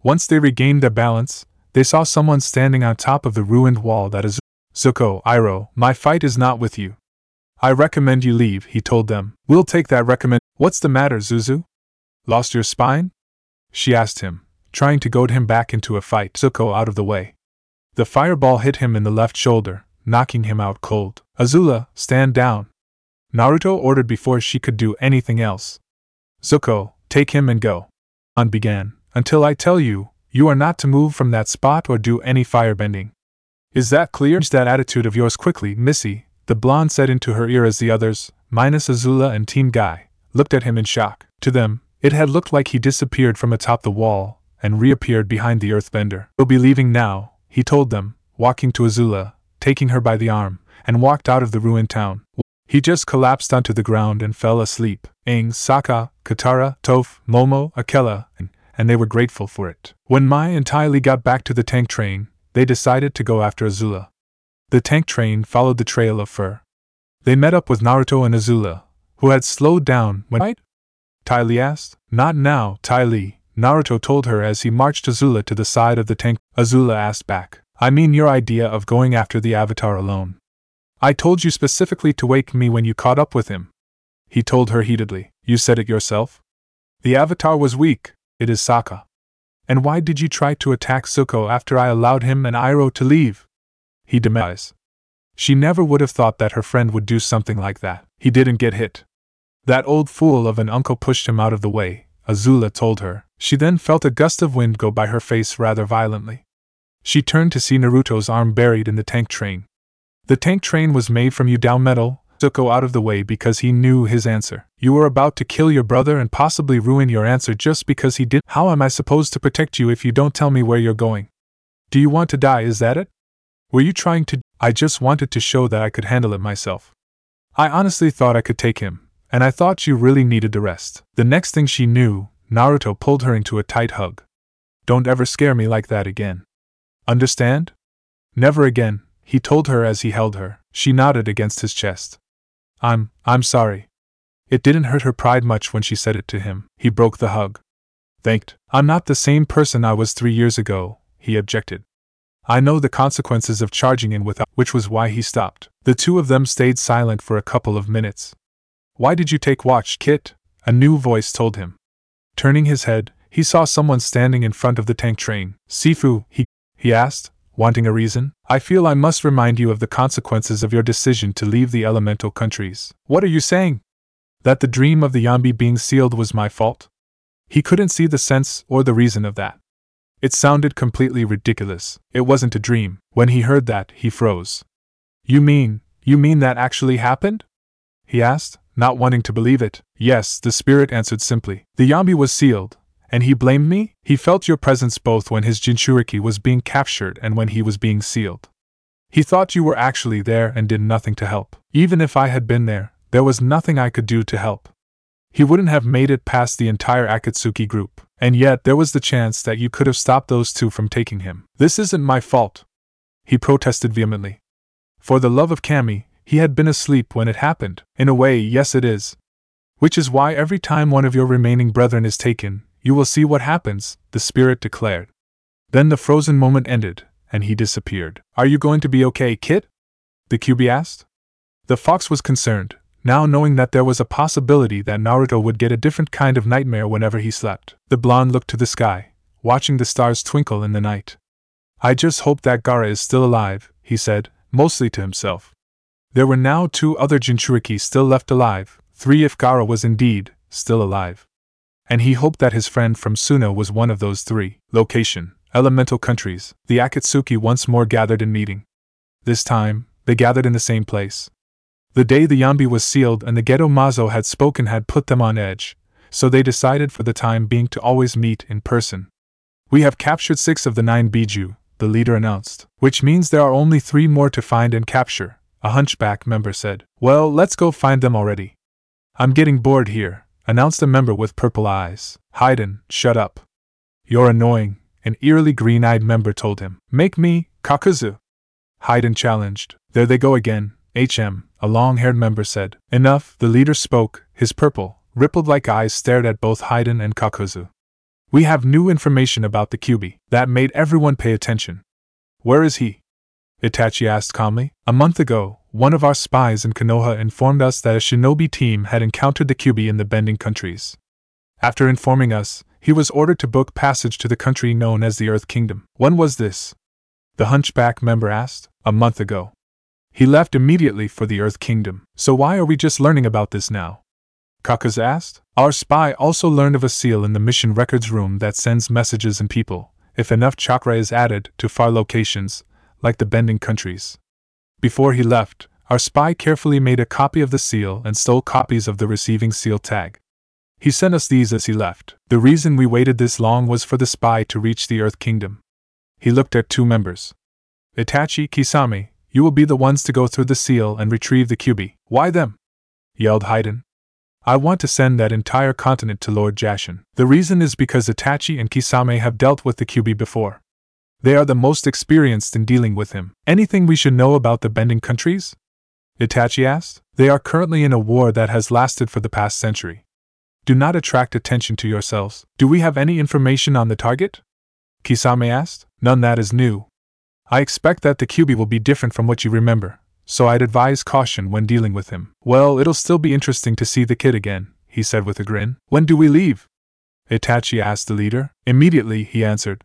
S1: Once they regained their balance, they saw someone standing on top of the ruined wall. That is Zuko. Iroh, my fight is not with you. I recommend you leave, he told them. We'll take that recommend. What's the matter, Zuzu? Lost your spine? She asked him, trying to goad him back into a fight. Zuko out of the way. The fireball hit him in the left shoulder, knocking him out cold. Azula, stand down, Naruto ordered before she could do anything else. Zuko, take him and go. On began. Until I tell you, you are not to move from that spot or do any firebending. Is that clear? Change that attitude of yours quickly, Missy, the blonde said into her ear as the others, minus Azula and Team Guy, looked at him in shock. To them, it had looked like he disappeared from atop the wall and reappeared behind the earthbender. We'll be leaving now, he told them, walking to Azula, taking her by the arm, and walked out of the ruined town. He just collapsed onto the ground and fell asleep. Aang, Sokka, Katara, Toph, Momo, Akela, and they were grateful for it. When Mai and Ty Lee got back to the tank train, they decided to go after Azula. The tank train followed the trail of fur. They met up with Naruto and Azula, who had slowed down when right? Ty Lee asked. Not now, Ty Lee, Naruto told her as he marched Azula to the side of the tank. Azula asked back. I mean your idea of going after the Avatar alone. I told you specifically to wake me when you caught up with him. He told her heatedly. You said it yourself? The Avatar was weak, it is Sokka. And why did you try to attack Zuko after I allowed him and Iroh to leave? He demanded. She never would have thought that her friend would do something like that. He didn't get hit. That old fool of an uncle pushed him out of the way, Azula told her. She then felt a gust of wind go by her face rather violently. She turned to see Naruto's arm buried in the tank train. The tank train was made from Yudao metal. Zuko out of the way because he knew his answer. You were about to kill your brother and possibly ruin your answer just because he did. How am I supposed to protect you if you don't tell me where you're going? Do you want to die, is that it? Were you trying to? I just wanted to show that I could handle it myself. I honestly thought I could take him, and I thought you really needed the rest. The next thing she knew, Naruto pulled her into a tight hug. Don't ever scare me like that again. Understand? Never again, he told her as he held her. She nodded against his chest. I'm sorry. It didn't hurt her pride much when she said it to him. He broke the hug. Thanked. I'm not the same person I was 3 years ago, he objected. I know the consequences of charging in without, which was why he stopped. The two of them stayed silent for a couple of minutes. Why did you take watch, Kit? A new voice told him. Turning his head, he saw someone standing in front of the tank train. Sifu, he asked, wanting a reason. I feel I must remind you of the consequences of your decision to leave the elemental countries. What are you saying? That the dream of the Yambi being sealed was my fault? He couldn't see the sense or the reason of that. It sounded completely ridiculous. It wasn't a dream. When he heard that, he froze. You mean that actually happened? He asked, not wanting to believe it. Yes, the spirit answered simply. The Yambi was sealed. And he blamed me? He felt your presence both when his Jinchuriki was being captured and when he was being sealed. He thought you were actually there and did nothing to help. Even if I had been there was nothing I could do to help. He wouldn't have made it past the entire Akatsuki group, and yet there was the chance that you could have stopped those two from taking him. This isn't my fault, he protested vehemently. For the love of Kami, he had been asleep when it happened. In a way, yes it is. Which is why every time one of your remaining brethren is taken, you will see what happens, the spirit declared. Then the frozen moment ended, and he disappeared. Are you going to be okay, Kit? The QB asked. The fox was concerned, now knowing that there was a possibility that Naruto would get a different kind of nightmare whenever he slept. The blonde looked to the sky, watching the stars twinkle in the night. I just hope that Gaara is still alive, he said, mostly to himself. There were now 2 other Jinchuriki still left alive, 3 if Gaara was indeed still alive. And he hoped that his friend from Suno was one of those 3. Location: elemental countries. The Akatsuki once more gathered in meeting. This time, they gathered in the same place. The day the Yambi was sealed and the Geto Mazo had spoken had put them on edge, so they decided for the time being to always meet in person. We have captured 6 of the 9 Biju, the leader announced. Which means there are only 3 more to find and capture, a hunchback member said. Well, let's go find them already. I'm getting bored here, announced a member with purple eyes. Haiden, shut up. You're annoying, an eerily green-eyed member told him. Make me, Kakuzu. Haiden challenged. There they go again, HM, a long-haired member said. Enough, the leader spoke, his purple, rippled-like eyes stared at both Haiden and Kakuzu. We have new information about the QB. That made everyone pay attention. Where is he? Itachi asked calmly. A month ago, one of our spies in Konoha informed us that a shinobi team had encountered the QB in the Bending countries. After informing us, he was ordered to book passage to the country known as the Earth Kingdom. When was this? The hunchback member asked. A month ago. He left immediately for the Earth Kingdom. So why are we just learning about this now? Kakuzu asked. Our spy also learned of a seal in the mission records room that sends messages and people, if enough chakra is added, to far locations, like the Bending countries. Before he left, our spy carefully made a copy of the seal and stole copies of the receiving seal tag. He sent us these as he left. The reason we waited this long was for the spy to reach the Earth Kingdom. He looked at 2 members. Itachi, Kisame, You will be the ones to go through the seal and retrieve the Kyuubi. Why them? Yelled Haiden. I want to send that entire continent to Lord Jashin. The reason is because Itachi and Kisame have dealt with the Kyuubi before. They are the most experienced in dealing with him. Anything we should know about the Bending countries? Itachi asked. They are currently in a war that has lasted for the past century. Do not attract attention to yourselves. Do we have any information on the target? Kisame asked. None that is new. I expect that the Kyuubi will be different from what you remember, so I'd advise caution when dealing with him. Well, it'll still be interesting to see the kid again, he said with a grin. When do we leave? Itachi asked the leader. Immediately, he answered.